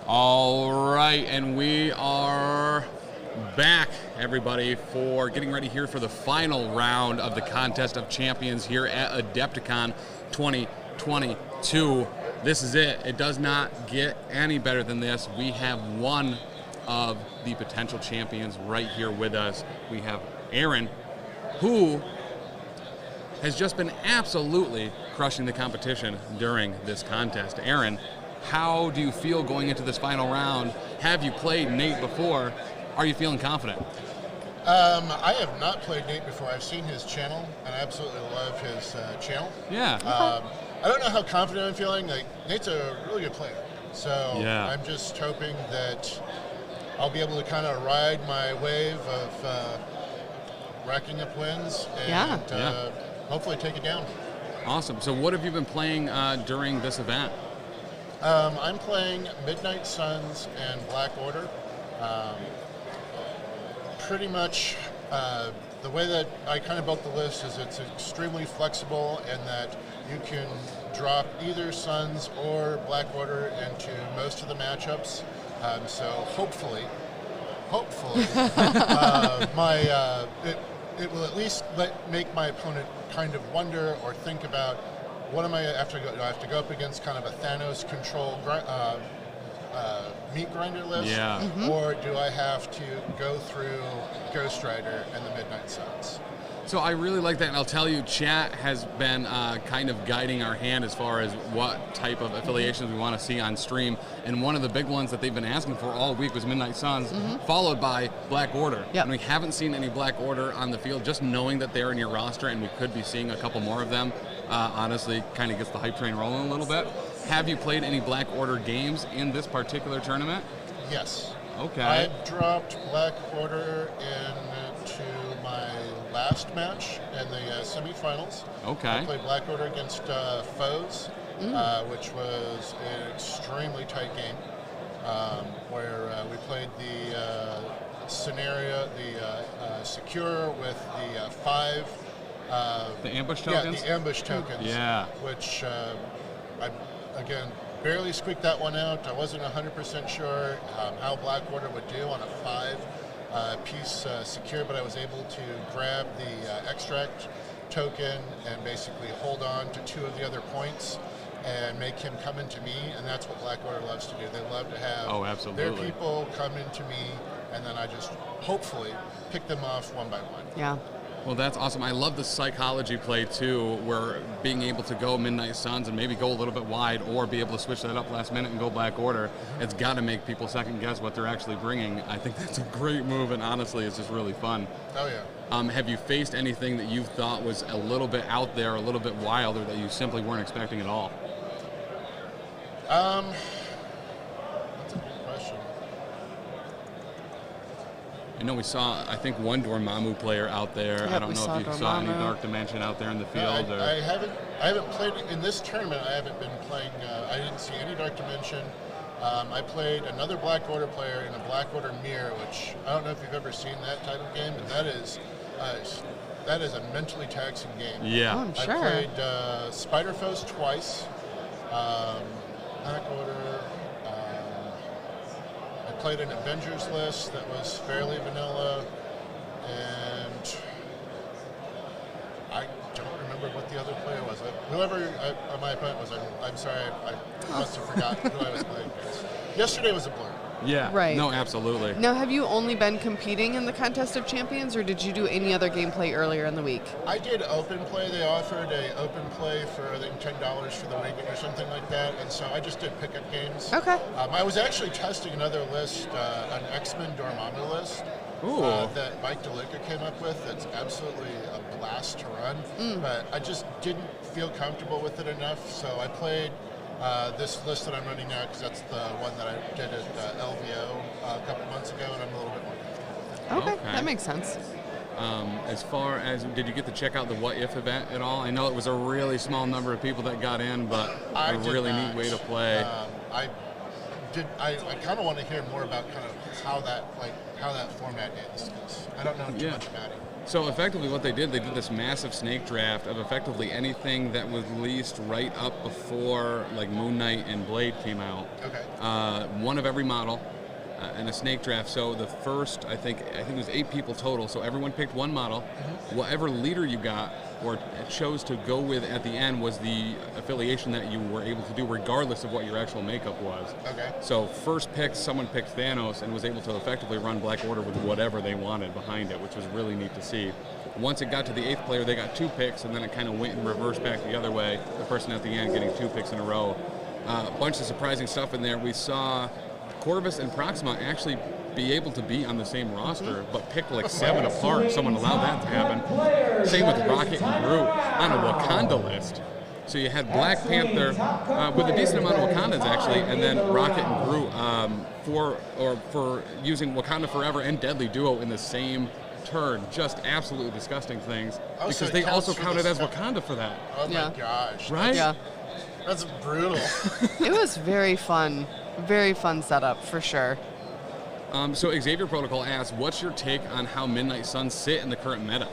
All right, and we are back, everybody, for getting ready here for the final round of the Contest of Champions here at Adepticon 2022. This is it. It does not get any better than this. We have one of the potential champions right here with us. We have Aaron, who has just been absolutely crushing the competition during this contest. Aaron, how do you feel going into this final round? Have you played Nate before? Are you feeling confident? I have not played Nate before. I've seen his channel, and I absolutely love his channel. Yeah. I don't know how confident I'm feeling. Like, Nate's a really good player, so yeah. I'm just hoping that I'll be able to kind of ride my wave of racking up wins and hopefully take it down. Awesome. So what have you been playing during this event? I'm playing Midnight Suns and Black Order. Pretty much the way that I kind of built the list is it's extremely flexible in that you can drop either Suns or Black Order into most of the matchups. So hopefully, it will at least make my opponent kind of wonder or think about, what am I after? Do I have to go up against kind of a Thanos control meat grinder list, or do I have to go through Ghost Rider and the Midnight Suns? So I really like that, and I'll tell you, chat has been kind of guiding our hand as far as what type of affiliations we want to see on stream, and one of the big ones that they've been asking for all week was Midnight Suns, followed by Black Order. Yep. And we haven't seen any Black Order on the field. Just knowing that they're in your roster and we could be seeing a couple more of them, honestly, kind of gets the hype train rolling a little bit. Have you played any Black Order games in this particular tournament? Yes. Okay. I dropped Black Order into my last match in the semifinals. Okay. I played Black Order against Foes, which was an extremely tight game, where we played the scenario, the secure with the 5. The ambush tokens? Yeah, the ambush tokens. Yeah. Which I, again, barely squeaked that one out. I wasn't 100% sure how Black Order would do on a 5-piece secure, but I was able to grab the extract token and basically hold on to 2 of the other points and make him come into me, and that's what Black Order loves to do. They love to have their people come into me, and then I just hopefully pick them off one by one. Yeah. Well, that's awesome. I love the psychology play, too, where being able to go Midnight Suns and maybe go a little bit wide or be able to switch that up last minute and go Black Order. It's got to make people second guess what they're actually bringing. I think that's a great move, and honestly, it's just really fun. Oh, yeah. Have you faced anything that you thought was a little bit out there, a little bit wild, or that you simply weren't expecting at all? That's a good question. I know we saw, I think, one Dormammu player out there. Yep, I don't know if you saw any Dormammu. Dark Dimension out there in the field. No, I haven't played in this tournament. I haven't been playing. I didn't see any Dark Dimension. I played another Black Order player in a Black Order mirror, which I don't know if you've ever seen that type of game, but that is a mentally taxing game. Yeah. Oh, I'm sure. I played Spider Foes twice. Black Order. I played an Avengers list that was fairly vanilla, and I don't remember what the other player was. Whoever my opponent was, I'm sorry, I must have forgotten who I was playing against. Yesterday was a blur. Yeah. Right. No, absolutely. Now, have you only been competing in the Contest of Champions, or did you do any other gameplay earlier in the week? I did open play. They offered a open play for, I think, $10 for the weekend or something like that, and so I just did pickup games. Okay. I was actually testing another list, an X-Men Dormammu list. That Mike DeLuca came up with. That's absolutely a blast to run, but I just didn't feel comfortable with it enough, so I played this list that I'm running now, because that's the one that I did at LVO a couple months ago, and I'm a little bit more comfortable with it. Okay, that makes sense. As far as, did you get to check out the What If event at all? I know it was a really small number of people that got in, but a really neat way to play. I kind of want to hear more about kind of how that format is. I don't know too much about it. So effectively what they did this massive snake draft of effectively anything that was released right up before like Moon Knight and Blade came out. Okay. One of every model and a snake draft. So the first, I think it was 8 people total. So everyone picked one model. Whatever leader you got or chose to go with at the end was the affiliation that you were able to do regardless of what your actual makeup was. Okay. So first pick, someone picked Thanos and was able to effectively run Black Order with whatever they wanted behind it, which was really neat to see. Once it got to the 8th player, they got 2 picks, and then it kind of went in reverse back the other way, the person at the end getting 2 picks in a row. A bunch of surprising stuff in there. We saw Corvus and Proxima actually be able to be on the same roster, but pick like 7 apart. Someone allowed that to happen. Same with Rocket and Groot on a Wakanda list. So you had Black Panther with a decent amount of Wakandas actually, and then Rocket and Groot for using Wakanda Forever and Deadly Duo in the same turn. Just absolutely disgusting things because they also counted as Wakanda for that. Oh my gosh! Right? Yeah. That's brutal. It was very fun setup for sure. So Xavier Protocol asks, what's your take on how Midnight Suns sit in the current meta?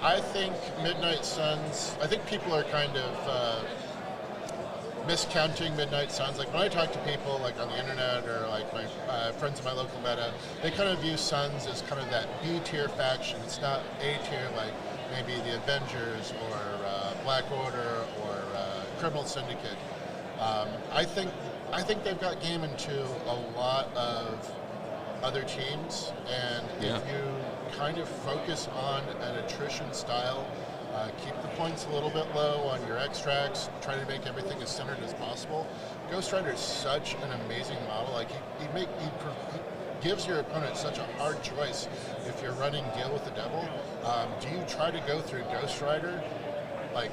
I think Midnight Suns, I think people are kind of miscounting Midnight Suns. Like when I talk to people like on the internet or like my friends in my local meta, they kind of view Suns as kind of that B-tier faction. It's not A-tier like maybe the Avengers or Black Order or Criminal Syndicate. I think they've got game into a lot of other teams, and if you kind of focus on an attrition style, keep the points a little bit low on your extracts, try to make everything as centered as possible. Ghost Rider is such an amazing model. Like he gives your opponent such a hard choice if you're running Deal with the Devil. Do you try to go through Ghost Rider like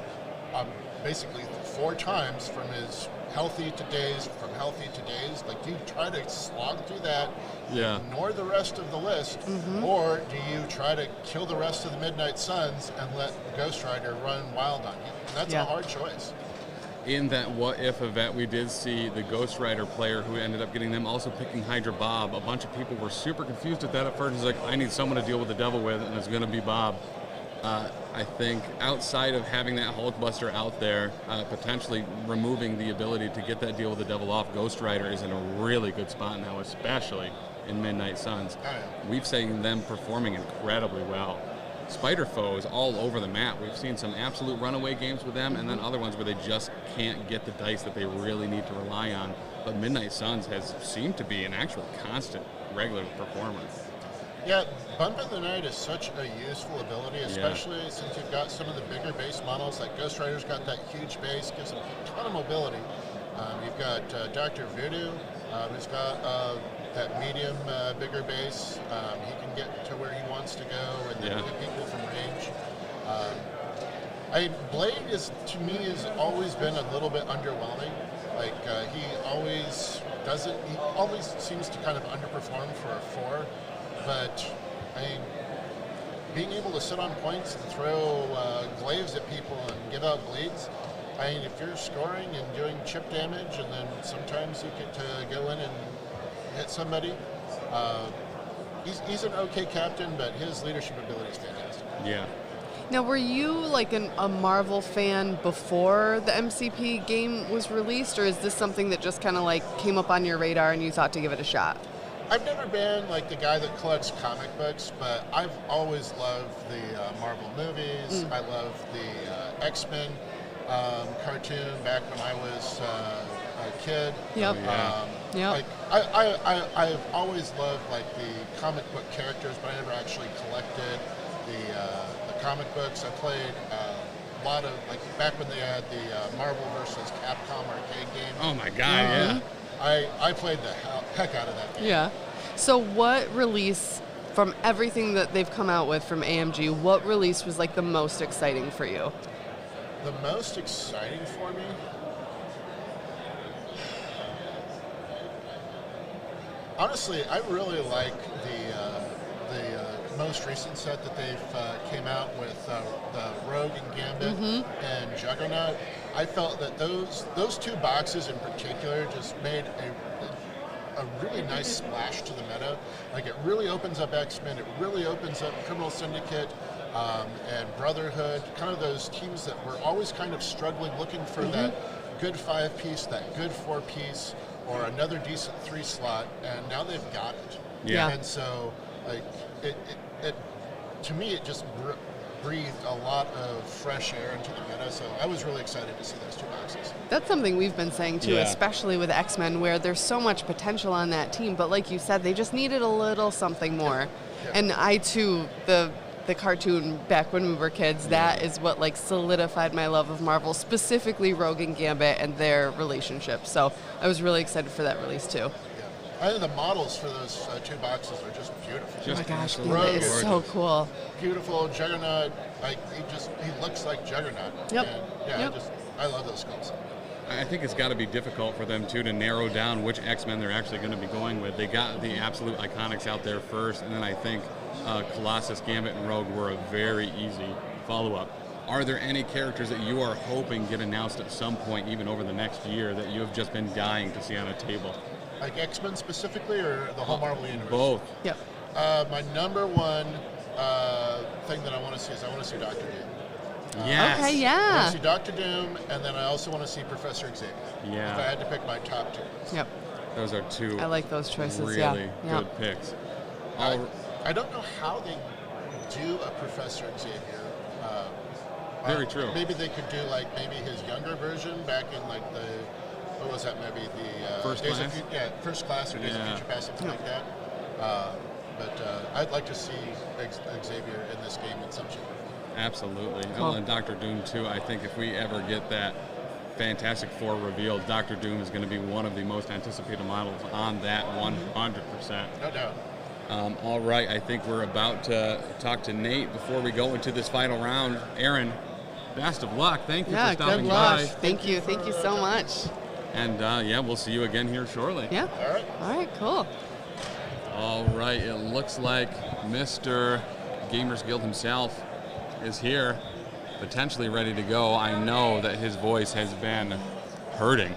basically 4 times from his healthy to dazed, from healthy to dazed? Like, do you try to slog through that, ignore the rest of the list, or do you try to kill the rest of the Midnight Suns and let Ghost Rider run wild on you? And that's a hard choice. In that what if event, we did see the Ghost Rider player who ended up getting them also picking Hydra Bob. A bunch of people were super confused at that at first. He's like, I need someone to deal with the devil with, and it's going to be Bob. I think outside of having that Hulkbuster out there, potentially removing the ability to get that deal with the devil off, Ghost Rider is in a really good spot now, especially in Midnight Suns. We've seen them performing incredibly well. Spider Foe is all over the map. We've seen some absolute runaway games with them, and then other ones where they just can't get the dice that they really need to rely on. But Midnight Suns has seemed to be an actual constant, regular performer. Yeah, Bump in the Night is such a useful ability, especially since you've got some of the bigger base models. Like Ghost Rider's got that huge base, gives him a ton of mobility. You've got Dr. Voodoo, who's got that medium, bigger base. He can get to where he wants to go and hit people from range. Blade is, to me, has always been a little bit underwhelming. Like he always seems to kind of underperform for a 4. But being able to sit on points and throw glaives at people and give out bleeds, if you're scoring and doing chip damage, and then sometimes you get to go in and hit somebody, he's an okay captain, but his leadership ability is fantastic. Yeah. Now, were you like a Marvel fan before the MCP game was released, or is this something that just kind of like came up on your radar and you thought to give it a shot? I've never been like the guy that collects comic books, but I've always loved the Marvel movies. I love the X-Men cartoon back when I was a kid. Like I've always loved like the comic book characters, but I never actually collected the comic books. I played a lot of like back when they had the Marvel versus Capcom arcade game. Oh my God! I played the heck out of that game. Yeah. So what release, from everything that they've come out with from AMG, what release was like the most exciting for you? The most exciting for me? Honestly, I really like the most recent set that they've came out with the Rogue and Gambit and Juggernaut. I felt that those 2 boxes in particular just made a really nice splash to the meta. Like, it really opens up X-Men, it really opens up Criminal Syndicate, and Brotherhood, kind of those teams that were always kind of struggling, looking for that good 5-piece, that good 4-piece, or another decent 3 slot, and now they've got it. Yeah. And so, like, it to me, it just breathed a lot of fresh air into the meta, so I was really excited to see those 2 boxes. That's something we've been saying too, especially with X-Men, where there's so much potential on that team, but like you said, they just needed a little something more. Yeah. And I too, the cartoon back when we were kids, that is what like solidified my love of Marvel, specifically Rogue and Gambit and their relationship. So I was really excited for that release too. I think the models for those 2 boxes are just beautiful. Oh my gosh, absolutely Gambit is so cool. Beautiful. Juggernaut, like, he looks like Juggernaut. Yep. And, I love those sculpts. I think it's got to be difficult for them, too, to narrow down which X-Men they're actually going to be going with. They got the absolute iconics out there first, and then I think Colossus, Gambit, and Rogue were a very easy follow-up. Are there any characters that you are hoping get announced at some point, even over the next year, that you have just been dying to see on a table? Like X-Men specifically, or the whole Marvel Universe? Both. Yep. My number one thing that I want to see is I want to see Doctor Doom. Yes. Okay, I want yeah. to see Doctor Doom, and then I also want to see Professor Xavier. Yeah. If I had to pick my top 2. Yep. Those are 2 I like those choices, really good picks. I don't know how they do a Professor Xavier. Very true. Maybe they could do like maybe his younger version back in like the, what was that movie? The First Days Class? First Class or Days of Future Past, something like that. But I'd like to see Xavier in this game in some shape. Absolutely. Cool. And Dr. Doom, too. I think if we ever get that Fantastic Four revealed, Dr. Doom is going to be one of the most anticipated models on that 100%. No doubt. All right, I think we're about to talk to Nate before we go into this final round. Aaron, best of luck. Thank you for stopping good luck. by. Thank you so much. And we'll see you again here shortly. Yeah. All right, cool. All right, it looks like Mr. Gamers Guild himself is here, potentially ready to go. I know that his voice has been hurting,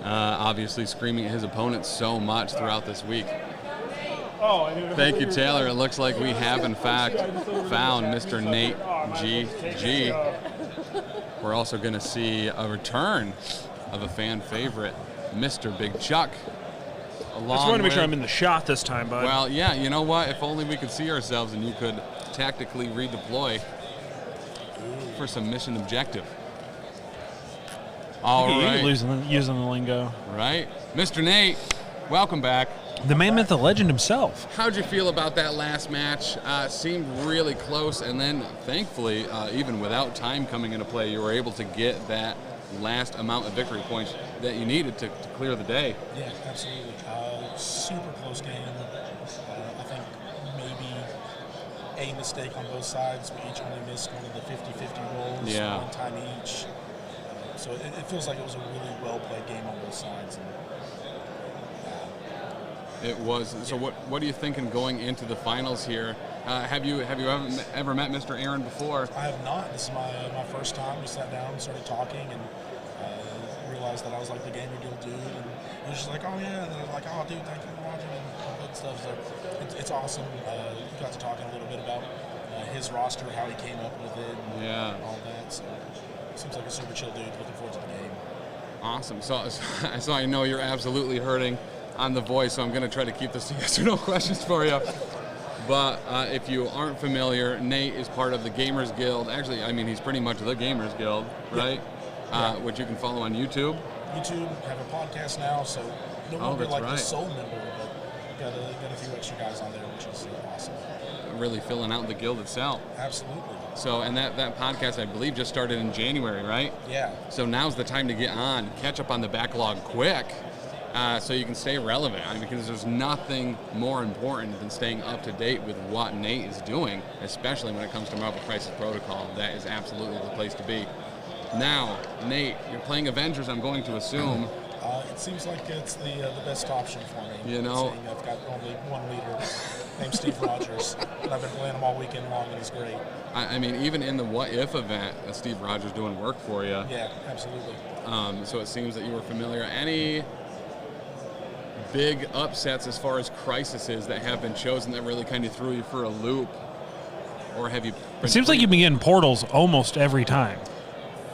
obviously screaming at his opponents so much throughout this week. Thank you, Taylor. It looks like we have, in fact, found Mr. Nate GG. We're also going to see a return of a fan favorite, Mr. Big Chuck. I just want to make sure I'm in the shot this time, bud. Well, yeah, you know what? If only we could see ourselves and you could tactically redeploy for some mission objective. All right. Using the lingo. Right. Mr. Nate, welcome back. The man, myth, the legend himself. How'd you feel about that last match? Seemed really close, and then thankfully, even without time coming into play, you were able to get that last amount of victory points that you needed to clear the day. Yeah, absolutely. Super close game. I think maybe a mistake on both sides. We each only missed one of the 50-50 rolls, one time each. So it feels like it was a really well-played game on both sides. It was. So what are you thinking going into the finals here? Have you ever met Mr. Aaron before? I have not. This is my first time. We sat down, started talking, and realized that I was like the Gamer Guild dude. And it was just like, oh yeah. And then I was like, oh dude, thank you for watching and all that stuff. So it's awesome. We got to talking a little bit about his roster, how he came up with it, and all that. So it seems like a super chill dude. Looking forward to the game. Awesome. So I know you're absolutely hurting on the voice, so I'm going to try to keep this to yes or no questions for you. But if you aren't familiar, Nate is part of the Gamers Guild. Actually, I mean, he's pretty much the Gamers Guild, right? Which you can follow on YouTube. YouTube, have a podcast now, so no longer like the sole member, but got a few extra guys on there, which is awesome. Really filling out the guild itself. Absolutely. So, and that podcast, I believe, just started in January, right? Yeah. So now's the time to get on, catch up on the backlog quick. So you can stay relevant. I mean, because there's nothing more important than staying up to date with what Nate is doing, especially when it comes to Marvel Crisis Protocol. That is absolutely the place to be. Now, Nate, you're playing Avengers, I'm going to assume. It seems like it's the best option for me. You know, I've got only one leader named Steve Rogers, and I've been playing him all weekend long, and he's great. I mean, even in the What If event, Steve Rogers doing work for you. Yeah, absolutely. So it seems that you were familiar. Any big upsets as far as crises that have been chosen that really kind of threw you for a loop? Or have you... It seems like you've been getting portals almost every time.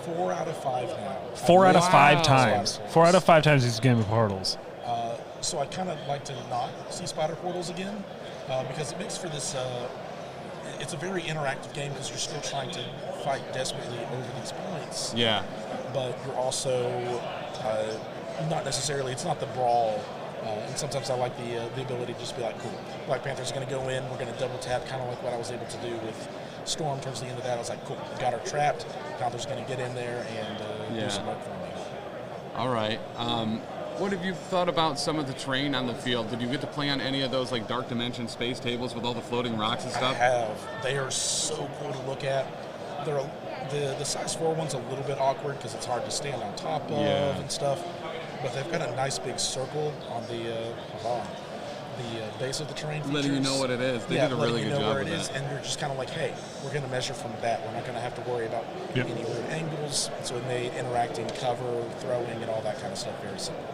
4 out of 5 now. 4 out of 5 times. 4 out of 5 times he's getting portals. So I'd kind of like to not see spider portals again, because it makes for this... it's a very interactive game because you're still trying to fight desperately over these points. Yeah. But you're also not necessarily... It's not the brawl. And sometimes I like the ability to just be like, cool, Black Panther's going to go in, we're going to double tap, kind of like what I was able to do with Storm towards the end of that. I was like, cool, got her trapped. Panther's going to get in there and do some work for me. All right. What have you thought about some of the terrain on the field? Did you get to play on any of those like Dark Dimension space tables with all the floating rocks and stuff? I have. They are so cool to look at. They're the size 4 one's a little bit awkward because it's hard to stand on top of and stuff. But they've got a nice big circle on the base of the terrain features. Letting you know what it is. They did a really good job with that. And you're just kind of like, hey, we're going to measure from that. We're not going to have to worry about any weird angles. So it made interacting, cover, throwing, and all that kind of stuff very simple.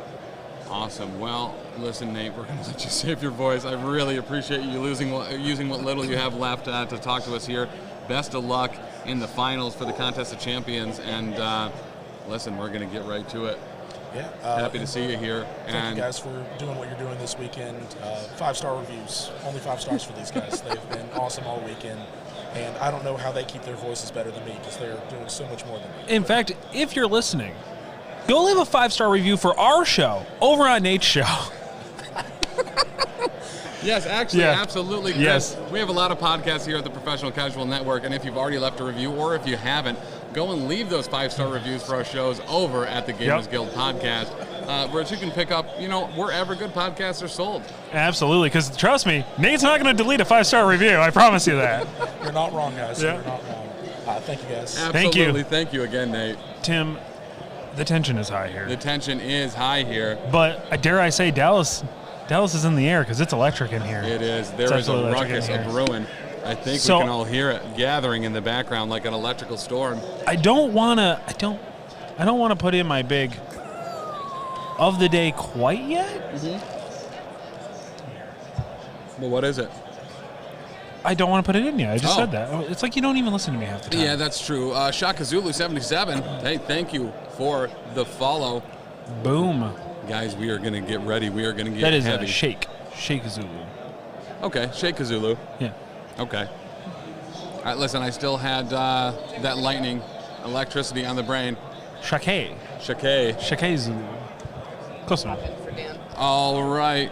Awesome. Well, listen, Nate, we're going to let you save your voice. I really appreciate you using what little you have left to talk to us here. Best of luck in the finals for the Contest of Champions. And listen, we're going to get right to it. Yeah. Happy to see you here. Thank you guys for doing what you're doing this weekend. 5-star reviews. Only 5 stars for these guys. They've been awesome all weekend. And I don't know how they keep their voices better than me because they're doing so much more than me. In fact, if you're listening, go leave a 5-star review for our show over on Nate's show. Yes, actually, absolutely. Chris. Yes. We have a lot of podcasts here at the Professional Casual Network, and if you've already left a review or if you haven't, go and leave those 5-star reviews for our shows over at the Gamers Guild podcast, which you can pick up, wherever good podcasts are sold. Absolutely, because trust me, Nate's not going to delete a 5-star review. I promise you that. You're not wrong, guys. You're not wrong. Thank you, guys. Absolutely. Thank you again, Nate. Tim, the tension is high here. The tension is high here. But dare I say, Dallas is in the air because it's electric in here. It is. There is a ruckus of brewing. I think we can all hear it gathering in the background like an electrical storm. I don't want to put in my big of the day quite yet. Well, what is it? I don't want to put it in yet. I just said that. It's like you don't even listen to me half the time. Yeah, that's true. Shakazulu77, hey, thank you for the follow. Boom. Guys, we are going to get ready. We are going to get heavy. That is Shake Zulu. Okay, Shake Zulu. Yeah. Okay. All right, listen, I still had that lightning electricity on the brain. Shake Zulu. Close enough. All right.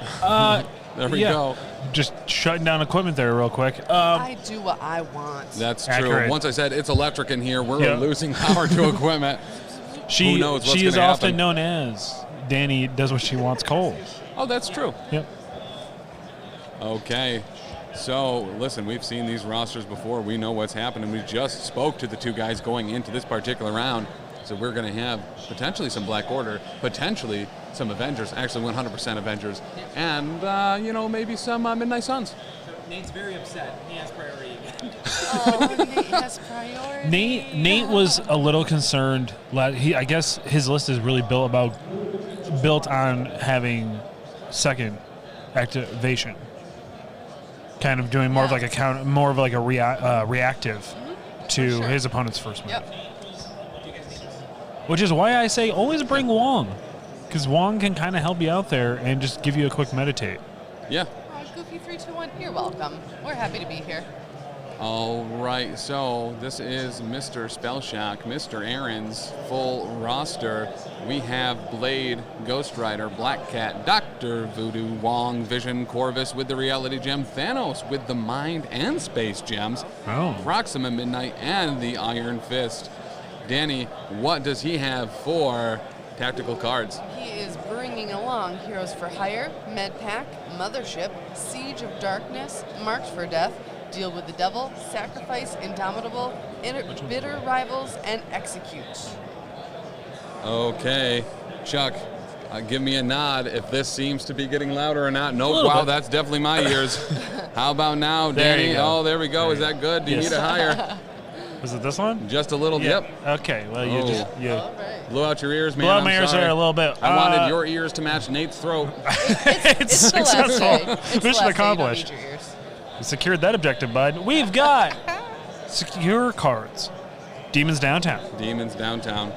There we go. Just shutting down equipment there real quick. I do what I want. That's true. Accurate. Once I said it's electric in here, we're losing power to equipment. Who knows what's she is often happen. Known as Dani does what she wants cold. Oh, that's true. Yep. Okay. So, listen, we've seen these rosters before. We know what's happening. We just spoke to the 2 guys going into this particular round. So we're going to have potentially some Black Order, potentially some Avengers, actually 100% Avengers, and, maybe some Midnight Suns. So Nate's very upset. He has priority again. Nate has priority. Nate was a little concerned. I guess his list is really built on having second activation, kind of doing more of like a reactive to his opponent's first move. Yep. Which is why I say always bring Wong, because Wong can kind of help you out there and just give you a quick meditate. Yeah. Goofy 321, you're welcome. We're happy to be here. All right, so this is Mr. Spellshock, Mr. Aaron's full roster. We have Blade, Ghost Rider, Black Cat, Dr. Voodoo, Wong, Vision, Corvus with the Reality Gem, Thanos with the Mind and Space Gems, Proxima Midnight, and the Iron Fist. Dani, what does he have for tactical cards? He is bringing along Heroes for Hire, Medpack, Mothership, Siege of Darkness, Marked for Death, Deal with the Devil, Sacrifice, Indomitable, Bitter Rivals, and Execute. Okay. Chuck, give me a nod if this seems to be getting louder or not. Nope, wow, that's definitely my ears. How about now, Dani? Oh, there we go. Is that good? Do you need a higher? Was it this one? Just a little, yep. Okay, well, Blew out your ears, man. Blew out I'm my ears sorry. there a little bit. I wanted your ears to match Nate's throat. It's the last successful. day. It's the Mission last day. You don't accomplished. need your ears. We secured that objective, bud. We've got secure cards. Demons Downtown. Demons Downtown.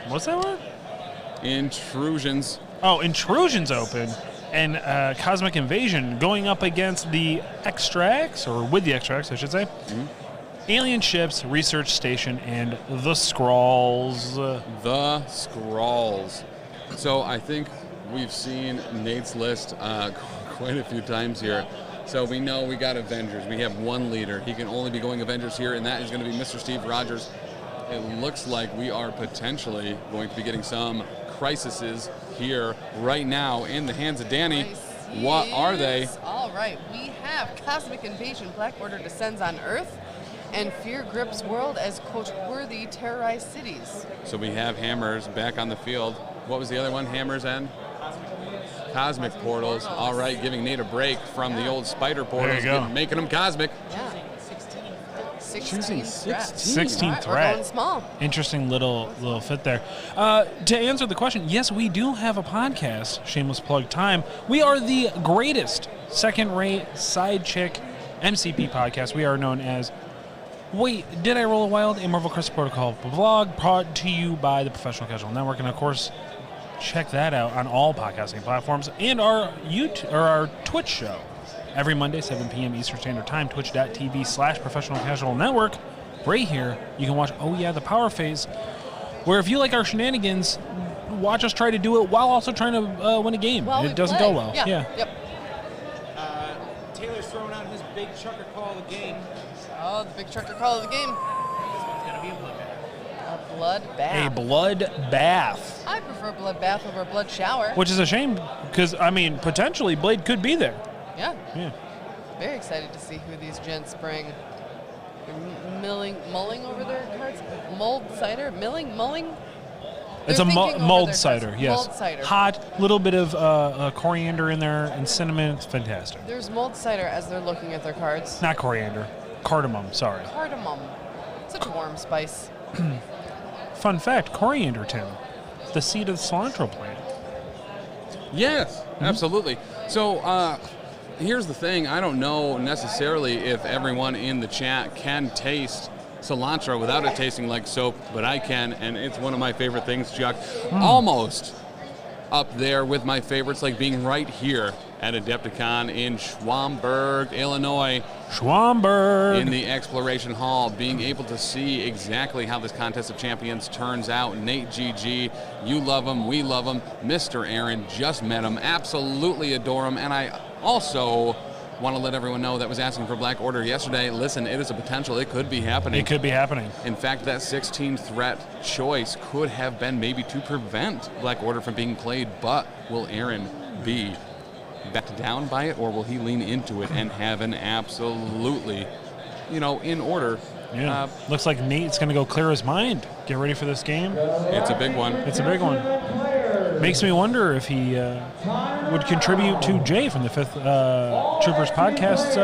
What's that word? Intrusions. Oh, Intrusions open. And Cosmic Invasion going up against the Extracts, or with the Extracts, I should say. Mm-hmm. Alien Ships, Research Station, and the Skrulls. The Skrulls. So I think we've seen Nate's list quite a few times here. So we know we got Avengers. We have one leader. He can only be going Avengers here, and that is going to be Mr. Steve Rogers. It looks like we are potentially going to be getting some crises here right now in the hands of Dani. What are they? All right, we have Cosmic Invasion, Black Order descends on Earth, and fear grips world as, quote, worthy terrorized cities. So we have Hammers back on the field. What was the other one? Hammers and? Cosmic portals. All right, giving Nate a break from the old spider portals, There you go. making them cosmic. Yeah. 16 Choosing threats. 16 All right, threat. We're going small. Interesting little fit there. To answer the question, yes, we do have a podcast, shameless plug time. We are the greatest second-rate side chick MCP podcast. We are known as Wait, Did I Roll a Wild? A Marvel Crisis Protocol blog brought to you by the Professional Casual Network. And, of course, check that out on all podcasting platforms and our YouTube or our Twitch show. Every Monday, 7 p.m. Eastern Standard Time, twitch.tv/Professional Casual Network. Right here, you can watch the Power Phase, where if you like our shenanigans, watch us try to do it while also trying to win a game. Well, It we doesn't play. go well. Yeah. Yep. Taylor's throwing out his big chucker call of the game. Oh, the big trucker call of the game. This one's going to be a bloodbath. A blood bath. A blood bath, I prefer blood bath over blood shower. which is a shame because, I mean, potentially Blade could be there. Yeah. Yeah. Very excited to see who these gents bring. They're mulling over their cards. Mulled cider? Mulling? It's They're a thinking over mulled their cider, cards. yes. Mulled cider. Hot, little bit of coriander in there and cinnamon. It's fantastic. There's mulled cider as they're looking at their cards. Not coriander, cardamom, sorry. Cardamom. Such a warm spice. Fun fact, coriander, Tim, the seed of the cilantro plant. Yes, absolutely. So here's the thing. I don't know necessarily if everyone in the chat can taste cilantro without it tasting like soap, but I can, and it's one of my favorite things, Chuck. Almost up there with my favorites, like being right here at Adepticon in Schaumburg, Illinois. Schwamberg. In the Exploration Hall, being able to see exactly how this Contest of Champions turns out. Nate GG, you love him, we love him. Mr. Aaron, just met him, absolutely adore him. And I also want to let everyone know that was asking for Black Order yesterday. Listen, it is a potential. It could be happening. It could be happening. In fact, that 16 threat choice could have been maybe to prevent Black Order from being played, but will Aaron be backed down by it, or will he lean into it and have an absolutely, in order? Yeah. Looks like Nate's going to go clear his mind. Get ready for this game. It's a big one. It's a big one. Makes me wonder if he would contribute to Jay from the 5th Troopers podcast's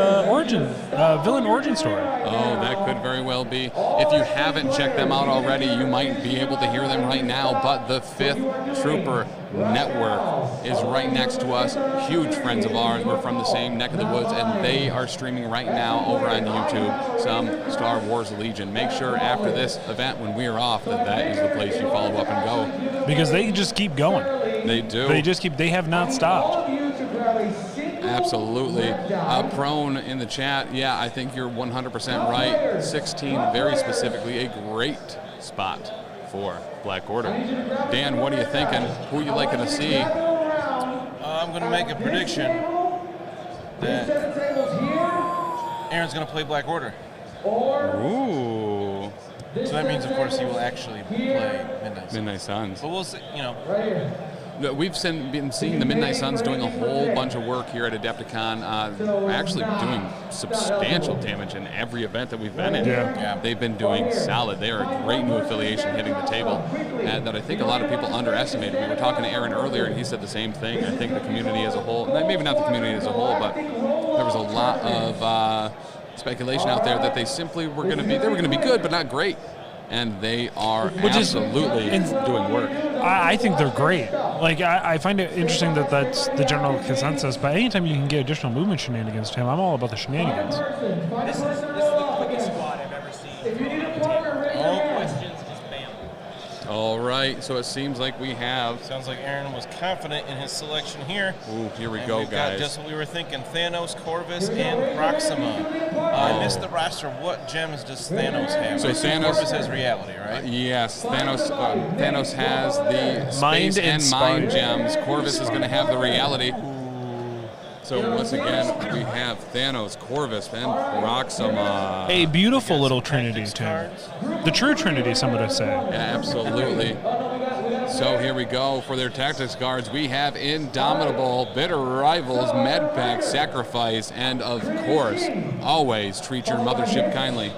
villain origin story. Oh, that could very well be. If you haven't checked them out already, you might be able to hear them right now, but the 5th Trooper Network is right next to us. Huge friends of ours. We're from the same neck of the woods, and they are streaming right now over on YouTube some Star Wars Legion. Make sure after this event, when we are off, that is the place you follow up and go. Because they just keep going. They do. They have not stopped. Absolutely. Prone in the chat, yeah, I think you're 100% right. 16, very specifically, a great spot for Black Order. Dan, what are you thinking? Who are you liking to see? I'm going to make a prediction that Aaron's going to play Black Order. Ooh. So that means, of course, he will actually play Midnight Suns. But we'll see, We've been seeing the Midnight Suns doing a whole bunch of work here at Adepticon, actually doing substantial damage in every event that we've been in. Yeah. They've been doing solid. They are a great new affiliation hitting the table, and that I think a lot of people underestimated. We were talking to Aaron earlier, and he said the same thing. I think the community as a whole, maybe not the community as a whole, but there was a lot of speculation out there that they simply were going to be good, but not great. and they are absolutely doing work. I think they're great. Like, I find it interesting that that's the general consensus, but anytime you can get additional movement shenanigans to him, I'm all about the shenanigans. This is the quickest squad I've ever seen. No questions, just bam. All right, so it seems like we have... Sounds like Aaron was confident in his selection here. Ooh, here we and go, we've guys. got just what we were thinking. Thanos, Corvus, and Proxima. I missed the roster. What gems does Thanos have? So I see Thanos Corvus has reality, right? Yes, Thanos has the Mind space and inspired. mind gems. Corvus is going to have the reality. So once again, we have Thanos, Corvus, and Proxima. A beautiful little trinity, Tim. The true trinity, some would say. Yeah, absolutely. So here we go for their tactics cards. We have Indomitable, Bitter Rivals, Medpack, Sacrifice, and of course, always treat your mothership kindly.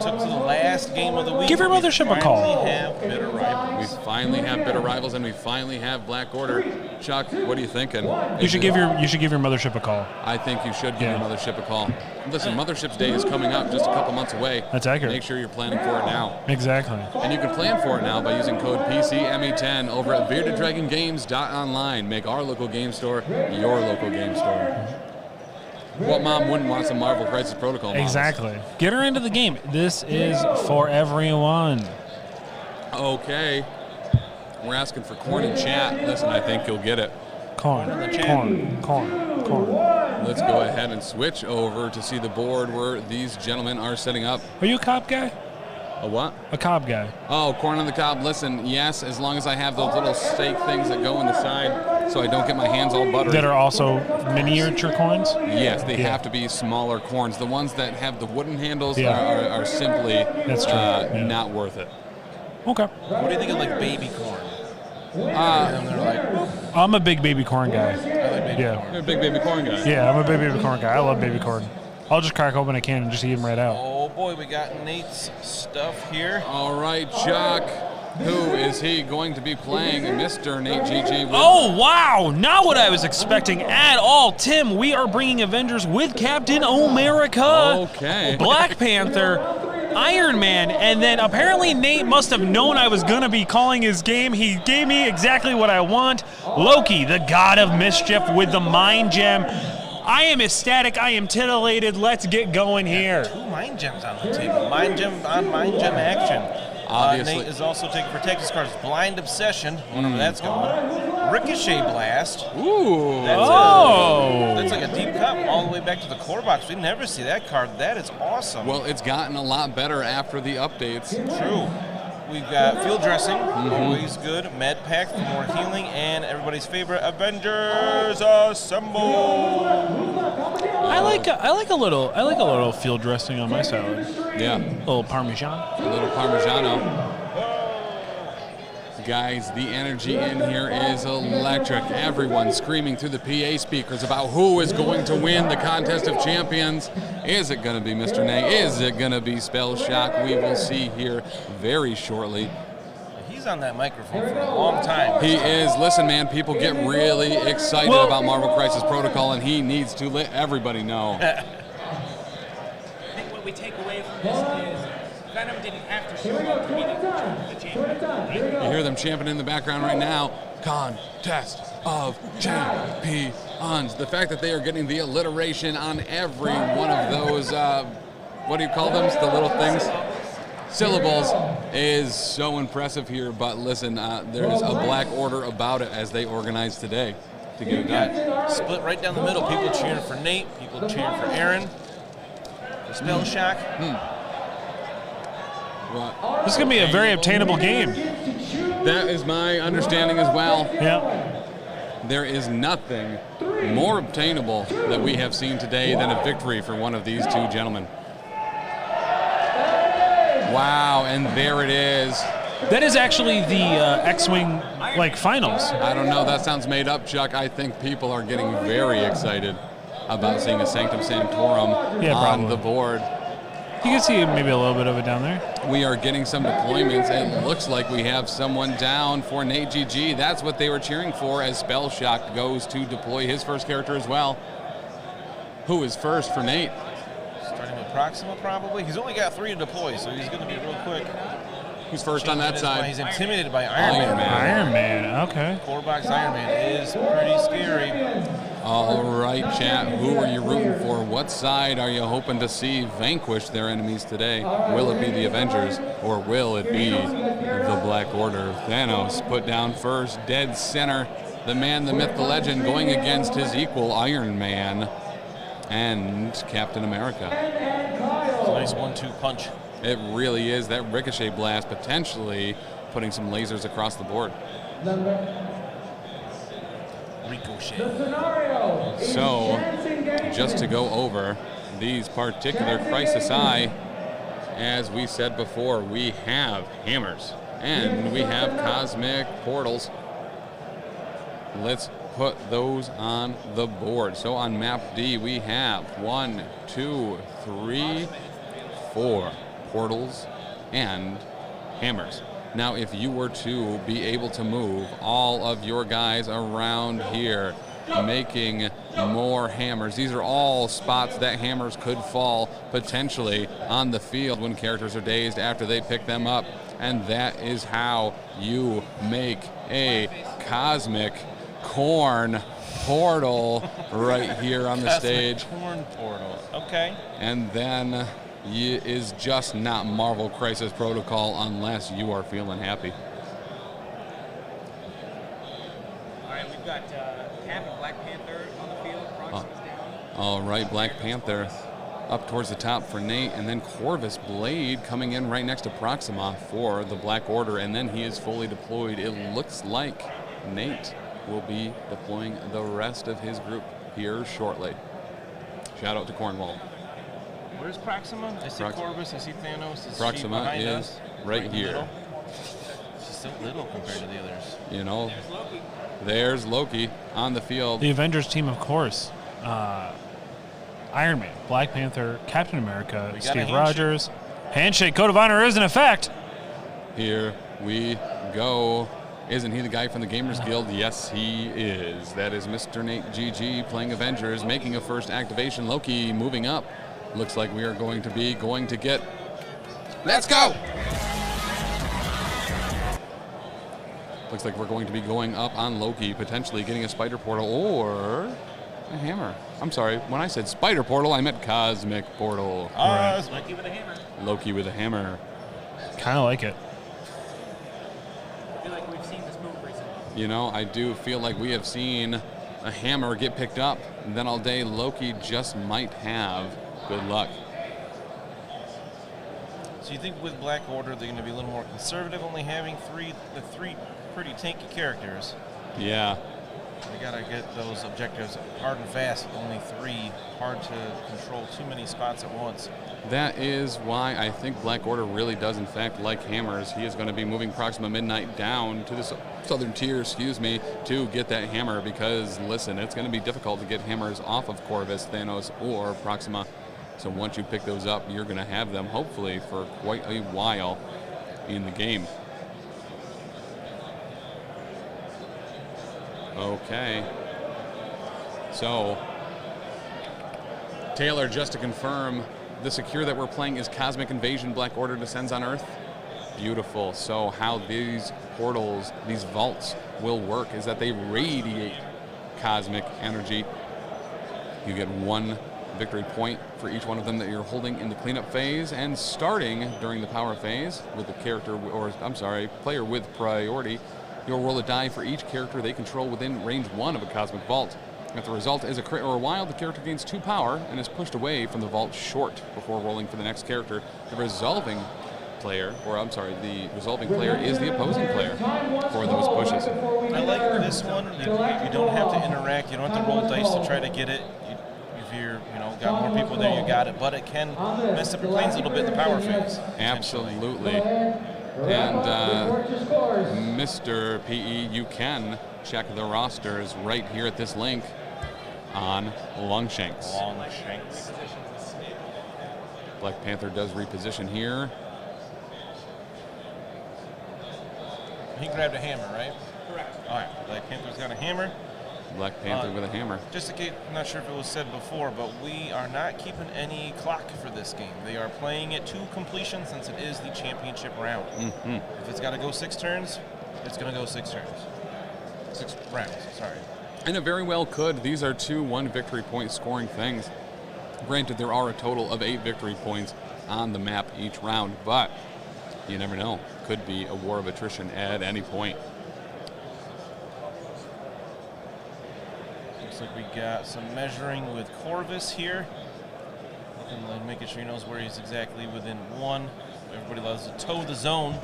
Took to the last game of the week. Give your mothership a call. We have Bitter Rivals. We finally have Bitter Rivals, and we finally have Black Order. Chuck, what are you thinking? You should give your mothership a call. I think you should give your mothership a call. Listen, Mothership's Day is coming up just a couple months away. That's accurate. Make sure you're planning for it now. Exactly. And you can plan for it now by using code PCME10 over at beardeddragongames.online. Make our local game store your local game store. What mom wouldn't want some Marvel Crisis Protocol models? Exactly. Get her into the game. This is for everyone. Okay. We're asking for corn in chat. Listen, I think you'll get it. Corn. Let's go ahead and switch over to see the board where these gentlemen are setting up. Are you a cob guy? A what? A cob guy. Oh, corn on the cob. Listen, yes, as long as I have those little steak things that go in the side so I don't get my hands all buttery. That are also miniature corns? Yes, they have to be smaller corns. The ones that have the wooden handles Yeah. are simply That's true. not worth it. Okay. What do you think of like baby corn? And they're like, I'm a big baby corn guy. I like baby corn. You're a big baby corn guy. Yeah, I'm a big baby corn guy. I love baby corn. I'll just crack open a can and just eat them right out. Oh boy, we got Nate's stuff here. All right, Chuck. Who is he going to be playing? Mr. Nate GG. Oh, wow. Not what I was expecting at all. Tim, we are bringing Avengers with Captain America, Okay. Black Panther, Iron Man, and then apparently Nate must have known I was going to be calling his game. He gave me exactly what I want. Loki, the god of mischief with the mind gem. I am ecstatic. I am titillated. Let's get going here. 2 mind gems on the table. Mind gem on mind gem action. Obviously. Nate is also taking for Texas cards. Blind Obsession. Wonder where that's going. Ricochet Blast. Ooh. That's like a deep cut all the way back to the core box. We never see that card. That is awesome. Well, it's gotten a lot better after the updates. True. We've got field dressing, always good. Med pack for more healing, and everybody's favorite, Avengers Assemble. I like a little field dressing on my salad. Yeah. A little Parmesan. A little Parmigiano. Guys, the energy in here is electric. Everyone screaming through the PA speakers about who is going to win the Contest of Champions. Is it going to be Mr. Nate? Is it going to be Spell Shock? We will see here very shortly. He's on that microphone for a long time. He is. Listen, man, people get really excited about Marvel Crisis Protocol, and he needs to let everybody know. I think what we take away from this is Venom didn't have to show up to be the champion. Right? You hear them champing in the background right now. Contest of Champions. The fact that they are getting the alliteration on every one of those, what do you call them? The little things? Syllables is so impressive here. But listen, there's a Black Order about it as they organize today to get it done. Split right down the middle. People cheering for Nate. People cheering for Aaron. For Spell Shock. This is going to be a very obtainable game. That is my understanding as well. Yeah. There is nothing more obtainable that we have seen today than a victory for one of these two gentlemen. Wow, and there it is. That is actually the X-Wing finals. I don't know, that sounds made up, Chuck. I think people are getting very excited about seeing a Sanctum Sanctorum on the board. You can see maybe a little bit of it down there. We are getting some deployments. It looks like we have someone down for Nate GG. That's what they were cheering for as Spell Shock goes to deploy his first character as well. Who is first for Nate? Starting with Proxima, probably. He's only got 3 to deploy, so he's going to be real quick. Who's first on that side? He's intimidated by Iron Man. Iron Man, okay. Core box Iron Man is pretty scary. All right, chat. Who are you rooting for? What side are you hoping to see vanquish their enemies today? Will it be the Avengers or will it be the Black Order? Thanos put down first, dead center. The man, the myth, the legend, going against his equal Iron Man and Captain America. It's a nice 1-2 punch. It really is. That ricochet blast potentially putting some lasers across the board. Ricochet. So, just to go over these particular Crisis Eye, as we said before, we have hammers and we have cosmic portals. Let's put those on the board. So on map D, we have 1, 2, 3, 4 portals and hammers. Now, if you were to be able to move all of your guys around here, making more hammers, these are all spots that hammers could fall potentially on the field when characters are dazed after they pick them up. And that is how you make a cosmic corn portal right here on the stage. Corn portal, okay. And then is just not Marvel Crisis Protocol unless you are feeling happy. All right, we've got Cap and Black Panther on the field. Proxima's down. All right, Black Panther up towards the top for Nate, and then Corvus Blade coming in right next to Proxima for the Black Order, and then he is fully deployed. It looks like Nate will be deploying the rest of his group here shortly. Shout out to Cornwall. Where's Proxima? I see Corvus, I see Thanos. Is Proxima she is us? right here. Middle? She's so little compared to the others. You know, there's Loki on the field. The Avengers team, of course. Iron Man, Black Panther, Captain America, Steve Rogers. Handshake code of honor is in effect. Here we go. Isn't he the guy from the Gamers Guild? Yes, he is. That is Mr. Nate GG playing Avengers, making a first activation. Loki moving up. Looks like we are going to get. Let's go! Looks like we're going to be going up on Loki, potentially getting a spider portal or a hammer. I'm sorry, when I said spider portal, I meant cosmic portal. Loki with a hammer. Loki with a hammer. Kind of like it. I feel like we've seen this move recently. You know, I do feel like we have seen a hammer get picked up, and then all day Loki just might have good luck. So you think with Black Order they're going to be a little more conservative, only having three pretty tanky characters? Yeah. We got to get those objectives hard and fast. Only 3, hard to control too many spots at once. That is why I think Black Order really does in fact like hammers. He is going to be moving Proxima Midnight down to the southern tier, to get that hammer, because listen, it's going to be difficult to get hammers off of Corvus, Thanos, or Proxima. So once you pick those up, you're going to have them hopefully for quite a while in the game. Okay. So, Taylor, just to confirm, the secure that we're playing is Cosmic Invasion, Black Order Descends on Earth. Beautiful. So how these portals, these vaults will work is that they radiate cosmic energy. You get 1 victory point for each one of them that you're holding in the cleanup phase, and starting during the power phase with the player with priority, you'll roll a die for each character they control within range 1 of a cosmic vault. If the result is a crit or a wild, the character gains 2 power and is pushed away from the vault short before rolling for the next character. The resolving player is the opposing player for those pushes. I like this one. You don't have to interact. You don't have to roll dice to try to get it. If you're, got more people there, you got it. But it can mess up your planes a little bit in the power phase. Absolutely. And Mr. PE, you can check the rosters right here at this link on Longshanks. Black Panther does reposition here. He grabbed a hammer, right? Correct. All right, Black Panther's got a hammer. Black Panther with a hammer. Just in case, I'm not sure if it was said before, but we are not keeping any clock for this game. They are playing it to completion since it is the championship round. If it's got to go 6 turns, it's going to go 6 turns. 6 rounds, sorry. And it very well could. These are 2 1-victory point scoring things. Granted, there are a total of 8 victory points on the map each round, but you never know. Could be a war of attrition at any point. Looks like we got some measuring with Corvus here. And making sure he knows where he's exactly within 1. Everybody loves to toe the zone.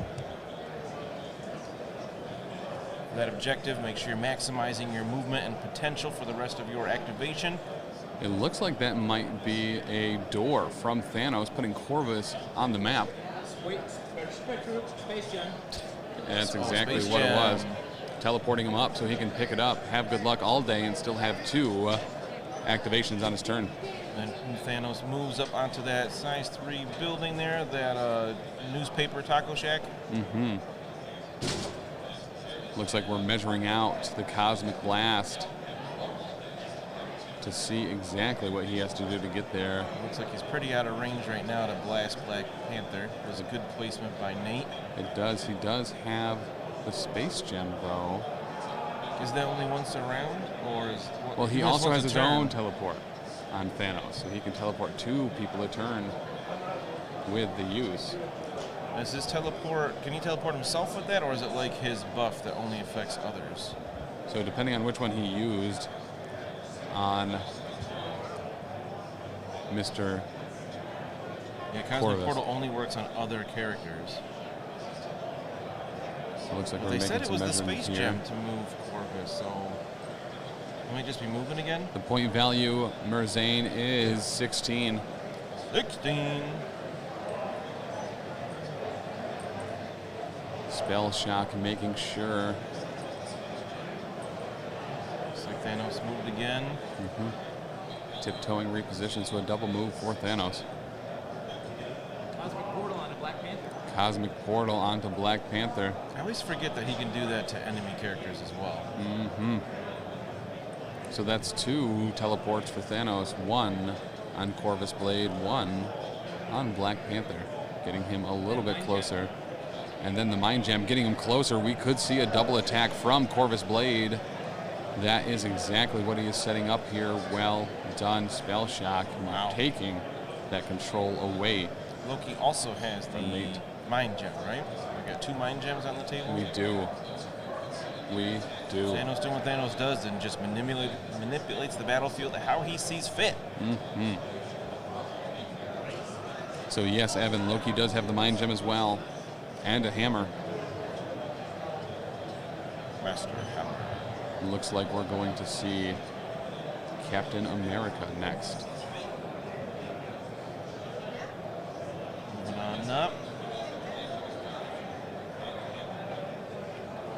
That objective, make sure you're maximizing your movement and potential for the rest of your activation. It looks like that might be a door from Thanos, putting Corvus on the map. Space Jam. That's exactly what it was. Teleporting him up so he can pick it up, have good luck all day, and still have 2 activations on his turn. And Thanos moves up onto that size 3 building there, that newspaper taco shack. Looks like we're measuring out the Cosmic Blast to see exactly what he has to do to get there. Looks like he's pretty out of range right now to blast Black Panther. It was a good placement by Nate. It does. He does have the Space Gem, though. Is that only once around, or is? Well, he also has his own teleport on Thanos, so he can teleport 2 people a turn with the use. Is his teleport? Can he teleport himself with that, or is it like his buff that only affects others? So depending on which one he used on Mr. Yeah, Cosmic Corvus. Portal only works on other characters. So it looks like Well, we're they making said it some was the measurements Space here. Gem to move Corvus, so it might just be moving again. The point value, Merzane, is 16. 16. Spell Shock making sure. Looks like Thanos moved again. Tiptoeing reposition, so a double move for Thanos. Cosmic Portal on a Black Panther. Cosmic Portal onto Black Panther. I always forget that he can do that to enemy characters as well. So that's 2 teleports for Thanos. 1 on Corvus Blade, 1 on Black Panther, getting him a little bit closer. And then the Mind Gem getting him closer. We could see a double attack from Corvus Blade. That is exactly what he is setting up here. Well done, Spell Shock. Wow. Taking that control away. Loki also has the Nate. Mind Gem, right? We got 2 Mind Gems on the table. We do. We do. Thanos doing what Thanos does and just manipulates the battlefield how he sees fit. So yes, Evan, Loki does have the Mind Gem as well. And a hammer. Master Hammer. Looks like we're going to see Captain America next. Moving on up.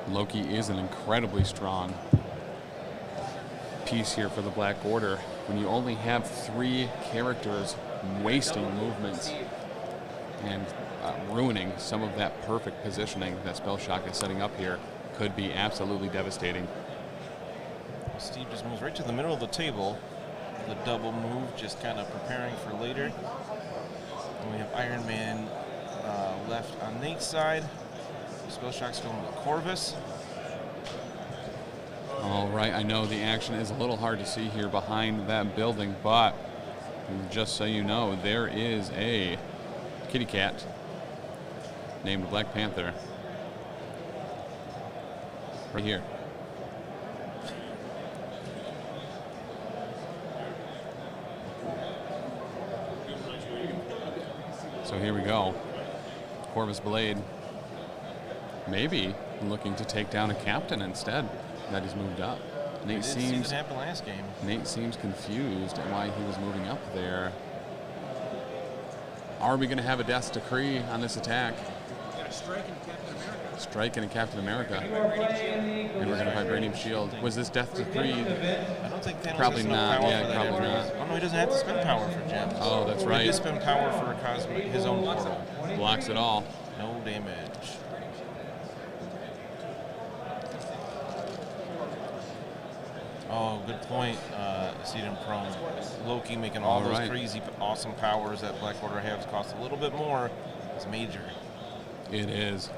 Loki is an incredibly strong piece here for the Black Order. When you only have 3 characters wasting movements and ruining some of that perfect positioning that Spell Shock is setting up here, could be absolutely devastating. Steve just moves right to the middle of the table. The double move, just kind of preparing for later. And we have Iron Man left on Nate's side. Spell Shock's going with Corvus. All right, I know the action is a little hard to see here behind that building, but just so you know, there is a kitty cat named Black Panther right here. So here we go. Corvus Blade maybe looking to take down a captain instead that he's moved up. Nate See what happened last game. Nate seems confused at why he was moving up there. Are we going to have a death decree on this attack? Got a strike in Captain America. Strike in a Captain America. And we're going to Vibranium Shield. Was this death decree? I don't think Thanos Probably has not. enough power Yeah, for that probably after not. Oh no, he doesn't have to spend power for gems. Oh, that's He right. just spend power for his own portal. Blocks it all. No damage. Oh, good point. Cyder prone. Loki making all those crazy, awesome powers that Black Order has cost a little bit more. It's major. It is.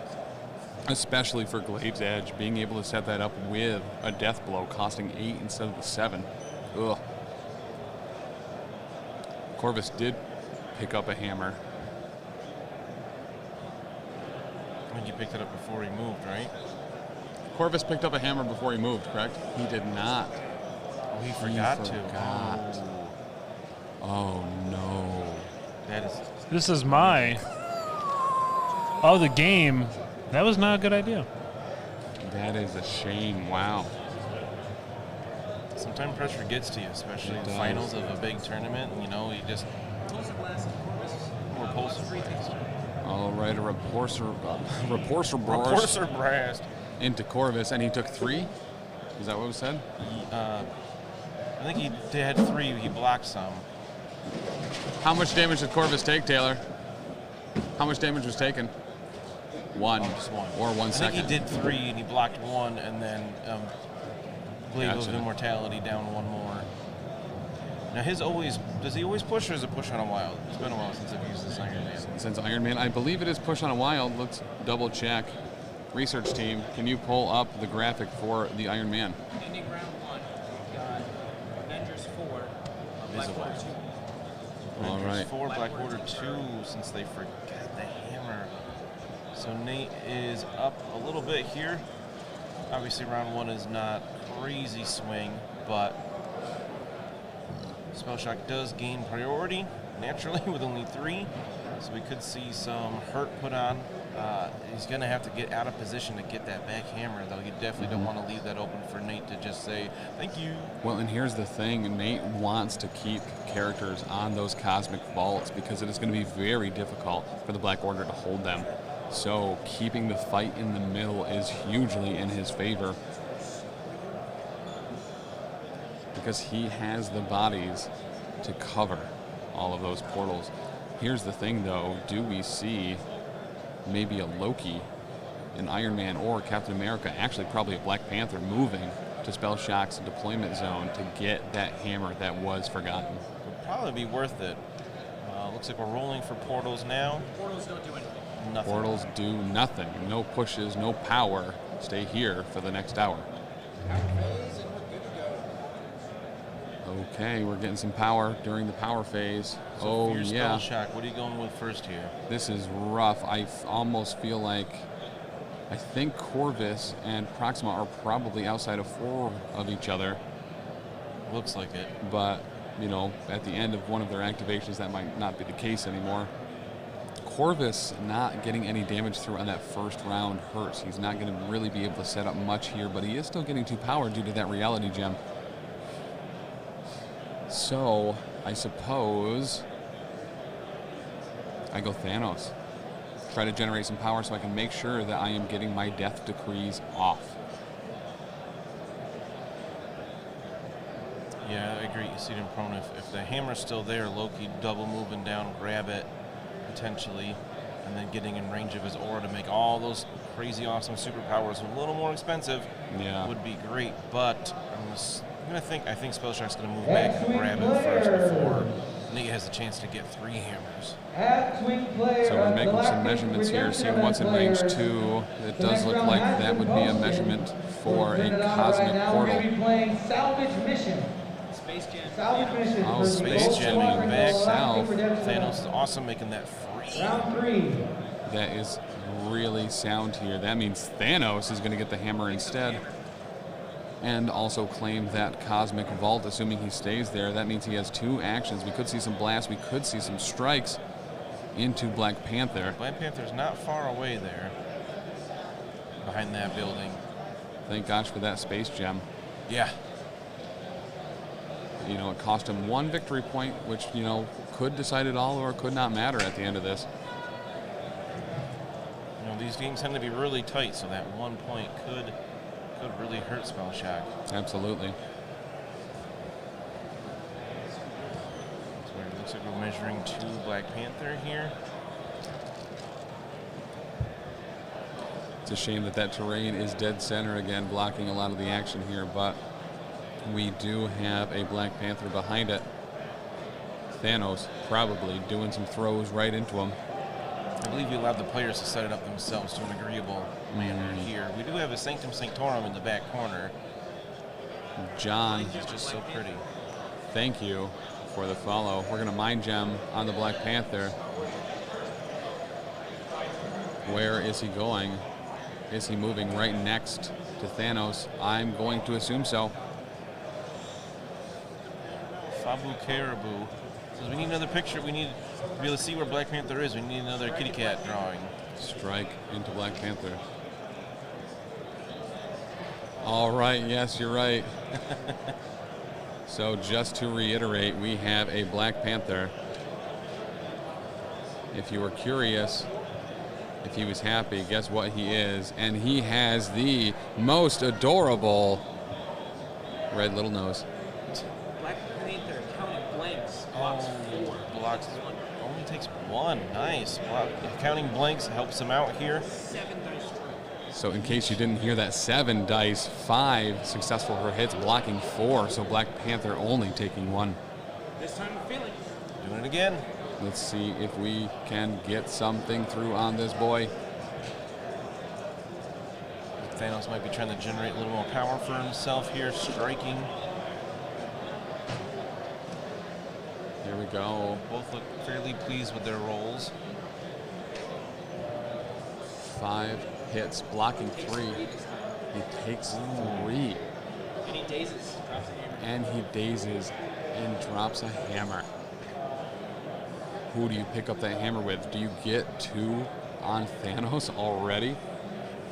Especially for Glade's Edge, being able to set that up with a death blow costing 8 instead of the 7. Ugh. Corvus did pick up a hammer. I think he picked it up before he moved, right? Corvus picked up a hammer before he moved, correct? He did not. Oh, he forgot to. Oh, no. That is... This is my... Oh, the game. That was not a good idea. That is a shame. Wow. Sometimes pressure gets to you, especially in finals of a big tournament. You know, you just... Repulsive. All right, a repulsor blast into Corvus, and he took 3? Is that what was said? I think he had 3. He blocked some. How much damage did Corvus take, Taylor? How much damage was taken? 1. Just 1. Or 1 second. I think he did 3, and he blocked 1, and then Blade of Immortality down 1 more. Now does he always push, or is it push on a wild? It's been a while since I've used this Iron Man. Since Iron Man, I believe it is push on a wild. Let's double check. Research team, can you pull up the graphic for the Iron Man? Ending round 1, we've got Avengers 4, Black Order 2. All right. 4, Black Order 2, since they forgot the hammer. So Nate is up a little bit here. Obviously, round 1 is not crazy swing, but Spell Shock does gain priority naturally with only 3. So we could see some hurt put on. He's going to have to get out of position to get that back hammer, though. You definitely don't want to leave that open for Nate to just say, thank you. Well, and here's the thing. Nate wants to keep characters on those cosmic vaults because it is going to be very difficult for the Black Order to hold them. So keeping the fight in the middle is hugely in his favor because he has the bodies to cover all of those portals. Here's the thing, though. Do we see maybe a Loki, an Iron Man, or Captain America, actually probably a Black Panther, moving to Spell Shock's deployment zone to get that hammer that was forgotten? Would probably be worth it. Looks like we're rolling for portals now. Portals don't do anything. Nothing. Portals do nothing. No pushes, no power. Stay here for the next hour. Okay, we're getting some power during the power phase. So for your Spell Shock, what are you going with first here? This is rough. I almost feel like I think Corvus and Proxima are probably outside of 4 of each other. Looks like it. But, you know, at the end of one of their activations, that might not be the case anymore. Corvus not getting any damage through on that first round hurts. He's not going to really be able to set up much here, but he is still getting 2 power due to that reality gem. So, I suppose I go Thanos. Try to generate some power so I can make sure that I am getting my death decrees off. Yeah, I agree. You see it in prone. If the hammer's still there, Loki double moving down, grab it, potentially, and then getting in range of his aura to make all those crazy awesome superpowers a little more expensive would be great. But I think Spell Shock's going to move back and grab it first before Nicky has a chance to get 3 hammers. So we're making some measurements here, seeing what's in range 2. It does look like that would be a measurement for a cosmic portal. Space Jam. Oh, Space Jamming back south. Thanos is awesome making that free. That is really sound here. That means Thanos is going to get the hammer instead. And also claim that cosmic vault, assuming he stays there. That means he has 2 actions. We could see some blasts. We could see some strikes into Black Panther. Black Panther's not far away there, behind that building. Thank gosh for that space gem. Yeah. You know, it cost him 1 victory point, which, you know, could decide it all or could not matter at the end of this. You know, these games tend to be really tight, so that 1 point could really hurt Spell Shock. Absolutely. So it looks like we're measuring 2 Black Panther here. It's a shame that terrain is dead center again, blocking a lot of the action here, but we do have a Black Panther behind it. Thanos probably doing some throws right into him. I believe you allowed the players to set it up themselves to an agreeable manner here. We do have a Sanctum Sanctorum in the back corner. John, He's just so pretty. thank you for the follow. We're going to Mind Gem on the Black Panther. Where is he going? Is he moving right next to Thanos? I'm going to assume so. Fabu Caribou says we need another picture. We need to be able to see where Black Panther is. We need another kitty cat drawing. Strike into Black Panther. All right, yes, you're right. So just to reiterate, we have a Black Panther. If you were curious if he was happy, guess what he is? And he has the most adorable red little nose. Black Panther counting blanks. Blocks 4. Blocks only takes 1. Nice. Wow. Counting blanks helps him out here. 7 dice through. So in case you didn't hear that, 7 dice, 5 successful for hits, blocking 4. So Black Panther only taking 1. This time I'm feeling. Doing it again. Let's see if we can get something through on this boy. Thanos might be trying to generate a little more power for himself here, striking. Here we go. Both look fairly pleased with their rolls. 5 hits, blocking 3. He takes 3. And he dazes. Drops a hammer. And he dazes and drops a hammer. Who do you pick up that hammer with? Do you get 2 on Thanos already?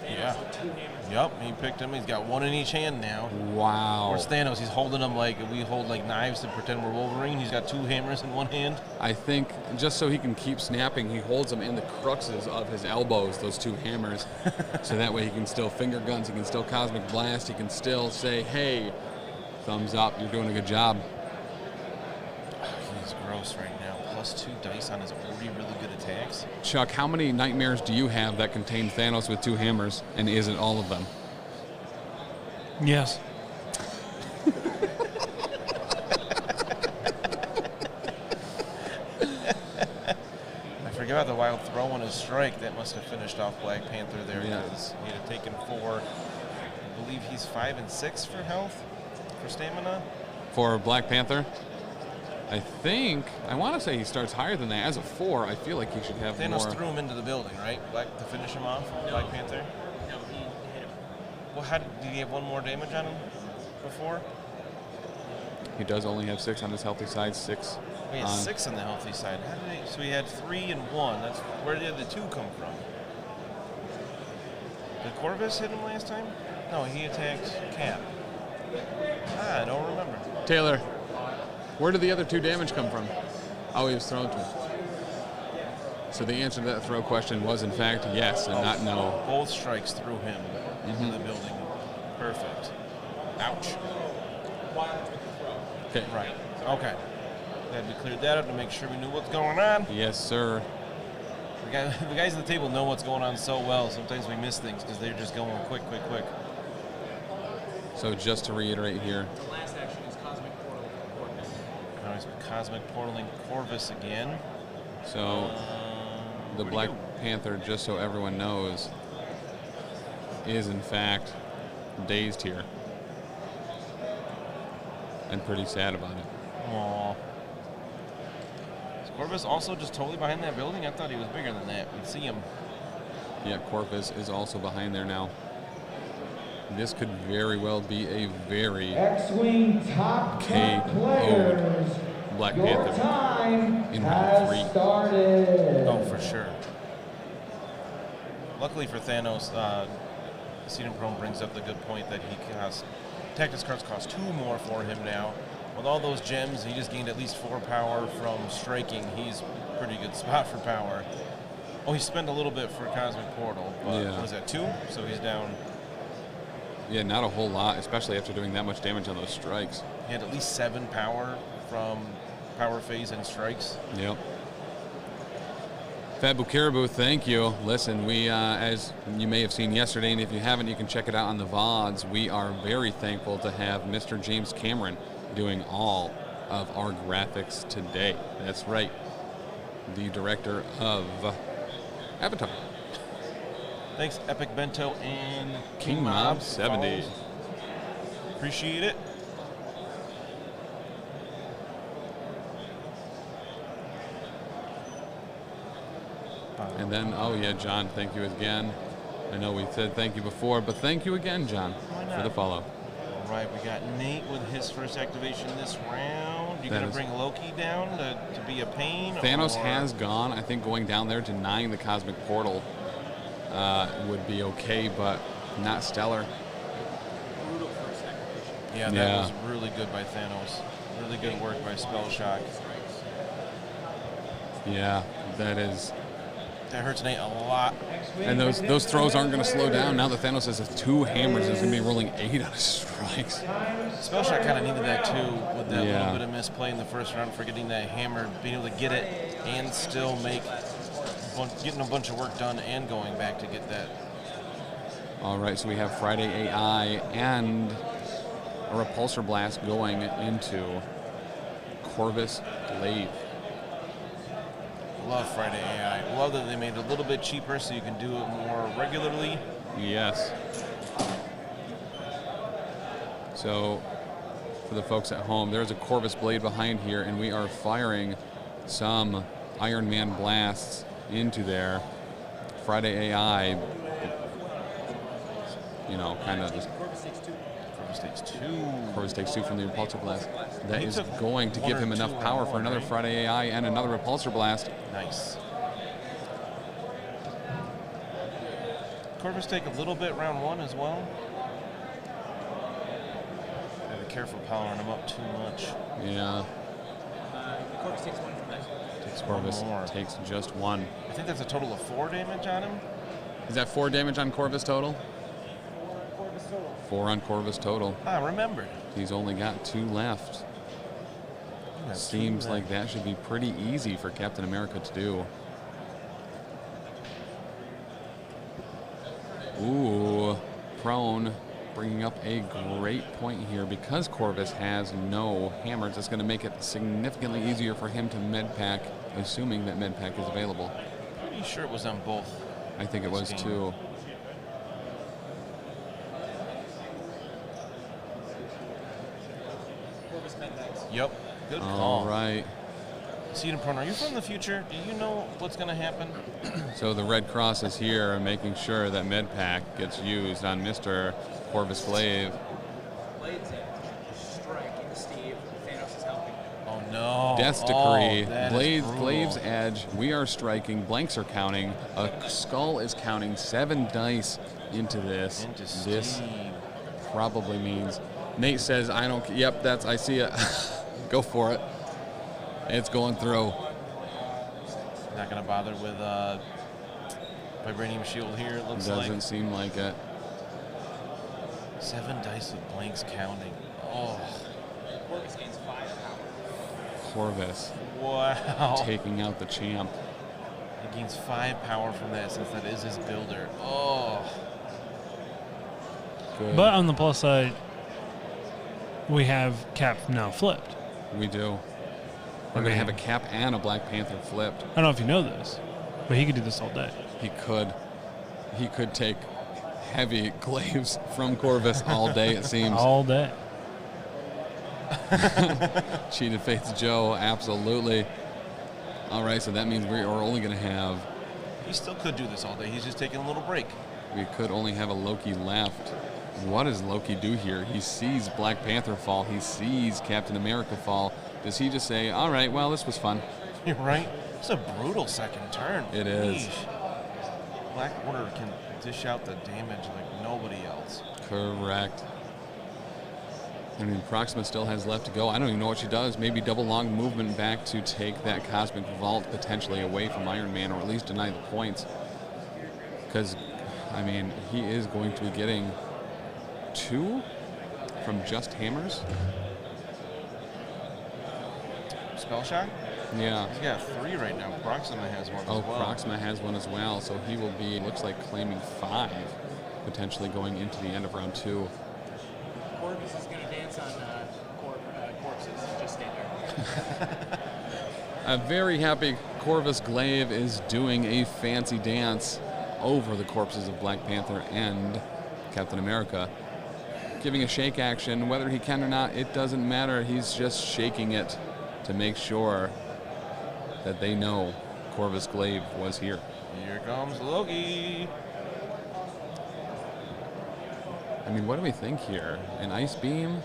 Yeah. With 2 hammers. Yep, he picked him. He's got 1 in each hand now. Wow. Where's Thanos? He's holding them like we hold like knives to pretend we're Wolverine. He's got 2 hammers in 1 hand. I think just so he can keep snapping, he holds them in the cruxes of his elbows, those 2 hammers. So that way he can still finger guns, he can still cosmic blast, he can still say, hey, thumbs up, you're doing a good job. He's gross right now. +2 dice on his already really good attacks. Chuck, how many nightmares do you have that contain Thanos with 2 hammers, and isn't all of them? Yes. I forgot about the wild throw on his strike. That must have finished off Black Panther there. Yeah. Because he had taken 4. I believe he's 5 and 6 for health, for stamina. For Black Panther, I want to say he starts higher than that. As a 4, I feel like he should have Thanos more. threw him into the building, right? To finish him off, Black Panther. No, he hit him. Well, did he have 1 more damage on him before? He does only have 6 on his healthy side, 6 He had on 6 on the healthy side. So he had 3 and 1. That's where did the 2 come from? Did Corvus hit him last time? No, he attacked Cap. I don't remember. Taylor. Where did the other 2 damage come from? Oh, he was thrown to him. So the answer to that throw question was, in fact, yes and not no. Both strikes threw him into the building. Perfect. Ouch. Okay. Right. Okay. Glad we cleared that up to make sure we knew what's going on. Yes, sir. The guys at the table know what's going on so well. Sometimes we miss things because they're just going quick. So just to reiterate here, The last action is Cosmic Portal. Corvus. Now he's Cosmic Portaling Corvus again. so the Where'd he Black go? Panther, just so everyone knows, is in fact dazed here. And pretty sad about it. Aww. Is Corvus also just totally behind that building? I thought he was bigger than that. We'd see him. Yeah, Corvus is also behind there now. This could very well be a very X-Wing top players. Black Your Panther time in round 3. has started. Oh, for sure. Luckily for Thanos, Cedar Chrome brings up the good point that he has tactics cards cost 2 more for him now. With all those gems, he just gained at least 4 power from striking. He's a pretty good spot for power. Oh, he spent a little bit for Cosmic Portal, but Yeah. what was that, 2? So he's down. Yeah, not a whole lot, especially after doing that much damage on those strikes. He had at least 7 power from power phase and strikes. Yep. Fabu Caribou, thank you. Listen, we, as you may have seen yesterday, and if you haven't, you can check it out on the VODs. We are very thankful to have Mr. James Cameron doing all of our graphics today. That's right, the director of Avatar. Thanks, Epic Bento and King Mob 70. Appreciate it. And then, oh yeah, John, thank you again. I know we said thank you before, but thank you again, John, for the follow. All right, we got Nate with his first activation this round. You going to bring Loki down to be a pain? Thanos has gone. I think going down there, denying the cosmic portal would be okay, but not stellar. Brutal first activation. Yeah, that was really good by Thanos. Really good work by Spell Shock. Yeah, that is. That hurts Nate a lot. And those throws aren't going to slow down. Now that Thanos has 2 hammers, he's going to be rolling 8 out of strikes. Spell Shock kind of needed that too, with that little bit of misplay in the first round for getting that hammer, being able to get it and still getting a bunch of work done and going back to get that. All right, so we have Friday AI and a Repulsor Blast going into Corvus Glaive. Love Friday AI. Love that they made it a little bit cheaper so you can do it more regularly. Yes. So, for the folks at home, there's a Corvus Blade behind here, and we are firing some Iron Man blasts into there. Friday AI, you know, kind of just. Corvus takes 2 from the Repulsor Blast. That is going to give him enough power for another Friday AI and another Repulsor Blast. Nice. Corvus take a little bit round 1 as well. Gotta be careful powering him up too much. Yeah. Corvus takes 1 from that. Corvus takes just 1. I think that's a total of 4 damage on him. Is that 4 damage on Corvus total? 4 on Corvus total. I remembered. He's only got 2 left. Seems like that should be pretty easy for Captain America to do. Ooh, prone, bringing up a great point here. Because Corvus has no hammers, it's going to make it significantly easier for him to medpack, assuming that medpack is available. Pretty sure it was on both. I think it was too. Yep. Good call. All right. Seed and Prone, are you from the future? Do you know what's going to happen? So the Red Cross is here making sure that MedPack gets used on Mr. Corvus Glaive. Blades in. Strike into Steve. Thanos is helping. Oh, no. Death's Decree. That Glaive's Edge. We are striking. Blanks are counting. A skull is counting. 7 dice into this. This probably means... Nate says, I don't... Yep, that's... I see it. Go for it. It's going through. Not going to bother with Vibranium Shield here, it looks Doesn't seem like it. 7 dice with blanks counting. Oh. Corvus gains 5 power. Corvus. Wow. Taking out the champ. He gains 5 power from that since that is his builder. Oh. Good. But on the plus side, we have Cap now flipped. We do. We're going to have a Cap and a Black Panther flipped. I don't know if you know this, but he could do this all day. He could. He could take heavy glaives from Corvus all day, it seems. All day. Cheated Faith Joe, absolutely. All right, so that means we are only going to have... He still could do this all day. He's just taking a little break. We could only have a Loki left. What does Loki do here? He sees Black Panther fall. He sees Captain America fall. Does he just say, all right, well, this was fun? You're right. It's a brutal second turn. It is. Yeesh. Black Order can dish out the damage like nobody else. Correct. I mean, Proxima still has left to go. I don't even know what she does. Maybe double long movement back to take that Cosmic Vault potentially away from Iron Man, or at least deny the points. Because, I mean, he is going to be getting 2 from just hammers. Spell Shock? Yeah. He's got 3 right now. Proxima has one Oh, as well. Proxima has one as well, so he will be, looks like, claiming 5, potentially going into the end of round 2. Corvus is going to dance on corpses. Just stay there. A very happy Corvus Glaive is doing a fancy dance over the corpses of Black Panther and Captain America. Giving a shake action, whether he can or not, it doesn't matter. He's just shaking it to make sure that they know Corvus Glaive was here. Here comes Loki. I mean, what do we think here? An Ice Beam?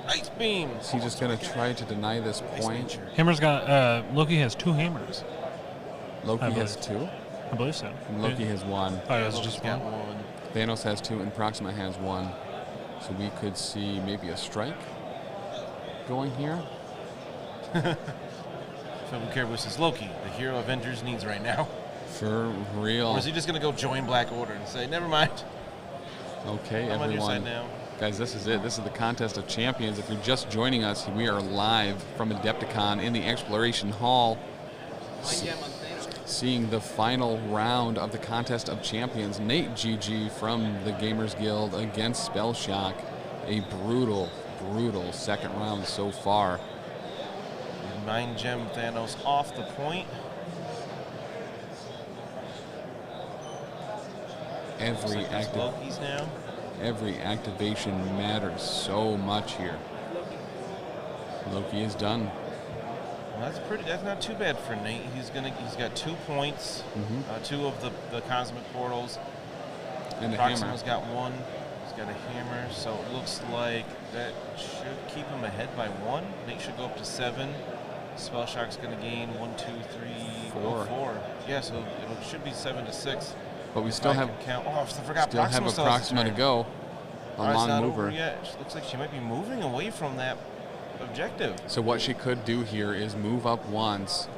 Ice Beam. Is he just going to try to deny this point? Hammer's got, Loki has 2 hammers. Loki I has believe. 2? I believe so. And Loki has 1. Oh, it was Loki's just got one. 1. Thanos has 2 and Proxima has 1. So we could see maybe a strike going here. Phil versus Loki, the hero Avengers needs right now. For real. Or is he just going to go join Black Order and say, never mind, Okay, I'm on your side everyone. now? Guys, this is it. This is the Contest of Champions. If you're just joining us, we are live from Adepticon in the Exploration Hall, seeing the final round of the Contest of Champions. Nate GG from the Gamers Guild against Spell Shock. A brutal, brutal second round so far. Mind Gem Thanos off the point. Every Looks like it's active, Loki's now. every activation matters so much here. Loki is done. Well, that's not too bad for Nate. He's got 2 points, 2 of the cosmic portals. And a hammer. Proxima's got 1. He's got a hammer, so it looks like that should keep him ahead by 1. Nate should go up to 7. Spell Shock's going to gain 1, 2, 3, 4. Yeah, so it should be 7 to 6. But we still have count. Oh, I forgot. still have a Proxima to go. A It's long not mover. over yet. It looks like she might be moving away from that objective. So what she could do here is move up once,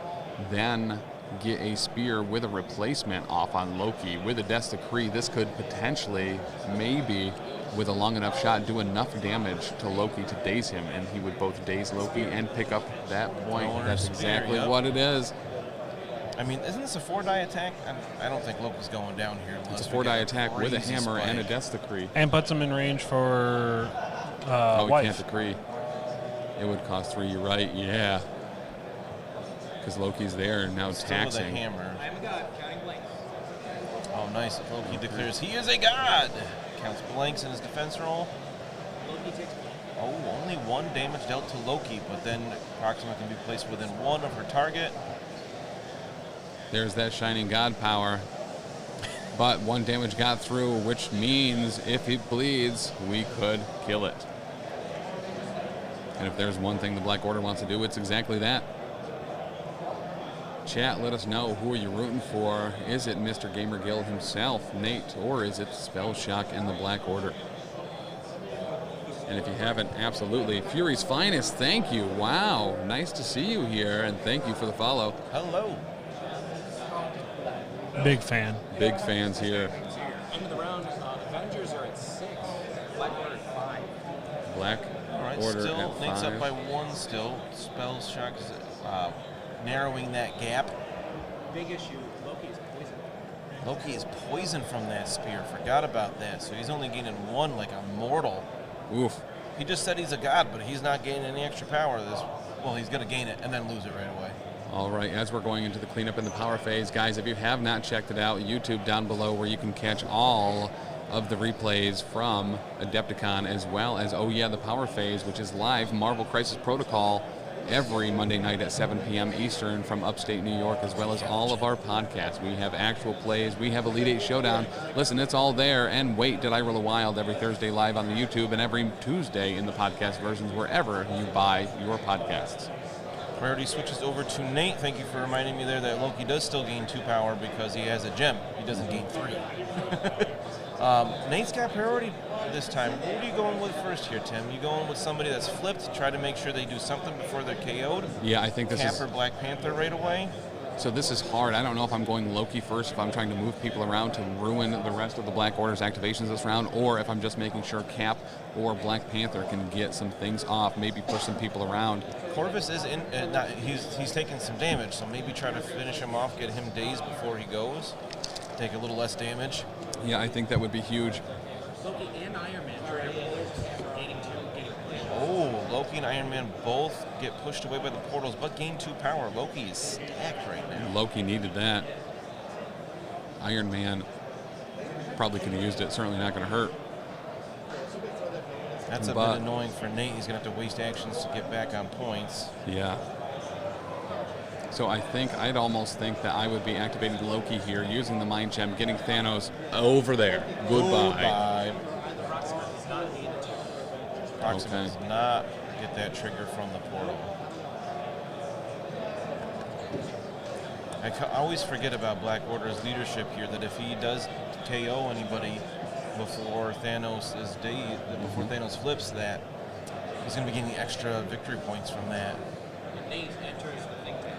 then get a spear with a replacement off on Loki. With a Death's Decree, this could potentially, maybe, with a long enough shot, do enough damage to Loki to daze him, and he would both daze Loki and pick up that point. Throw her That's spear, exactly yep. what it is. I mean, isn't this a 4-die attack? I don't think Loki's going down here. It's a unless we 4-die get attack with a crazy hammer and a spike. Death's Decree. And puts him in range for Oh, we wife. can't decree. It would cost 3, you're right, yeah. Because Loki's there now Still with a taxing. hammer. I'm a god, counting blanks. Oh, nice. Loki declares he is a god. Counts blanks in his defense roll. Loki takes 1. Oh, only 1 damage dealt to Loki, but then Proxima can be placed within 1 of her target. There's that shining god power. But 1 damage got through, which means if he bleeds, we could kill it. And if there's one thing the Black Order wants to do, it's exactly that. Chat, let us know, who are you rooting for? Is it Mr. Gamer Gill himself, Nate, or is it Spell Shock and the Black Order? And if you haven't, absolutely. Fury's Finest, thank you. Wow, nice to see you here, and thank you for the follow. Hello. Big fan. Big fans here. End of the round, Avengers are at 6. Black Order at 5. Black All right, Order still, at Nate's 5. up by 1 still. Spell Shock is narrowing that gap. Big issue, Loki is poisoned. Loki is poisoned from that spear. Forgot about that. So he's only gaining 1 like a mortal. Oof. He just said he's a god, but he's not gaining any extra power. Well, he's going to gain it and then lose it right away. All right, as we're going into the cleanup in the power phase, guys, if you have not checked it out, YouTube down below where you can catch all of the replays from Adepticon, as well as, oh yeah, the power phase, which is live, Marvel Crisis Protocol, every Monday night at 7 p.m. Eastern from upstate New York, as well as all of our podcasts. We have actual plays. We have Elite 8 Showdown. Listen, it's all there. And wait, Did I Roll a Wild every Thursday live on the YouTube and every Tuesday in the podcast versions wherever you buy your podcasts. Priority switches over to Nate. Thank you for reminding me there that Loki does still gain 2 power because he has a gem. He doesn't gain 3. Nate's got priority this time. Who are you going with first here, Tim? You going with somebody that's flipped to try to make sure they do something before they're KO'd? Yeah, I think this Cap is... or Black Panther right away? So this is hard. I don't know if I'm going Loki first, if I'm trying to move people around to ruin the rest of the Black Order's activations this round, or if I'm just making sure Cap or Black Panther can get some things off, maybe push some people around. Corvus is in. He's taking some damage, so maybe try to finish him off, get him dazed before he goes. Take a little less damage. Yeah, I think that would be huge. Loki and Iron Man are getting pushed. Oh, Loki and Iron Man both get pushed away by the portals, but gain 2 power. Loki is stacked right now. Loki needed that. Iron Man probably could have used it. Certainly not going to hurt. That's a bit annoying for Nate. He's going to have to waste actions to get back on points. Yeah. So I'd almost think that I would be activating Loki here, using the Mind Gem, getting Thanos over there. Goodbye. Proxima does not get that trigger from the portal. I always forget about Black Order's leadership here, that if he does KO anybody before Thanos is before Thanos flips, that he's going to be getting extra victory points from that. Nate enters the think tank.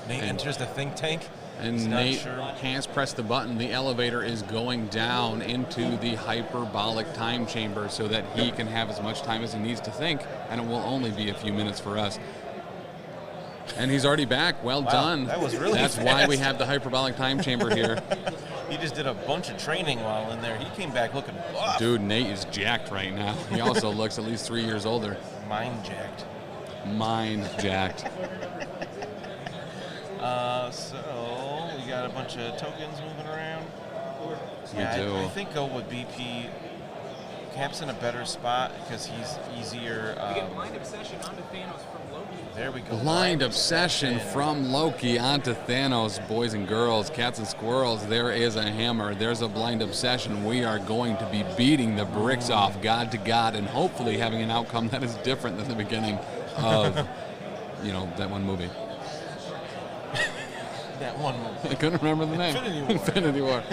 Nate enters the think tank. And Nate has pressed the button. The elevator is going down into the hyperbolic time chamber so that he can have as much time as he needs to think, and it will only be a few minutes for us. And he's already back. Well done. That was really That's fast. why we have the hyperbolic time chamber here. He just did a bunch of training while in there. He came back looking buff. Dude, Nate is jacked right now. He also looks at least 3 years older. Mind jacked. Mind jacked. So we got a bunch of tokens moving around. We do. I think go with BP. Cap's in a better spot because he's easier. We get Blind Obsession onto Thanos from Loki. There we go. Blind Obsession from Loki onto Thanos, boys and girls, cats and squirrels. There is a hammer. There's a Blind Obsession. We are going to be beating the bricks off God to God and hopefully having an outcome that is different than the beginning of, that one movie. That one movie. I couldn't remember the name. Infinity War.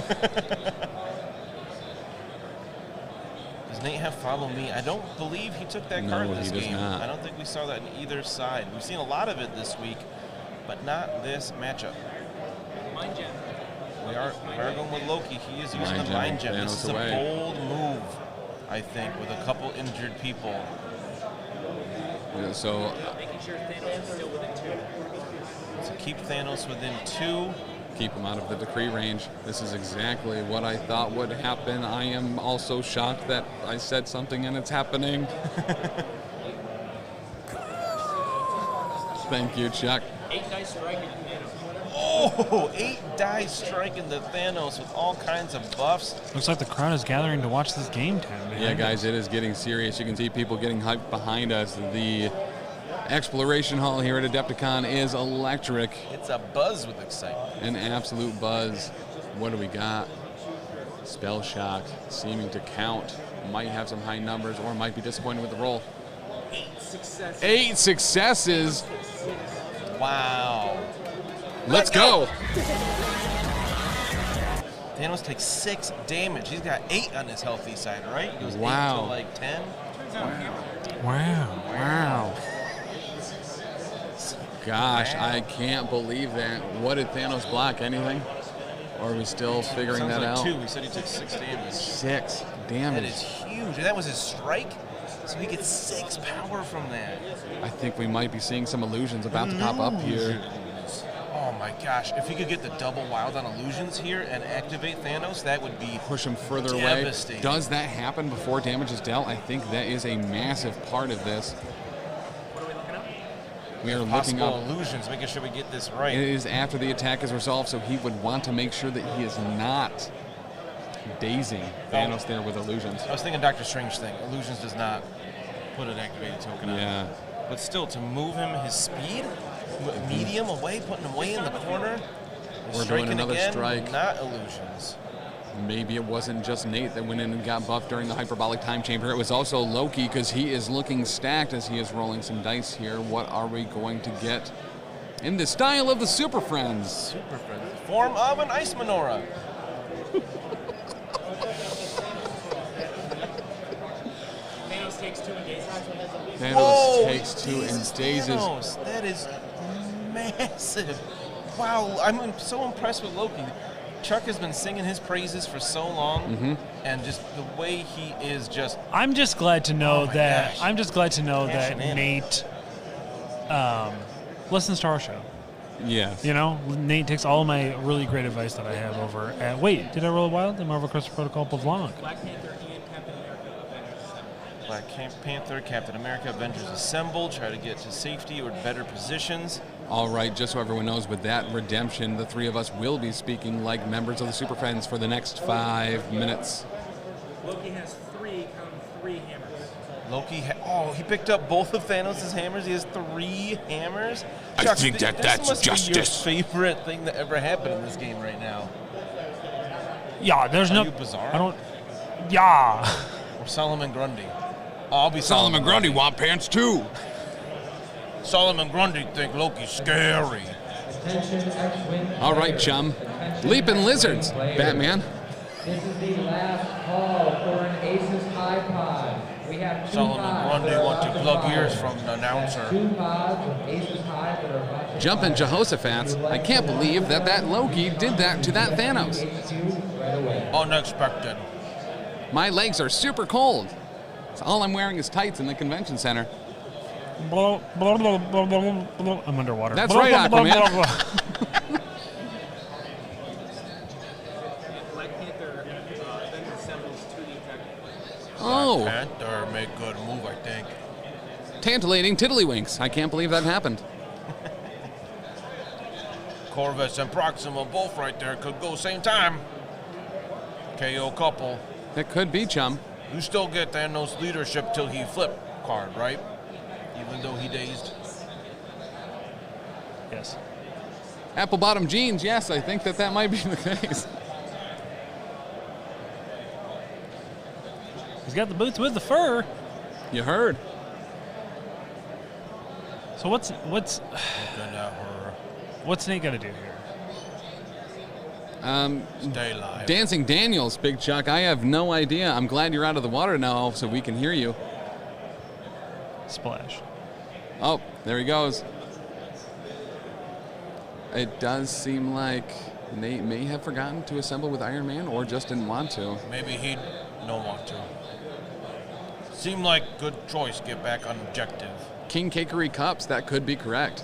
Does Nate have Follow Me? I don't believe he took that card this game. Not. I don't think we saw that in either side. We've seen a lot of it this week, but not this matchup. Mind Gem. We are going with Loki. He is using Mind the Gem, Mind Gem. This Thanos is away. a bold move, I think, with a couple injured people. Yeah, so Making sure Thanos is still within 2. So keep Thanos within 2. keep him out of the decree range. This is exactly what I thought would happen. I am also shocked that I said something and it's happening. Thank you, Chuck. 8 dice striking Thanos. Oh, 8 dice striking the Thanos with all kinds of buffs. Looks like the crowd is gathering to watch this game, Tim. Yeah, guys, it is getting serious. You can see people getting hyped behind us. The Exploration Hall here at Adepticon is electric. It's a buzz with excitement. An absolute buzz. What do we got? Spell Shock, seeming to count. Might have some high numbers or might be disappointed with the roll. 8 successes. 8 successes. Wow. Let's go. Thanos takes 6 damage. He's got 8 on his healthy side, right? He goes 8 Wow. to like 10. Wow. Gosh, I can't believe that. What did Thanos block? Anything? Or are we still figuring Sounds that like out? 2. He said he took 6 damage. 6 That damage. is huge. And that was his strike. So he gets 6 power from that. I think we might be seeing some illusions about to pop up here. Oh my gosh. If he could get the double wild on illusions here and activate Thanos, that would be Push him further away. devastating. Does that happen before damage is dealt? I think that is a massive part of this. What are we looking at? We are looking Possible up. illusions, making sure we get this It right. is after the attack is resolved, so he would want to make sure that he is not dazing Thanos there with illusions. I was thinking Doctor Strange thing. Illusions does not put an activated token on. Yeah. But still, to move him his speed, medium away, putting him way in the corner. We're striking doing another again, strike. Not illusions. Maybe it wasn't just Nate that went in and got buffed during the hyperbolic time chamber. It was also Loki because he is looking stacked as he is rolling some dice here. What are we going to get in the style of the Super Friends? Super friend. Form of an ice menorah. Thanos takes 2 and dazes. Thanos Whoa, takes 2 and Jesus, dazes. Thanos. That is massive. wow, I'm so impressed with Loki. Chuck has been singing his praises for so long, and just the way he is just. I'm just glad to know that. gosh. I'm just glad to know that Cashing in. Nate listens to our show. Yes. You know, Nate takes all my really great advice that I have over at. Wait, did I roll wild? The Marvel Crisis Protocol Blanc. Black Panther and Captain America Avengers Assemble. Black Panther, Captain America, Avengers Assemble, try to get to safety or better positions. All right, just so everyone knows, with that redemption, the three of us will be speaking like members of the Super Friends for the next 5 minutes. Loki has three hammers. Loki, he picked up both of Thanos' hammers. He has 3 hammers. I Chuck, think this that's must justice. be your favorite thing that ever happened in this game right now. Yeah, there's Are no. you bizarre? I don't. Yeah. Or Solomon Grundy. I'll be Solomon Grundy want pants too. Solomon Grundy think Loki's scary. Attention, X-Wing. All right, chum. Leaping lizards, Batman. This is the last call for an Aces High Pod. We have 2 Solomon pods Grundy that are want about to plug fire. ears from the announcer. 2 pods with Aces High that are about to Jumping fire. Jehoshaphat. I can't believe that Loki did that to that Thanos. HQ right away. Unexpected. My legs are super cold. So all I'm wearing is tights in the convention center. Blah, blah, blah, blah, blah, blah. I'm underwater. That's Blah, right, blah, blah, Aquaman. blah, blah. Black Panther Avengers Assembles to the attack. Oh, Panther make good move, I think. tantalating tiddlywinks. I can't believe that happened. Corvus and Proxima both right there could go same time. KO couple. That could be, chum. You still get Thanos' leadership till he flip card, right? Even though he dazed. Yes. Apple bottom jeans, yes, I think that might be the case. He's got the boots with the fur. You heard. So what's Looking at her. what's Nate got to do here? Stay live. Dancing Daniels, Big Chuck, I have no idea. I'm glad you're out of the water now so we can hear you. Splash. Oh, there he goes. It does seem like Nate may have forgotten to assemble with Iron Man or just didn't want to. Maybe he don't want to. Seemed like good choice. Get back on objective. King Cakery Cups, that could be correct.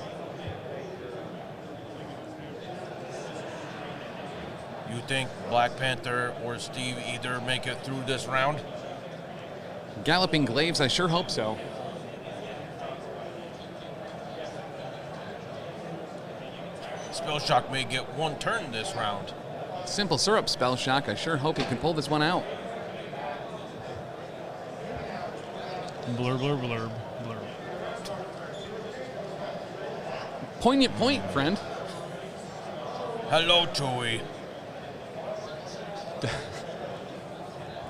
You think Black Panther or Steve either make it through this round? Galloping Glaives, I sure hope so. Spell Shock may get one turn this round. Simple Syrup Spell Shock, I sure hope he can pull this one out. Blurb, blurb, blurb, blurb. Poignant point, friend. Hello, Chewie.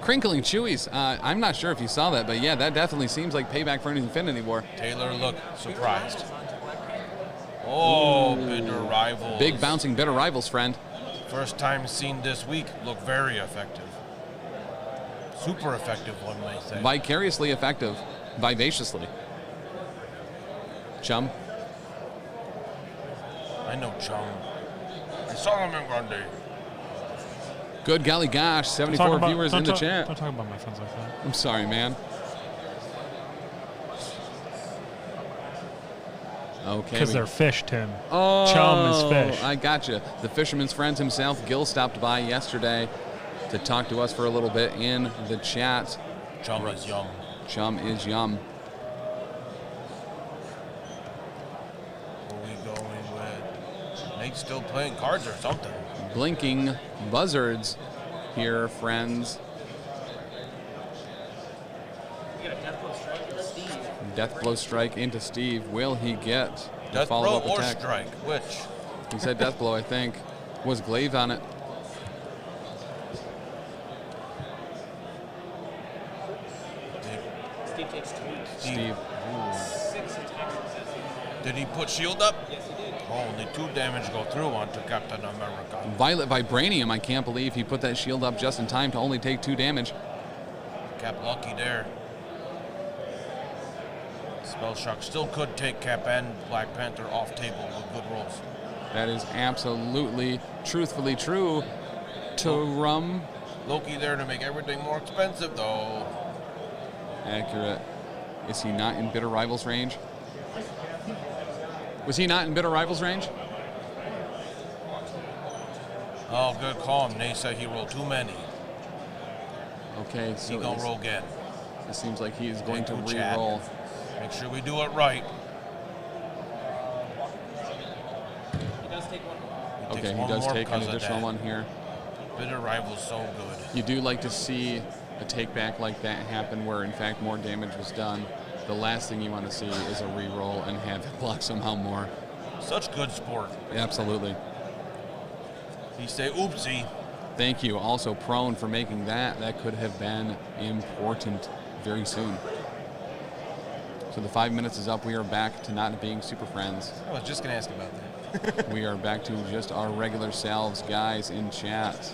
Crinkling Chewies. I'm not sure if you saw that, but yeah, that definitely seems like payback for an Infinity War. Taylor looked surprised. Oh, bitter rivals. Big bouncing bitter rivals, friend. First time seen this week. Look very effective. Super effective, one might say. Vicariously effective. Vivaciously. Chum. I know Chum. And Solomon Grundy. Good golly gosh, 74 viewers in the chat. Don't talk about my friends like that. I'm sorry, man. Okay. Because they're fish, Tim. Oh, Chum is fish. I gotcha. The Fisherman's Friends himself, Gil, stopped by yesterday to talk to us for a little bit in the chat. Chum is yum. Chum is yum. Where are we going with? Nate's still playing cards or something. Blinking buzzards here, friends. We got a Death Blow Strike with Steve. Death blow strike into Steve. Will he get the Death blow follow-up or attack? strike? Which? He said death blow, I think. Was glaive on it. Steve takes 2. Steve. 6 attack successes. Did he put shield up? Yes, he did. Only 2 damage go through onto Captain America. Violet Vibranium, I can't believe he put that shield up just in time to only take 2 damage. Cap lucky there. Spell Shock still could take Cap and Black Panther off table with good rolls. That is absolutely, truthfully true. Loki there to make everything more expensive, though. Accurate. Is he not in Bitter Rivals range? Was he not in Bitter Rivals range? Oh, good call. Nate said he rolled too many. Okay, so He gonna roll again. it seems like he is going to Thank you, Chad. re-roll. Make sure we do it right. He does take one more. Okay, takes he one does more take an because of additional that. one here. Bitter Rival's so good. You do like to see a take back like that happen where in fact more damage was done. The last thing you want to see is a re-roll and have it block somehow more. Such good sport. Absolutely. He say, oopsie. Thank you. Also prone for making that. That could have been important very soon. So the 5 minutes is up. We are back to not being super friends. I was just going to ask about that. We are back to just our regular selves, guys, in chat.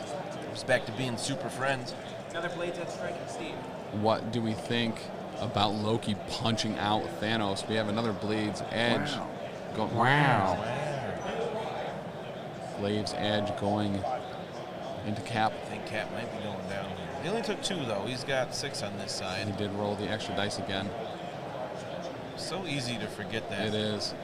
It's back to being super friends. Another Blades at striking Steve. What do we think about Loki punching out Thanos? We have another Blades Edge. Wow. Blades Edge going into Cap. I think Cap might be going down. He only took 2, though. He's got 6 on this side. He did roll the extra dice again. So easy to forget that. It is.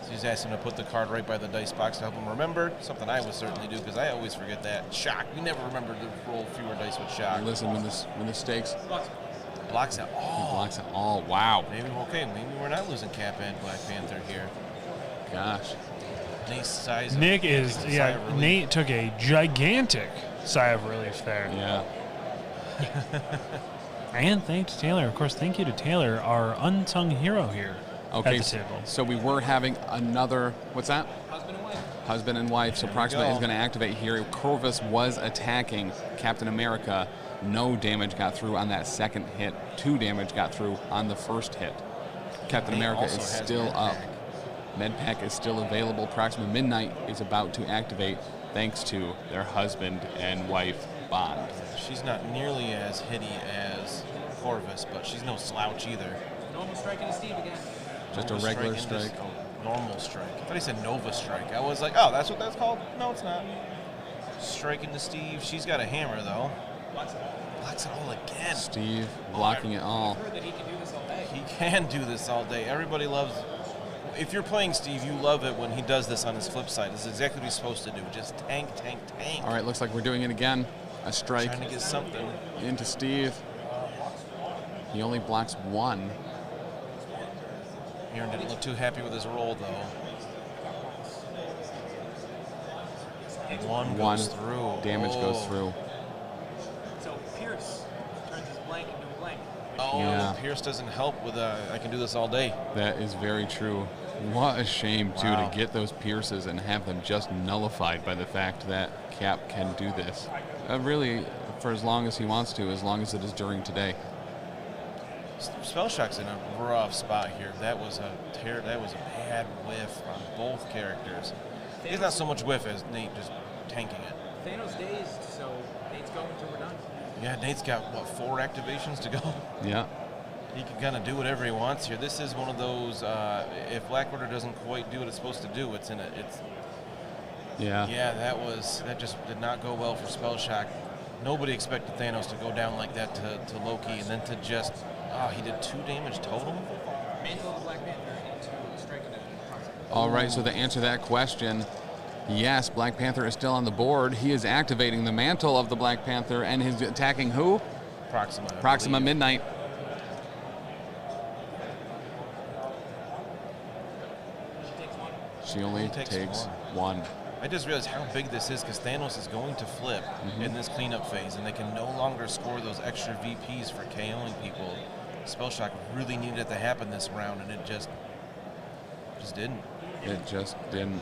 So he's asking to put the card right by the dice box to help him remember. Something I would certainly do because I always forget that. Shock. We never remember to roll fewer dice with shock. Listen, when the stakes Blocks out all. blocks it all. Wow. Maybe we're not losing Cap and Black Panther here. Gosh. Nate's size. Nick is, sigh yeah, of relief. Nate took a gigantic sigh of relief there. Yeah. And thanks to Taylor. Of course, thank you to Taylor, our unsung hero here Okay. at the table. So we were having another. What's that? Husband and wife. Husband and wife. So There we Proxima go. is going to activate here. Corvus was attacking Captain America. No damage got through on that second hit. 2 damage got through on the first hit. Captain Nate America also is has still up. Medpack. Medpack is still available. Proxima Midnight is about to activate thanks to their husband and wife bond. She's not nearly as hitty as Corvus, but she's no slouch either. Normal striking to Steve again. Just a Nova regular into- strike. oh, normal strike. I thought he said Nova strike. I was like, oh, that's what that's called? No, it's not. Striking to Steve. She's got a hammer, though. Blocks it all again. Steve blocking it all. I've heard that he can do this all day. He can do this all day. Everybody loves. If you're playing Steve, you love it when he does this on his flip side. This is exactly what he's supposed to do. Just tank, tank, tank. All right, looks like we're doing it again. A strike Trying to get something. into Steve. He only blocks 1. Aaron didn't look too happy with his roll, though. One goes through. Damage goes Oh. through. So Pierce turns his blank into a blank. Oh, Yeah. Pierce doesn't help with I can do this all day. That is very true. What a shame, too, Wow. to get those pierces and have them just nullified by the fact that Cap can do this. Really, for as long as he wants to, as long as it is during today. Spellshock's in a rough spot here. That was a bad whiff on both characters. He's not so much whiff as Nate just tanking it. Thanos dazed, so Nate's going until we're done. Yeah, Nate's got, 4 activations to go? Yeah. He can kind of do whatever he wants here. This is one of those, if Black Order doesn't quite do what it's supposed to do, it's Yeah. yeah, that just did not go well for Spellshock. Nobody expected Thanos to go down like that to Loki, and then to just, he did 2 damage total? Mantle of the Black Panther into striking it. All right, so to answer that question, yes, Black Panther is still on the board. He is activating the mantle of the Black Panther, and he's attacking who? Proxima. I Proxima believe. Midnight. She only takes one. I just realized how big this is because Thanos is going to flip in this cleanup phase, and they can no longer score those extra VPs for KOing people. Spellshock really needed it to happen this round, and it just didn't. It just didn't.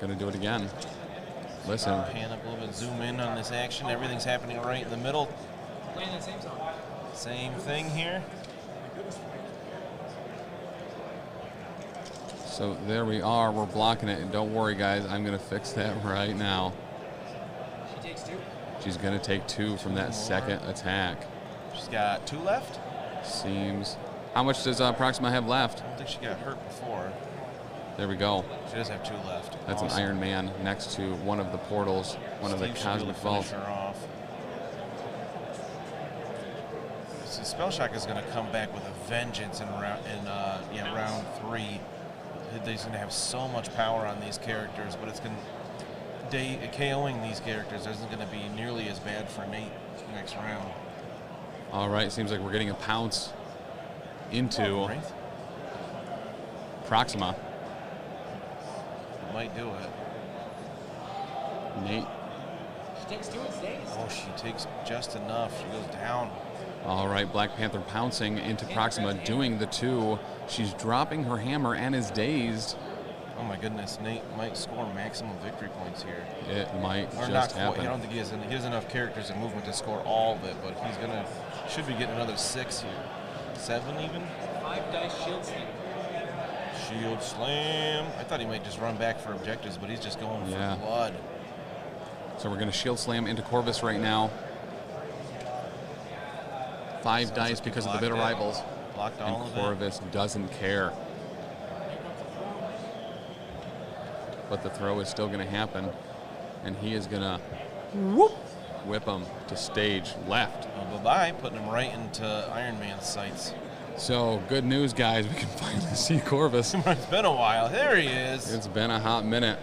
Gonna do it again. Listen. Pan up a little bit, zoom in on this action. Everything's happening right in the middle. Playing that same song. Same thing here. So there we are. We're blocking it. And don't worry, guys. I'm going to fix that right now. She takes 2. She's going to take 2 from that second attack. She's got 2 left. Seems. How much does Proxima have left? I don't think she got hurt before. There we go. She does have 2 left. That's awesome. an Iron Man next to one of the portals, one of the cosmic vaults. So Spell Shock is going to come back with a vengeance in round 3. He's going to have so much power on these characters, but it's going to KOing these characters isn't going to be nearly as bad for Nate next round. All right, seems like we're getting a pounce into Proxima. Might do it. Nate. She takes 2 and stays. Oh, she takes just enough. She goes down. All right, Black Panther pouncing into Proxima, doing the 2. She's dropping her hammer and is dazed. Oh my goodness, Nate might score maximum victory points here. It might or just not happen. I don't think he has enough characters and movement to score all of it, but he's should be getting another 6 here. 7 even? 5 dice shield slam. Shield slam. I thought he might just run back for objectives, but he's just going for blood. So we're going to shield slam into Corvus right now. 5 dice because of the bit arrivals. Blocked all and of Corvus doesn't care. But the throw is still going to happen. And he is going to whip him to stage left. Oh, bye-bye, putting him right into Iron Man's sights. So, good news, guys. We can finally see Corvus. It's been a while. There he is. It's been a hot minute.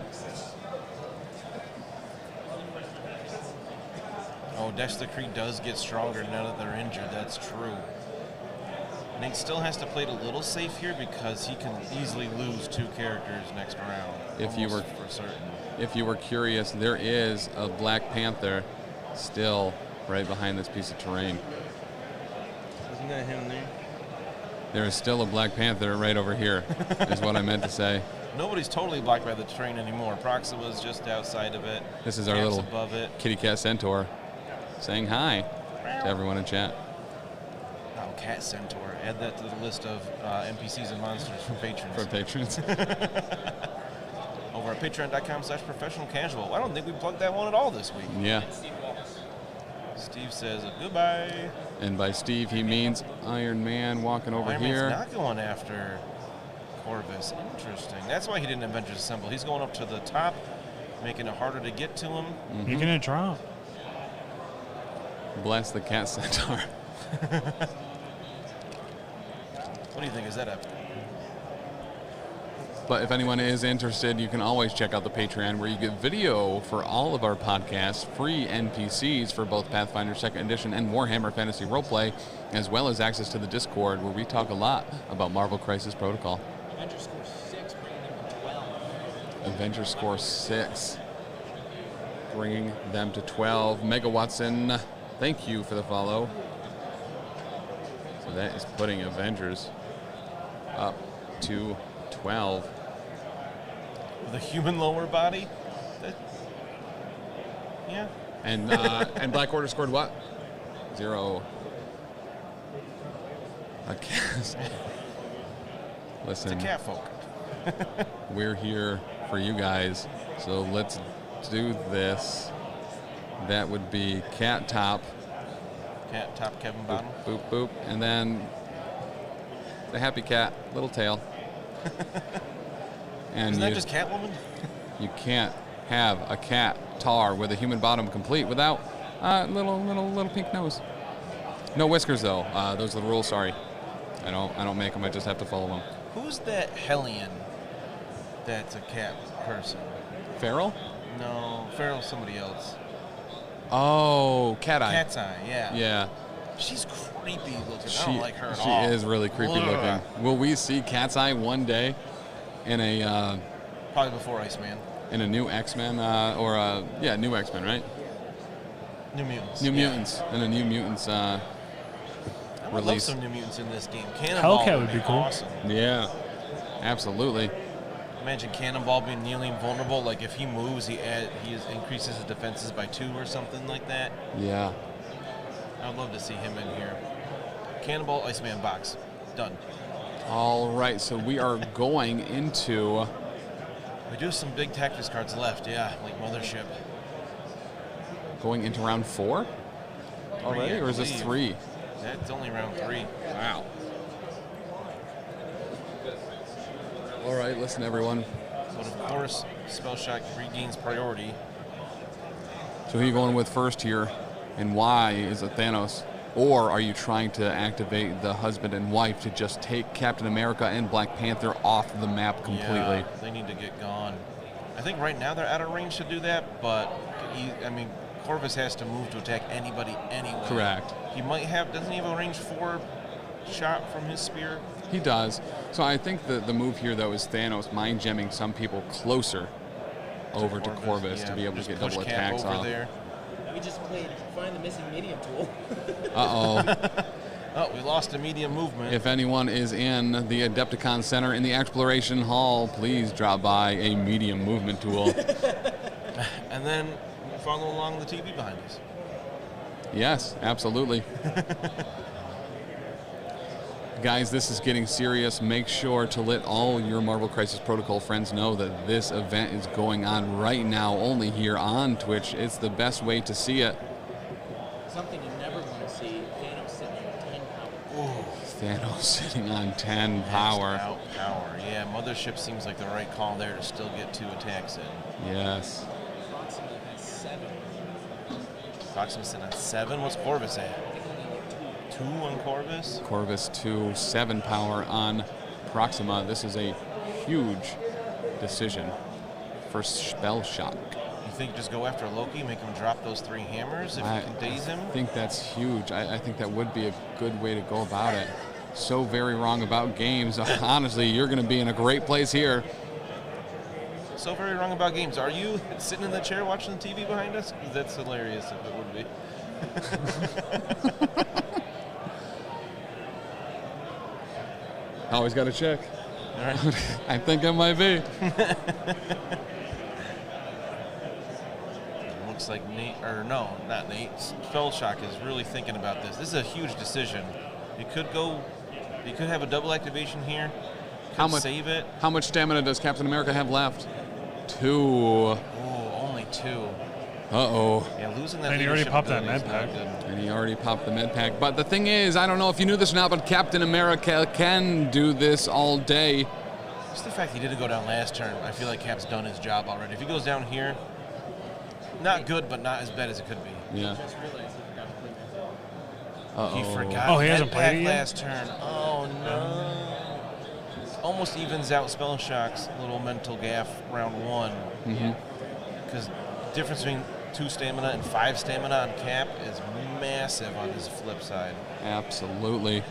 Oh, Dexter does get stronger now that they're injured. That's true. Nate still has to play it a little safe here because he can easily lose 2 characters next round. If you were for certain. If you were curious, there is a Black Panther still right behind this piece of terrain. Isn't that him there? There is still a Black Panther right over here, is what I meant to say. Nobody's totally blocked by the terrain anymore. Proxima's just outside of it. This is our Cap's little above it. kitty cat centaur saying hi to everyone in chat. Oh, cat centaur. Add that to the list of NPCs and monsters for patrons. For patrons. Over at patreon.com/professionalcasual. I don't think we plugged that one at all this week. Yeah. Steve says goodbye. And by Steve, he means Iron Man walking over here. Iron Man's not going after Corvus. Interesting. That's why he didn't Avengers Assemble. He's going up to the top, making it harder to get to him. Mm-hmm. Making it drop. Bless the cat centaur. What do you think? Is that a... But if anyone is interested, you can always check out the Patreon where you get video for all of our podcasts, free NPCs for both Pathfinder 2nd Edition and Warhammer Fantasy Roleplay, as well as access to the Discord where we talk a lot about Marvel Crisis Protocol. Avengers score 6, bringing them to 12. Avengers score 6, bringing them to 12. Mega Watson, thank you for the follow. So that is putting Avengers up to 12. With a human lower body? Yeah. And Black Order scored what? 0. A cat. Listen. It's a cat folk. We're here for you guys, so let's do this. That would be cat top. Cat top, Kevin bottom. Boop, boop, and then the happy cat, little tail. And Isn't that just Catwoman? You can't have a cat tar with a human bottom complete without a little pink nose. No whiskers though. Those are the rules. Sorry, I don't make them. I just have to follow them. Who's that Hellion? That's a cat person. Feral? No, Feral's somebody else. Oh, Cat Eye. Cat's Eye, yeah. Yeah. She's creepy looking. I don't like her at all. She is really creepy looking. Will we see Cat's Eye one day in a probably before Iceman. In a new X-Men new X-Men, right? New Mutants. New Mutants. In a New Mutants I would love release. some New Mutants in this game. Cannonball Hellcat would be cool. Awesome. Yeah. Absolutely. Imagine Cannonball being nearly invulnerable. Like if he moves, he increases his defenses by 2 or something like that. Yeah. I would love to see him in here. Cannonball, Iceman box. Done. All right, so we are going into... We do have some big tactics cards left, yeah, like Mothership. Going into round 4? Already, or is this 3? That's only round 3. Wow. All right, listen, everyone. But of course, Spell Shock regains priority. So who are you going with first here, and why is it Thanos? Or are you trying to activate the husband and wife to just take Captain America and Black Panther off the map completely? Yeah, they need to get gone. I think right now they're out of range to do that, but Corvus has to move to attack anybody anyway. Correct. He might have, doesn't he have a range 4 shot from his spear? He does. So I think the move here, though, is Thanos mind gemming some people closer over to Corvus to be able to get double attacks off. There. We just played Find the Missing Medium tool. Uh-oh. Oh, we lost a medium movement. If anyone is in the Adepticon Center in the Exploration Hall, please drop by a medium movement tool. And then follow along the TV behind us. Yes, absolutely. Guys, this is getting serious. Make sure to let all your Marvel Crisis Protocol friends know that this event is going on right now, only here on Twitch. It's the best way to see it. Something you never want to see, Thanos sitting on 10 power. Ooh. Thanos sitting on 10 power. Out power. Yeah, Mothership seems like the right call there to still get 2 attacks in. Yes. Proxima has 7. Proxima's sitting on 7. What's Corvus at? 2 on Corvus? Corvus 2, 7 power on Proxima. This is a huge decision for Spell Shock. You think just go after Loki, make him drop those 3 hammers if you can daze him? I think that's huge. I think that would be a good way to go about it. So very wrong about games. Honestly, you're going to be in a great place here. So very wrong about games. Are you sitting in the chair watching the TV behind us? That's hilarious if it would be. Always got to check. All right. I think it might be. Looks like Nate, or no, not Nate. Spell Shock is really thinking about this. This is a huge decision. It could go. You could have a double activation here. Could save it. How much stamina does Captain America have left? 2. Oh, only 2. Uh-oh. Yeah, losing that. And he already popped that med pack. And he already popped the med pack. But the thing is, I don't know if you knew this or not, but Captain America can do this all day. Just the fact he didn't go down last turn, I feel like Cap's done his job already. If he goes down here, not good, but not as bad as it could be. Yeah. He forgot. Oh, he hasn't played it yet? Last turn. Oh no. Almost evens out Spell Shock's little mental gaff round 1. Because difference between 2 stamina and 5 stamina on Cap is massive on his flip side. Absolutely.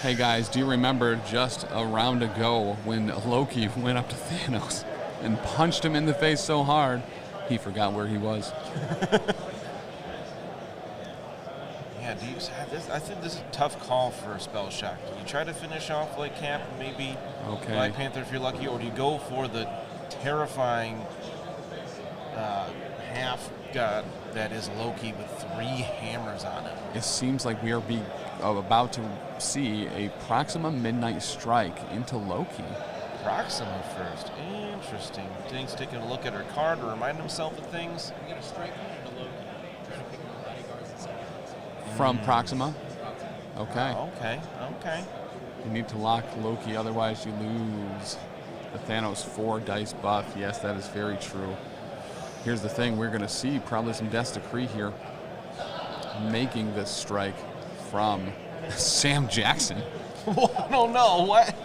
Hey guys, do you remember just a round ago when Loki went up to Thanos and punched him in the face so hard, he forgot where he was? Yeah, I think this is a tough call for Spell Shock. Do you try to finish off like Cap, maybe Black Panther if you're lucky, or do you go for the terrifying half god that is Loki with 3 hammers on him? It seems like we are about to see a Proxima Midnight Strike into Loki. Proxima first. Interesting. Things taking a look at her card to remind himself of things. We got a strike into Loki. Trying to pick up bodyguards and stuff. From Proxima? Okay. Okay. You need to lock Loki, otherwise you lose the Thanos 4 dice buff. Yes, that is very true. Here's the thing, we're going to see probably some Death's Decree here, making this strike from Sam Jackson. I don't know, what?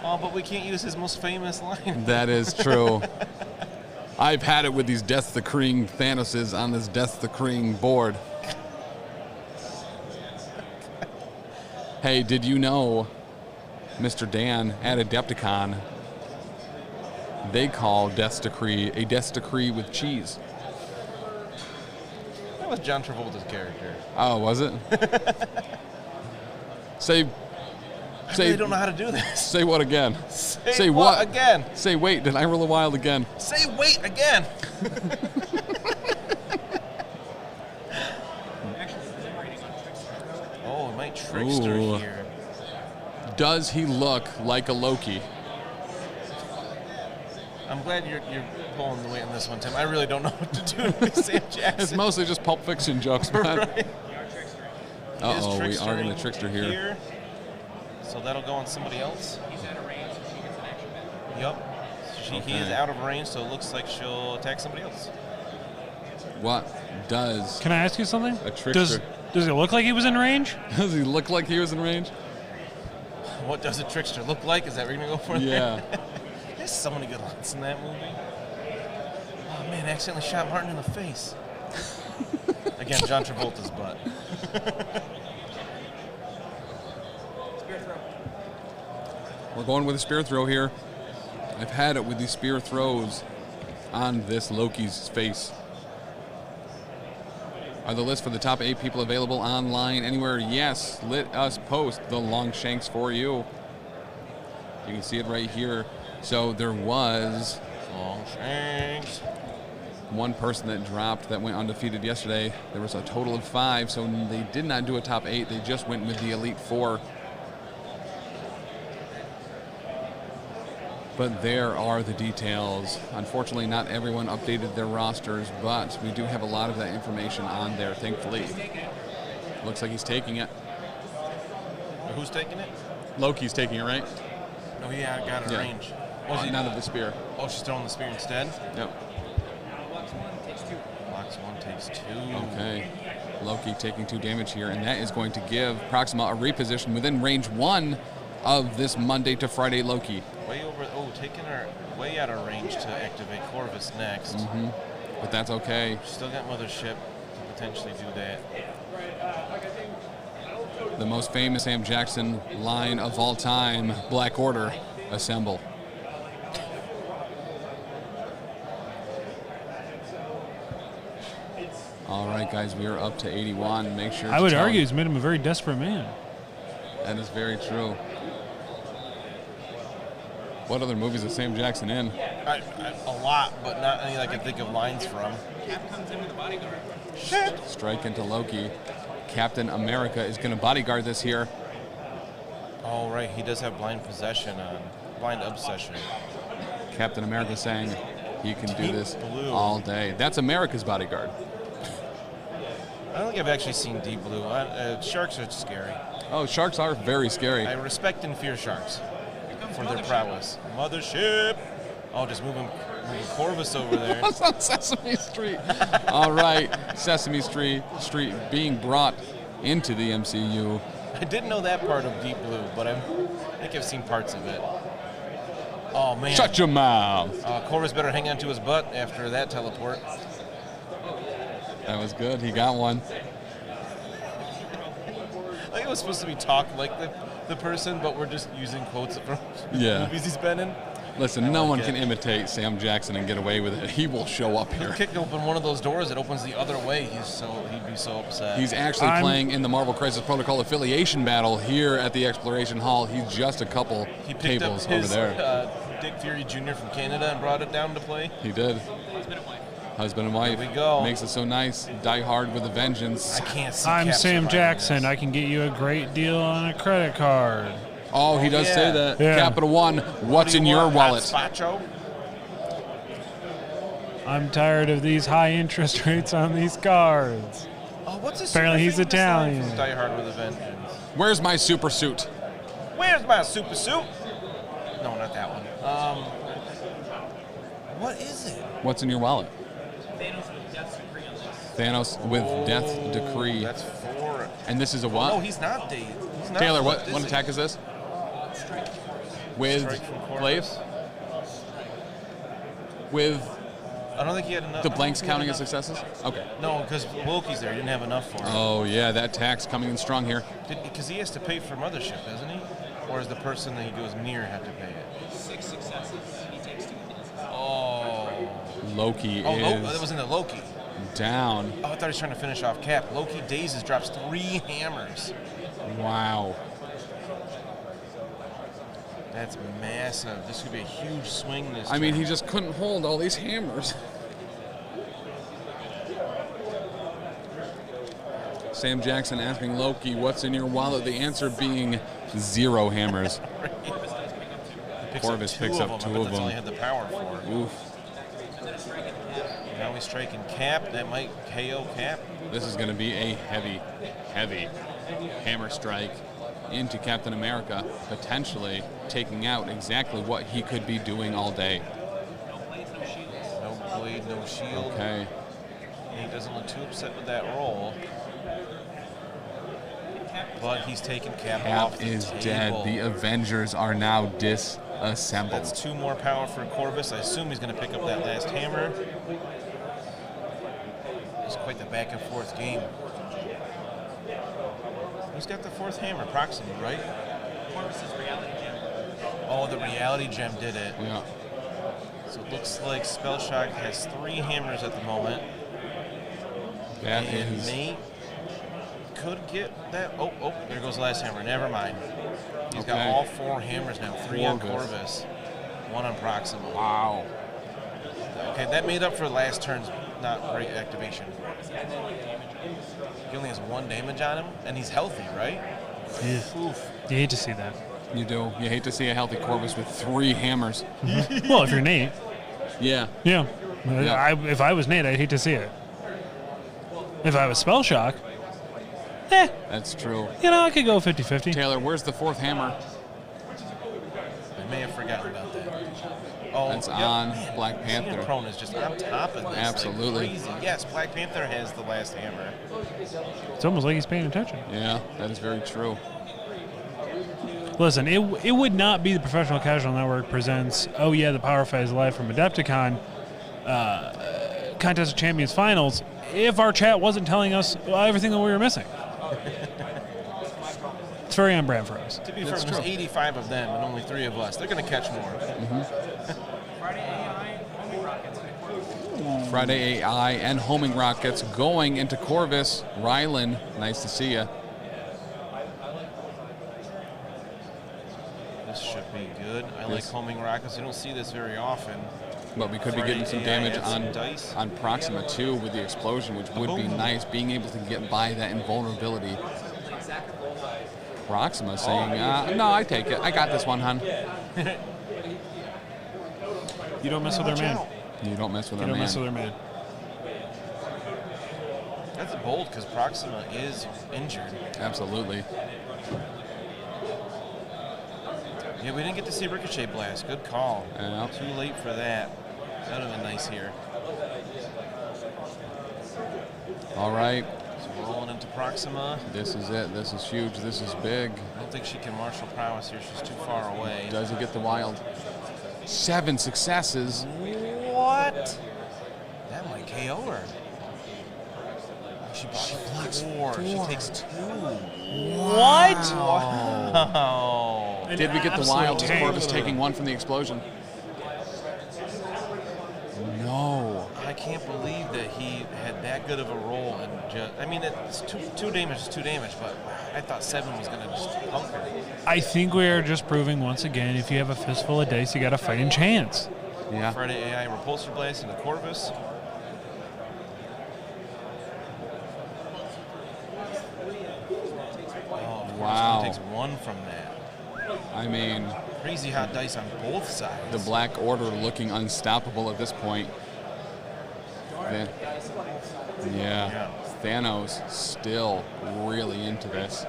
Oh, but we can't use his most famous line. That is true. I've had it with these Death Decreeing Thanoses on this Death Decreeing board. Hey, did you know, Mr. Dan, at Adepticon, they call Death's Decree a Death's Decree with cheese? That was John Travolta's character. Oh, was it? I really don't know how to do this. Say what again? Say what again? Say wait, did I roll a wild again? Say wait again. Oh, it might trickster here. Does he look like a Loki? I'm glad you're pulling the weight on this one, Tim. I really don't know what to do with Sam Jackson. It's mostly just Pulp Fiction jokes, man. Right. Uh-oh, we are going to trickster here. So that'll go on somebody else. He's out of range, so she gets an action back. Yup. He is out of range, so it looks like she'll attack somebody else. What does Can I ask you something? a trickster? Does it look like he was in range? Does he look like he was in range? What does a trickster look like? Is that what you're going to go for? Yeah. There's so many good lines in that movie. Oh, man, I accidentally shot Martin in the face. Again, John Travolta's butt. Spear throw. We're going with a spear throw here. I've had it with these spear throws on this Loki's face. Are the lists for the top 8 people available online anywhere? Yes. Let us post the long shanks for you. You can see it right here. So there was Long shanks. one person that dropped that went undefeated yesterday. There was a total of 5, so they did not do a top 8. They just went with the Elite 4. But there are the details. Unfortunately, not everyone updated their rosters, but we do have a lot of that information on there, thankfully. Looks like he's taking it. Who's taking it? Loki's taking it, right? Oh, yeah, I got a range. None of the spear. Oh, she's throwing the spear instead? Yep. Blocks 1, takes 2. Blocks 1, takes 2. Okay. Loki taking 2 damage here, and that is going to give Proxima a reposition within range 1 of this Monday to Friday Loki. Way over, taking her way out of range to activate Corvus next. But that's okay. Still got Mothership to potentially do that. The most famous Sam Jackson line of all time, Black Order, assemble. All right, guys, we are up to 81. Make sure I would argue he's made him a very desperate man. That is very true. What other movies is Sam Jackson in? A lot, but not any I can think of lines from. Cap comes in with a bodyguard. Strike into Loki. Captain America is going to bodyguard this here. Oh, right. He does have blind possession on. Blind obsession. Captain America saying he can do this Blue. all day. That's America's bodyguard. I don't think I've actually seen Deep Blue. Sharks are scary. Oh, sharks are very scary. I respect and fear sharks for their prowess. Mothership. Oh, just moving Corvus over there. What's on Sesame Street? All right, Sesame Street being brought into the MCU. I didn't know that part of Deep Blue, but I think I've seen parts of it. Oh, man. Shut your mouth. Corvus better hang on to his butt after that teleport. That was good. He got one. I think it was supposed to be talk like the person, but we're just using quotes from movies he's been in. Listen, no one can imitate Sam Jackson and get away with it. He will show up here. He'll kick open one of those doors that opens the other way. He'd be so upset. He's actually playing in the Marvel Crisis Protocol affiliation battle here at the Exploration Hall. He's just a couple tables over there. Dick Fury Jr. from Canada and brought it down to play. He did. Husband and wife. There we go. Makes it so nice. Die Hard with a vengeance. I can't see. I'm Sam Jackson. I can get you a great deal on a credit card. Oh, he does say that. Yeah. Capital One, what's in your wallet? I'm tired of these high interest rates on these cards. Oh, what's this? Apparently he's Italian. Die Hard with a vengeance. Where's my super suit? Where's my super suit? No, not that one. What is it? What's in your wallet? Thanos with Death's Decree on this. Thanos with Death Decree. That's 4. And this is a what? No, he's not Dave. He's not Taylor, what is attack is this? Strike. With Strike from Corvus. Glaives? With I don't think he had enough. the blanks counting as successes? Okay. No, because Loki's there. He didn't have enough for him. Oh, yeah, that tax coming in strong here. Because he has to pay for Mothership, doesn't he? Or does the person that he goes near have to pay it? 6 successes. He takes 2 hits. Oh. Loki Oh, is that was in the Loki. down. Oh, I thought he was trying to finish off Cap. Loki dazes, drops 3 hammers. Wow. That's massive. This could be a huge swing this I mean, turn. he just couldn't hold all these hammers. Sam Jackson asking Loki, what's in your wallet? The answer being 0 hammers. Corvus picks up 2 of That's all he them. had the power for. Oof. Now he's striking Cap. That might KO Cap. This is going to be a heavy, heavy hammer strike. into Captain America, potentially taking out exactly what he could be doing all day. No blade, no shield. Okay. He doesn't look too upset with that roll. But he's taking Cap off the is table. dead. The Avengers are now disassembled. That's 2 more power for Corvus. I assume he's going to pick up that last hammer. It's quite the back and forth game. Who's got the 4th hammer? Proxima, right? Corvus's reality gem. Oh, the reality gem did it. Yeah. So it looks like Spellshock has 3 hammers at the moment. That and is. Nate could get that. Oh, there goes the last hammer. Never mind. He's got all 4 hammers now. 3 on Corvus, 1 on Proxima. Wow. Okay, that made up for last turn's not great activation. He only has 1 damage on him, and he's healthy, right? Yeah. Oof. You hate to see that. You do. You hate to see a healthy Corvus with 3 hammers. Well, if you're Nate. Yeah. Yeah. If I was Nate, I'd hate to see it. If I was Spellshock, That's true. I could go 50-50. Taylor, where's the 4th hammer? I may have forgotten about that. Oh, That's on man, Black Panther. Xenon Prone is just on top of this. Absolutely. Like crazy. Yes, Black Panther has the last hammer. It's almost like he's paying attention. Yeah, that is very true. Listen, it would not be the Professional Casual Network presents, the Power Phase Live from Adepticon Contest of Champions Finals if our chat wasn't telling us everything that we were missing. It's very on brand for us. To be fair, there's 85 of them and only 3 of us. They're going to catch more. Friday AI and homing rockets going into Corvus. Rylan, nice to see you. This should be good. I like homing rockets. You don't see this very often. But we could be getting some damage on Proxima too with the explosion, which would be nice, being able to get by that invulnerability. Proxima saying, no, I take it. I got this one, hon. You don't mess with our man. You don't mess with You our don't man. mess with our man. That's bold because Proxima is injured. Absolutely. Yeah, we didn't get to see Ricochet Blast. Good call. Yeah. Too late for that. That would have been nice here. All right. So rolling into Proxima. This is it. This is huge. This is big. I don't think she can martial prowess here. She's too far away. Does he get the wild? 7 successes. What? That might KO her. She blocks 4. She takes 2. What? Wow. Did we get the wild? Is Corvus taking 1 from the explosion? No. I can't believe that he had that good of a roll and just. I mean, it's two damage is 2 damage, but I thought 7 was gonna just punk her. I think we are just proving once again, if you have a fistful of dice, you got a fighting chance. Yeah. Friday AI repulsor blast into Corvus. Oh, Wow. Takes 1 from that. I mean, Crazy hot dice on both sides. the Black Order looking unstoppable at this point. Yeah. Thanos still really into this.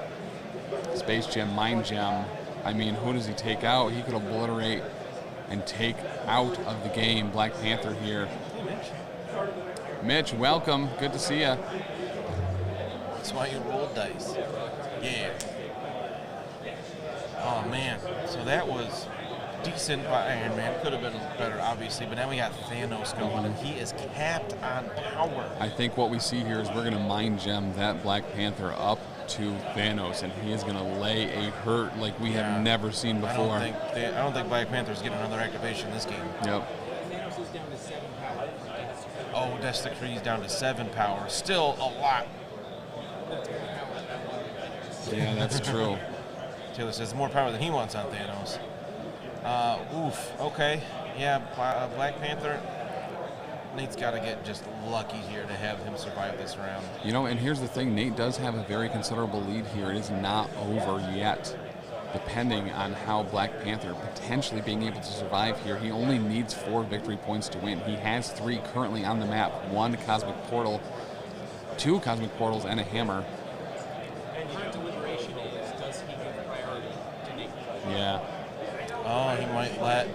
Space Gem, Mind Gem. I mean, who does he take out? He could obliterate and take out of the game Black Panther here. Mitch, welcome. Good to see you. That's why you roll dice. Yeah. Oh, man. So that was decent by Iron Man. Could have been better, obviously, but now we got Thanos going, and he is capped on power. I think what we see here is we're going to Mind Gem that Black Panther up to Thanos, and he is going to lay a hurt like we have never seen before. I don't think Black Panther's getting another activation this game. Yep. Thanos is down to 7 power. Oh, Death Decree's down to 7 power. Still a lot. Yeah, that's true. Taylor says more power than he wants on Thanos. Oof. Okay. Yeah, Black Panther. Nate's got to get just lucky here to have him survive this round. You know, and here's the thing. Nate does have a very considerable lead here. It is not over yet, depending on how Black Panther potentially being able to survive here. He only needs 4 victory points to win. He has 3 currently on the map. 1 Cosmic Portal, 2 Cosmic Portals, and a hammer. And your deliberation is, does he give Yeah. Oh, he might let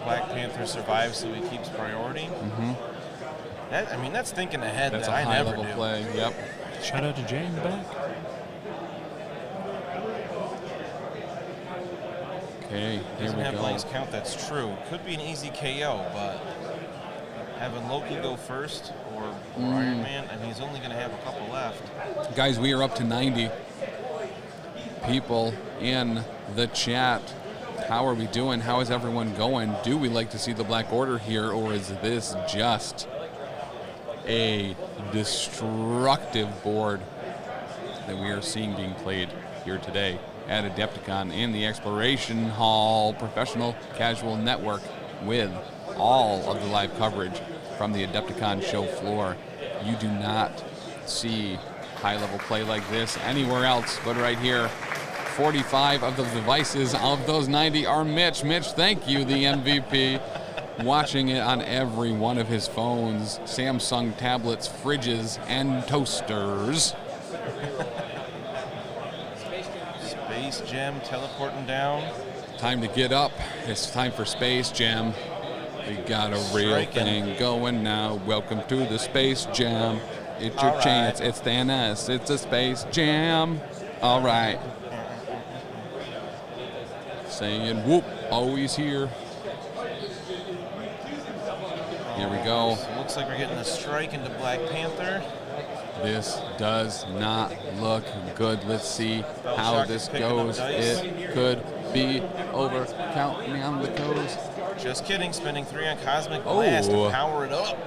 Black Panther survive so he keeps priority. Mm-hmm. That's thinking ahead. That's that a I never high-level do. play. Yep. Shout out to Jay in the back. Okay, here Doesn't we have go. blanks count. That's true. Could be an easy KO, but having Loki go first or Iron Man, he's only going to have a couple left. Guys, we are up to 90 people in the chat. How are we doing? How is everyone going? Do we like to see the Black Order here, or is this just a destructive board that we are seeing being played here today at Adepticon in the Exploration Hall Professional Casual Network with all of the live coverage from the Adepticon show floor? You do not see high-level play like this anywhere else but right here. 45 of the devices of those 90 are Mitch. Mitch, thank you, the MVP. Watching it on every one of his phones, Samsung tablets, fridges, and toasters. Space Gem teleporting down. Time to get up. It's time for Space Jam. We got a real thing going now. Welcome to the Space Jam. It's your chance. It's Thanos. It's a Space Jam. All right. Saying whoop, always here. Here we go. So looks like we're getting a strike into Black Panther. This does not look good. Let's see how this goes. It could be over. Count me on the toes. Just kidding. Spending 3 on Cosmic Blast to power it up.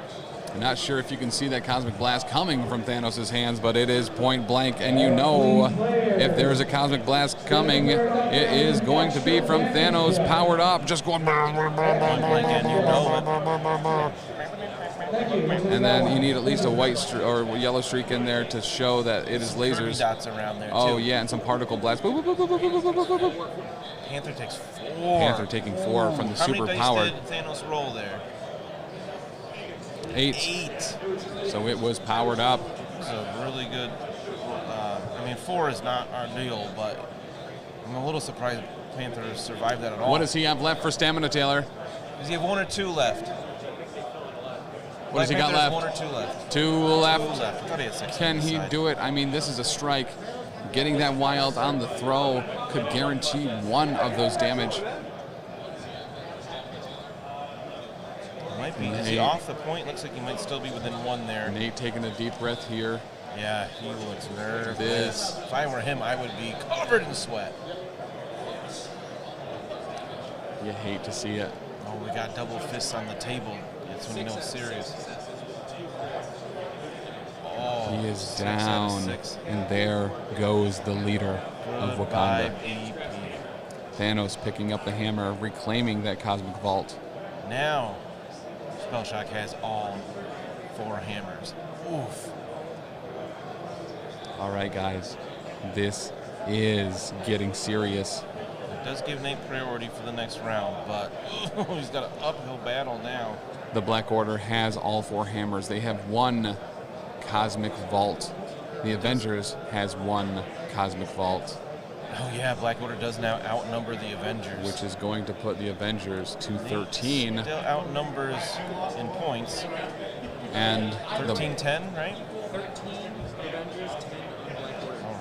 Not sure if you can see that Cosmic Blast coming from Thanos' hands, but it is point blank, and you know if there is a Cosmic Blast coming, it is going to be from Thanos powered up, just going point blank, and you know it. And then you need at least a white or yellow streak in there to show that it is lasers. Dots around there oh too. Yeah, and some particle blasts. Boop, boop, boop, boop, boop, boop, boop, boop. Panther takes 4. Panther taking 4 from the How super many powered. dice did Thanos roll there? 8. So it was powered up. So really good. 4 is not our deal, but I'm a little surprised Panther survived that at all. What does he have left for stamina, Taylor? Does he have 1 or 2 left? What does he got left? 1 or 2 left. 2 left. 2 left. I thought he had 6. Can he do it? I mean, this is a strike. Getting that wild on the throw could guarantee 1 of those damage. Might be. Is he off the point? Looks like he might still be within 1 there. Nate taking a deep breath here. Yeah, he looks nervous. If I were him, I would be covered in sweat. You hate to see it. Oh, we got double fists on the table. That's when you know it's serious. Oh, he is down, and there goes the leader of Wakanda. Thanos picking up the hammer, reclaiming that cosmic vault. Now, Spellshock has all 4 hammers. Oof. All right, guys, this is getting serious. It does give Nate priority for the next round, but he's got an uphill battle now. The Black Order has all 4 hammers. They have 1 cosmic vault. The Avengers has 1 cosmic vault. Oh yeah, Black Order does now outnumber the Avengers. Which is going to put the Avengers to 13. Still outnumbers in points. And 13-10, right?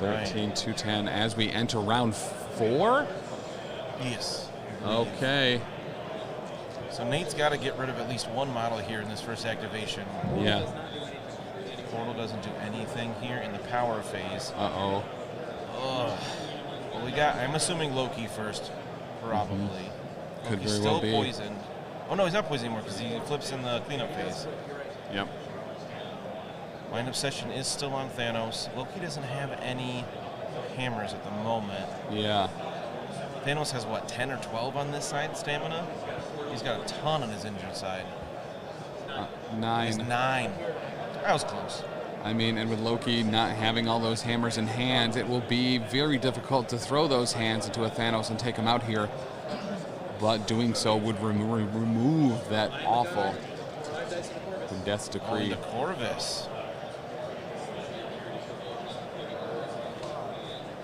13-10 as we enter round 4? Yes. Okay. So Nate's got to get rid of at least 1 model here in this first activation. Yeah. Portal doesn't do anything here in the power phase. Uh-oh. Ugh. Well, we got, I'm assuming Loki first, probably. Could Loki's very well still be. Poisoned. Oh no, he's not poisoned anymore because he flips in the cleanup phase. Yep. Mind Obsession is still on Thanos. Loki doesn't have any hammers at the moment. Yeah. Thanos has, what, 10 or 12 on this side, stamina? He's got a ton on his injured side. 9. He's 9. That was close. I mean, and with Loki not having all those hammers in hand, it will be very difficult to throw those hands into a Thanos and take him out here. But doing so would remove that awful Death's Decree. Oh, the Corvus.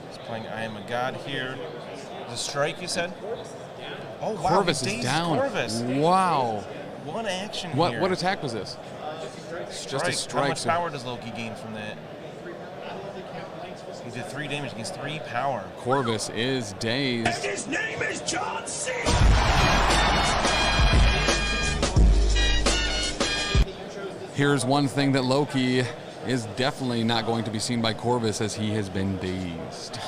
He's playing I Am a God here. The strike, you said? Oh, wow. Corvus he is dazed down. Corvus. Wow. One action What here. what attack was this? Strike. Just a strike. How much power does Loki gain from that? He did 3 damage against 3 power. Corvus is dazed. His name is John C. Here's one thing that Loki is definitely not going to be seen by Corvus, as he has been dazed.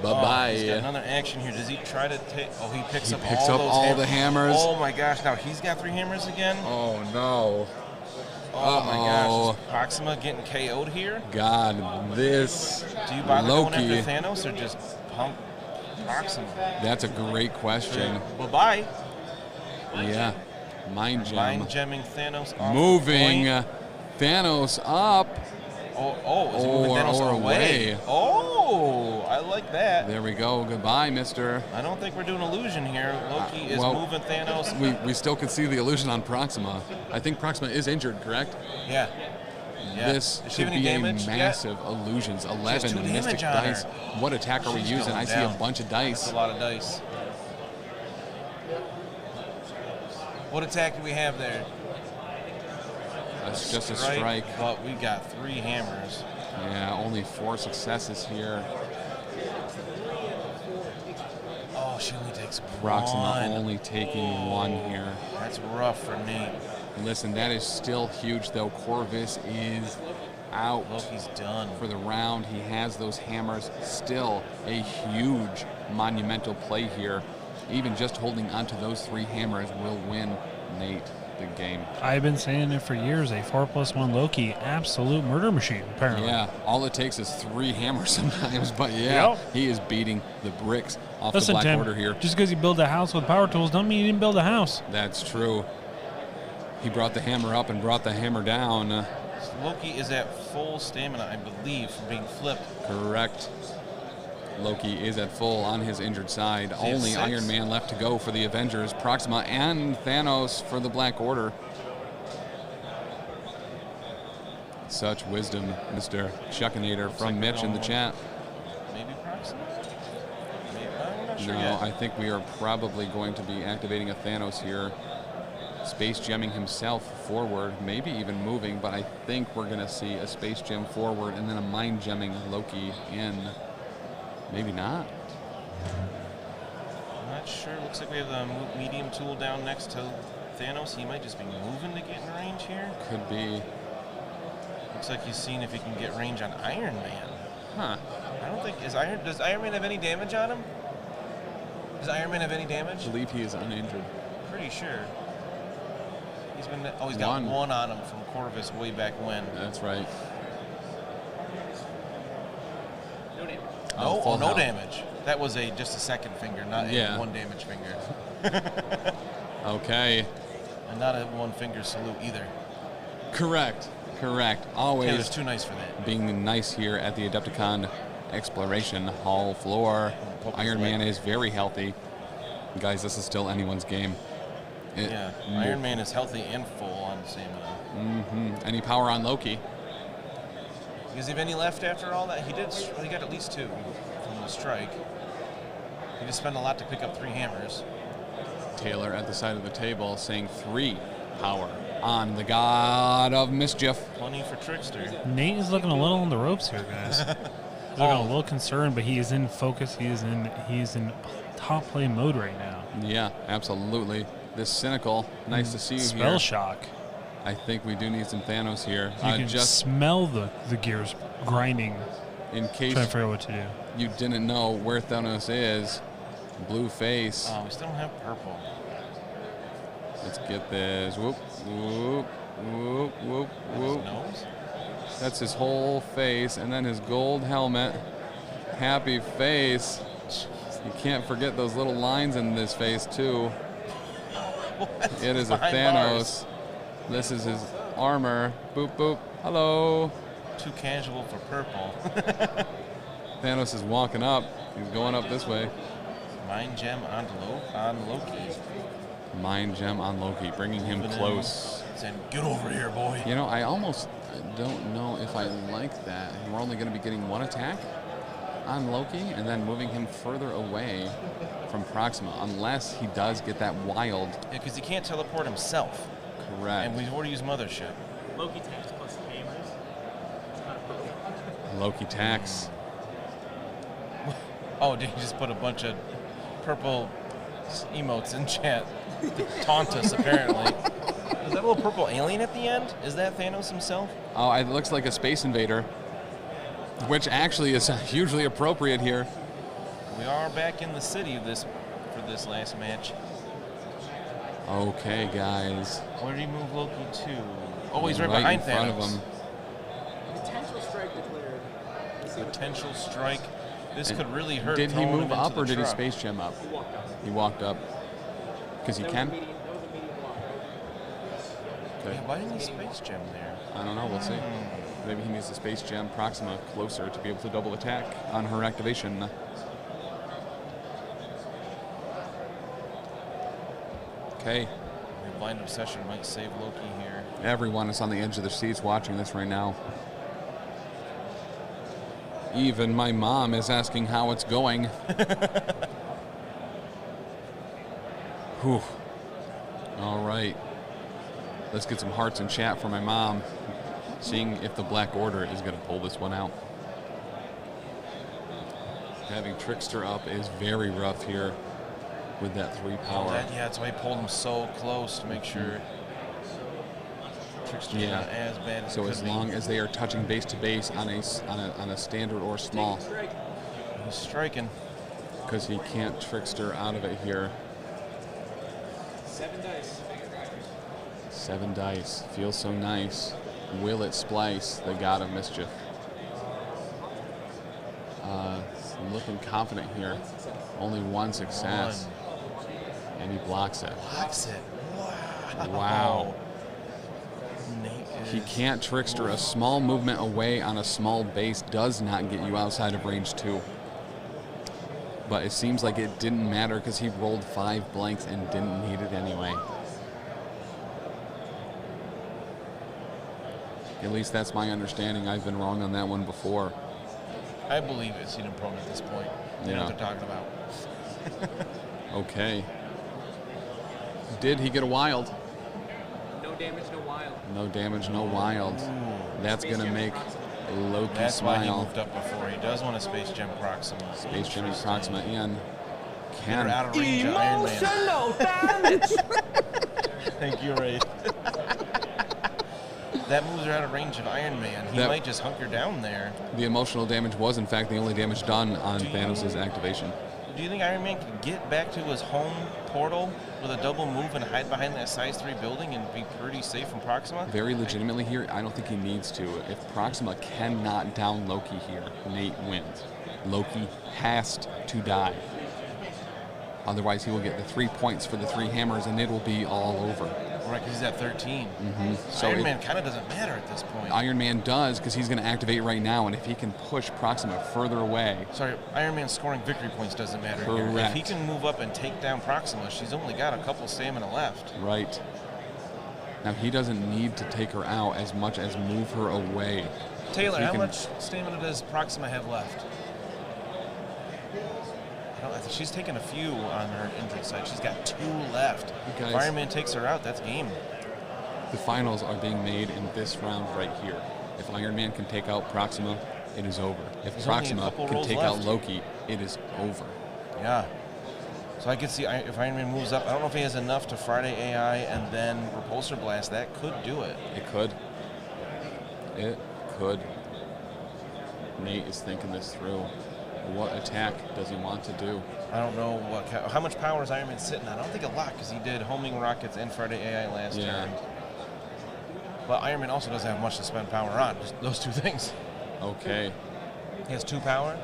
Bye-bye. He's got another action here. Does he try to take... Oh, he picks up picks up all the hammers. Oh, my gosh. Now he's got 3 hammers again? Oh, no. Oh, my gosh. Is Proxima getting KO'd here? God, this Do you bother Loki. going after Thanos or just pump Proxima? That's a great question. Bye-bye. Yeah. Mind gem. Mind gemming Thanos off. Moving the point. Thanos up. Is he moving Thanos away? Oh, I like that. There we go. Goodbye, mister. I don't think we're doing illusion here. Loki is well, moving Thanos. We still can see the illusion on Proxima. I think Proxima is injured, correct? Yeah. This Does she should have any be a damage massive illusions. 11 2 mystic damage on her. dice. What attack are we She's using? going I see down. a bunch of dice. That's a lot of dice. What attack do we have there? That's just a strike. But we got 3 hammers. Yeah, only 4 successes here. Oh, she only takes Proxima 1. only taking 1 here. That's rough for Nate. Listen, that is still huge, though. Corvus is out. Loki's done. For the round. He has those hammers. Still a huge monumental play here. Even just holding onto those 3 hammers will win Nate the game. I've been saying it for years. A 4+1 Loki, absolute murder machine, apparently. Yeah, all it takes is 3 hammers sometimes, but yeah, He is beating the bricks off the Black Order here. Just because you build a house with power tools don't mean you didn't build a house. That's true. He brought the hammer up and brought the hammer down. Loki is at full stamina, I believe, from being flipped. Correct. Loki is at full on his injured side. Only Iron Man left to go for the Avengers. Proxima and Thanos for the Black Order. Such wisdom, Mr. Chuckinator from Mitch in the chat. Maybe Proxima? I'm not sure No, yet. I think we are probably going to be activating a Thanos here. Space gemming himself forward, maybe even moving, but I think we're going to see a space gem forward and then a mind gemming Loki in. Maybe not. I'm not sure. Looks like we have the medium tool down next to Thanos. He might just be moving to get in range here. Could be. Looks like he's seeing if he can get range on Iron Man. Huh. I don't think does Iron Man have any damage on him? Does Iron Man have any damage? I believe he is uninjured. Pretty sure. He's got 1 on him from Corvus way back when. That's right. No damage. No damage. That was just a second finger, not a 1 damage finger. Okay. And not a 1 finger salute either. Correct. Always Taylor's too nice for that. being nice here at the Adepticon Exploration Hall floor. Iron Man is very healthy. Guys, this is still anyone's game. Iron Man is healthy and full on stamina. Any power on Loki? Does he have any left after all that? He got at least 2 from the strike. He just spent a lot to pick up 3 hammers. Taylor at the side of the table saying 3 power on the God of Mischief. Plenty for Trickster. Nate is looking a little on the ropes here, guys. He's looking a little concerned, but he is in focus. He is in top play mode right now. Yeah, absolutely. This cynical. Nice to see you Spell here. shock. I think we do need some Thanos here. You can just smell the gears grinding. In case trying to figure out what to do. You didn't know where Thanos is. Blue face. Oh, we still don't have purple. Let's get this. Whoop, whoop, whoop, whoop, whoop. Nose? That's his whole face, and then his gold helmet. Happy face. You can't forget those little lines in this face, too. It is a Thanos. This is his armor. Boop, boop. Hello. Too casual for purple. Thanos is walking up. He's going up this way. Mind gem on Loki. Mind gem on Loki, bringing him close. Saying, get over here, boy. You know, I almost don't know if I like that. We're only going to be getting 1 attack on Loki and then moving him further away from Proxima, unless he does get that wild. Yeah, because he can't teleport himself. Correct. And we've already used Mothership. Loki tax plus gamers. Loki tax. Oh, did he just put a bunch of purple emotes in chat to taunt us, apparently? Is that little purple alien at the end? Is that Thanos himself? Oh, it looks like a space invader, which actually is hugely appropriate here. We are back in the city for this last match. Okay, guys. Where did he move Loki to? Oh, he's right in behind front Thanos. of him. Potential strike declared. Potential strike. This could really hurt. Did he throwing move him into up or the did he truck. space gem up? He walked up. Because he can? That was a medium block. Okay. Yeah, why didn't he space gem there? I don't know. We'll see. Maybe he needs to space gem Proxima closer to be able to double attack on her activation. Okay. Your blind obsession might save Loki here. Everyone is on the edge of their seats watching this right now. Even my mom is asking how it's going. Whew. All right. Let's get some hearts in chat for my mom. Seeing if the Black Order is going to pull this one out. Having Trickster up is very rough here with that 3 power. That's why he pulled him so close to make sure Trickster's not as bad as So it as could be. long as they are touching base to base on a standard or small, He's striking. because he can't Trickster out of it here. 7 dice. 7 dice. Feels so nice. Will it splice the God of Mischief? Looking confident here. Only 1 success. And he blocks it. Blocks it. Wow. Nate He can't Trickster. A small movement away on a small base does not get you outside of range 2. But it seems like it didn't matter because he rolled 5 blanks and didn't need it anyway. At least that's my understanding. I've been wrong on that one before. I believe it's Eden prone at this point. They know what they're talking about. Okay. Did he get a wild? No damage, no wild. No damage, no wild. That's going to make Loki That's why he smile. moved up before. He does want a Space Gem Proxima. Space Gem Proxima in. Get her out of range of Iron Man. Emotional damage. Thank you, Ray. That moves her out of range of Iron Man. He might just hunker down there. The emotional damage was, in fact, the only damage done on Thanos' activation. Do you think Iron Man can get back to his home portal with a double move and hide behind that size 3 building and be pretty safe from Proxima? Very legitimately here, I don't think he needs to. If Proxima cannot down Loki here, Nate wins. Loki has to die. Otherwise, he will get the 3 points for the 3 hammers, and it will be all over. Right, because he's at 13. So Iron Man kind of doesn't matter at this point. Iron Man does, because he's going to activate right now, and if he can push Proxima further away. Sorry, Iron Man scoring victory points doesn't matter here. Correct. If he can move up and take down Proxima, she's only got a couple stamina left. Right. Now, he doesn't need to take her out as much as move her away. Taylor, He how can- much stamina does Proxima have left? I think she's taken a few on her injured side. She's got 2 left. You guys- If Iron Man takes her out, that's game. The finals are being made in this round right here. If Iron Man can take out Proxima, it is over. If There's only a Proxima couple can rolls take out left. Loki, it is over. Yeah. So I could see if Iron Man moves up. I don't know if he has enough to Friday AI and then Repulsor Blast. That could do it. It could. It could. Nate is thinking this through. What attack does he want to do? I don't know how much power is Iron Man sitting on. I don't think a lot because he did homing rockets and Friday AI last turn. But Iron Man also doesn't have much to spend power on. Just those 2 things. Okay. He has 2 power.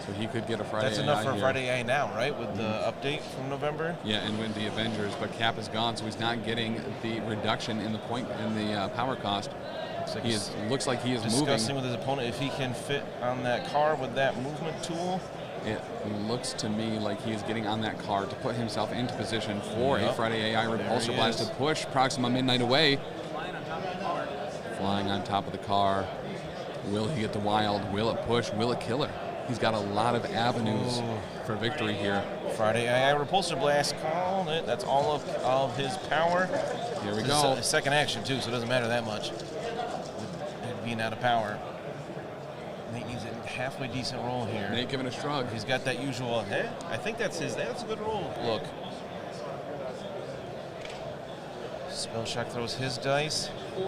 So he could get a Friday That's enough AI for a here. Friday AI now, right? With the update from November. Yeah, and win the Avengers, but Cap is gone, so he's not getting the reduction in the power cost. Looks like he is discussing moving. with his opponent if he can fit on that car with that movement tool. It looks to me like he is getting on that car to put himself into position for a Yep. Friday AI There Repulsor he Blast is. to push Proxima Midnight away. Flying on top of the car. Flying on top of the car. Will he get the wild? Will it push? Will it kill her? He's got a lot of avenues for victory here. Friday II Repulsor Blast called it. That's all of his power. Here we This go. is a second action, too, so it doesn't matter that much. With being out of power. Nate needs a halfway decent roll here. Nate giving a shrug. He's got that usual, hey, I think that's his. That's a good roll. Look. Spell Shock throws his dice. 3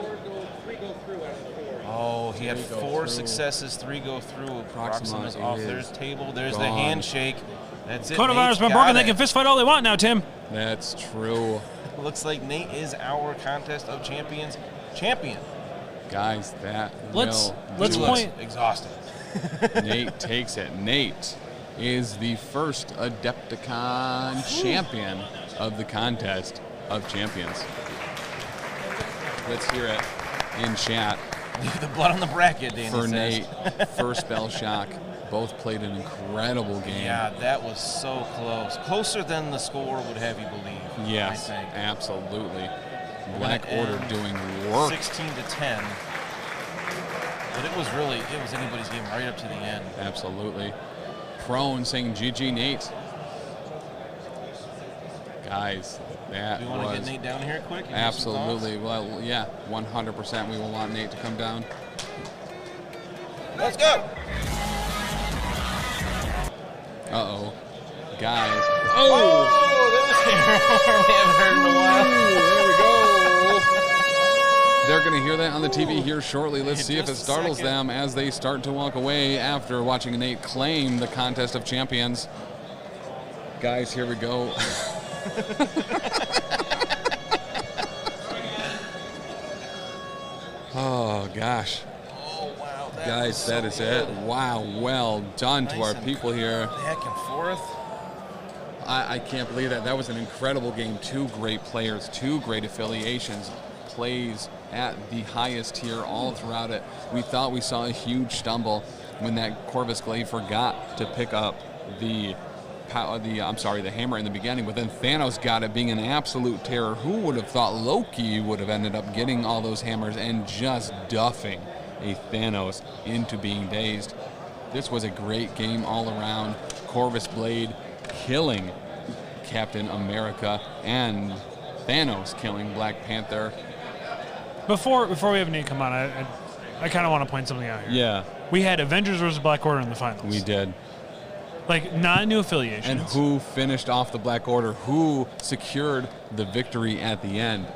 go through out of 4. Oh, he had Three go 4 through. successes, 3 go through. Proxima is off. is There's table. There's the gone. handshake. That's it. Coronavirus Nate's been got broken. They it. can fist fight all they want now, Tim. That's true. Looks like Nate is our Contest of Champions champion. Guys, that Let's will do point. Exhausted. it. Nate takes it. Nate is the first Adepticon champion of the Contest of Champions. Let's hear it in chat The blood on the bracket, Danny for says. Nate. First Spell Shock. Both played an incredible game. Yeah, that was so close. Closer than the score would have you believe. Yes, I think. absolutely. Black And Order doing work. 16-10. But it was anybody's game right up to the end. Absolutely. Prone saying GG Nate. Guys, that Do you want to was get Nate down here quick? and give some absolutely, well, yeah, 100% we will want Nate to come down. thoughts? Let's go. Uh-oh. Guys. Oh, we haven't heard in a while. There we go. They're going to hear that on the TV here shortly. Let's see if it Just a startles second. them as they start to walk away after watching Nate claim the Contest of Champions. Guys, here we go. Oh, gosh. Oh, wow. Guys, that is it. Wow, well done to our people here. Back and forth. I can't believe that. That was an incredible game. 2 great players, 2 great affiliations, plays at the highest tier all throughout it. We thought we saw a huge stumble when that Corvus Glaive forgot to pick up the hammer in the beginning, but then Thanos got it, being an absolute terror. Who would have thought Loki would have ended up getting all those hammers and just duffing a Thanos into being dazed? This was a great game all around. Corvus Blade killing Captain America and Thanos killing Black Panther. Before we have Nate come on, I kind of want to point something out here. Yeah, We had Avengers versus Black Order in the finals. we did. Like, not new affiliations. And who finished off the Black Order? Who secured the victory at the end?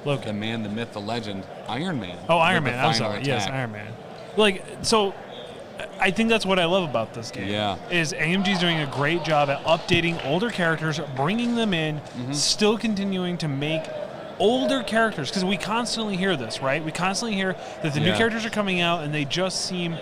Loki. The man, the myth, the legend, Iron Man. Oh, Iron with the Man. I'm final sorry. Yes, attack. Iron Man. Like, so I think that's what I love about this game. Yeah. Is AMG's doing a great job at updating older characters, bringing them in, still continuing to make older characters, because we constantly hear this, right? We constantly hear that the new Yeah. characters are coming out and they just seem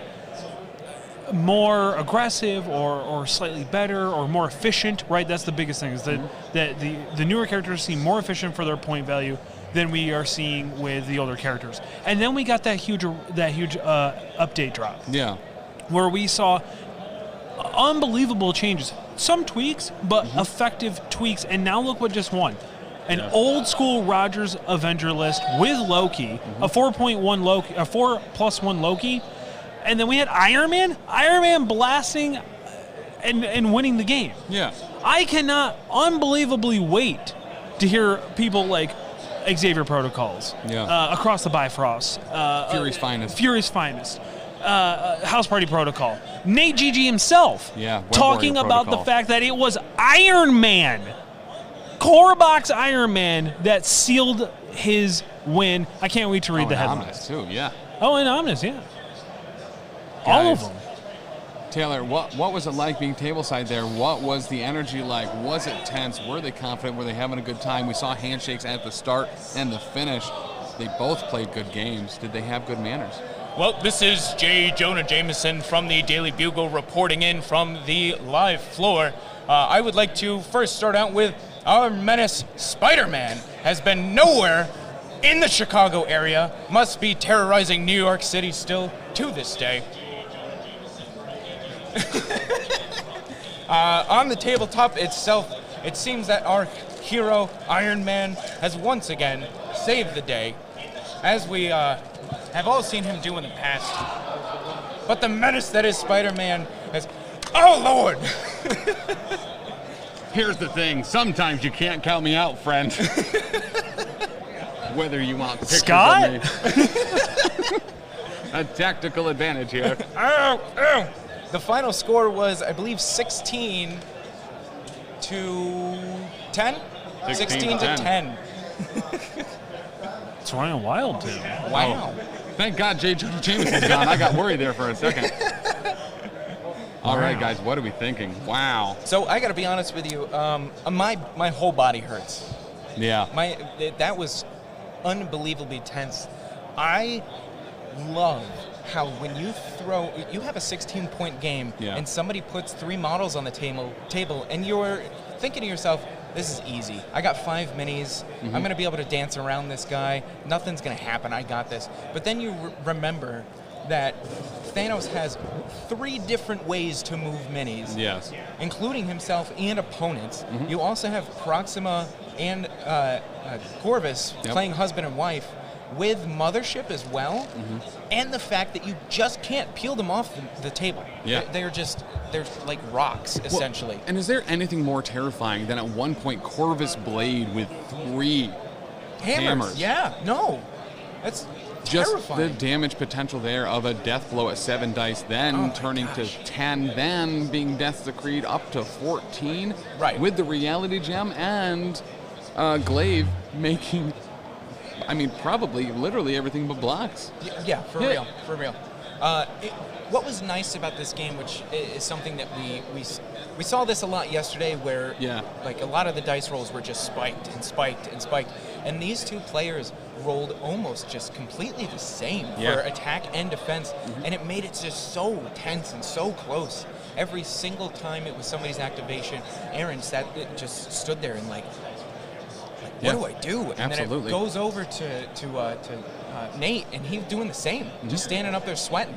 more aggressive or slightly better or more efficient, right? That's the biggest thing, is that the newer characters seem more efficient for their point value than we are seeing with the older characters. And then we got that huge update drop Yeah. where we saw unbelievable changes. Some tweaks, but effective tweaks. And now look what just won. An old school Rogers Avenger list with Loki, a 4.1 Loki, a 4+1 Loki. And then we had Iron Man blasting and winning the game. Yeah. I cannot unbelievably wait to hear people like Xavier Protocols, Yeah. Across the Bifrost, Fury's finest. House Party Protocol, Nate GG himself, Yeah, Web talking Warrior about Protocol. the fact that it was Iron Man, Core Box Iron Man, that sealed his win. I can't wait to read the and headlines. Omnis too, yeah. Oh, and Omnis, yeah. All of Guys, them. Taylor, what was it like being tableside there? What was the energy like? Was it tense? Were they confident? Were they having a good time? We saw handshakes at the start and the finish. They both played good games. Did they have good manners? Well, this is J. Jonah Jameson from the Daily Bugle reporting in from the live floor. I would like to first start out with our menace, Spider-Man, has been nowhere in the Chicago area, must be terrorizing New York City still to this day. On the tabletop itself, it seems that our hero, Iron Man, has once again saved the day, as we have all seen him do in the past. But the menace that is Spider-Man has Oh, Lord. Here's the thing. Sometimes you can't count me out, friend. Whether you want pictures Scott? of me. A tactical advantage here. Ow, ow. The final score was, I believe, 16 to 10? 16 to 10. It's running wild, too. Wow. Thank God J. Jonah Jameson's gone. I got worried there for a second. All right, guys, what are we thinking? Wow. So I got to be honest with you. My whole body hurts. Yeah. That was unbelievably tense. I love how when you have a 16-point game and somebody puts 3 models on the table and you're thinking to yourself, this is easy. I got 5 minis. I'm going to be able to dance around this guy. Nothing's going to happen. I got this. But then you remember that Thanos has 3 different ways to move minis. Yes. Including himself and opponents. You also have Proxima and Corvus playing husband and wife with Mothership as well. And the fact that you just can't peel them off the table. Yeah. They're like rocks, essentially. Well, and is there anything more terrifying than at one point Corvus Blade with 3 hammers? Yeah, no. That's just terrifying. the damage potential there of a death blow at 7 dice, then turning to 10, then being Death Decreed up to 14. Right. With the Reality Gem and Glaive making, probably literally everything but blocks. Yeah, for real. What was nice about this game, which is something that we saw this a lot yesterday, where like a lot of the dice rolls were just spiked and spiked and spiked, and these 2 players rolled almost just completely the same for attack and defense, and it made it just so tense and so close. Every single time it was somebody's activation, Aaron just stood there and like what do I do? And then it goes over to Nate, and he's doing the same, just standing up there sweating.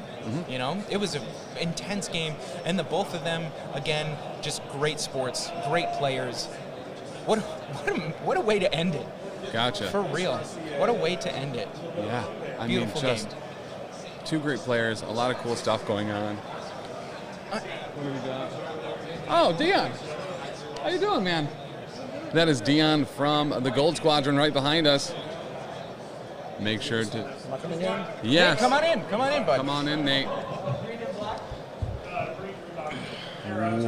You know, it was an intense game, and the both of them, again, just great sports, great players. What a way to end it. Gotcha. For real. What a way to end it. Yeah. Beautiful game. 2 great players, a lot of cool stuff going on. What do we got? Oh, Dion. How you doing, man? That is Dion from the Gold Squadron right behind us. Make sure to... Am I coming in? Yes. Hey, come on in, bud. Come on in, Nate.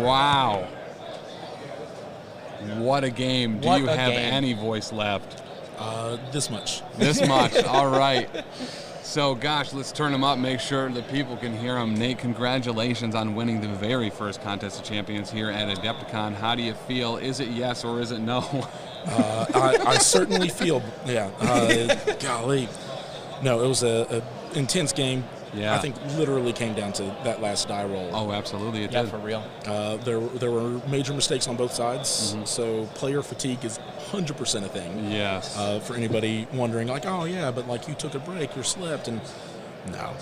Wow. What a game. Do you have any voice left? This much. This much. All right. So, gosh, let's turn them up, make sure the people can hear them. Nate, congratulations on winning the very first Contest of Champions here at Adepticon. How do you feel? Is it yes or is it no? I certainly feel, golly. No, it was an intense game. Yeah. I think literally came down to that last die roll. Oh, absolutely, it did. Yeah, for real. There were major mistakes on both sides, so player fatigue is 100% a thing. Yes. For anybody wondering, like, oh yeah, but like you took a break, you slept, and no,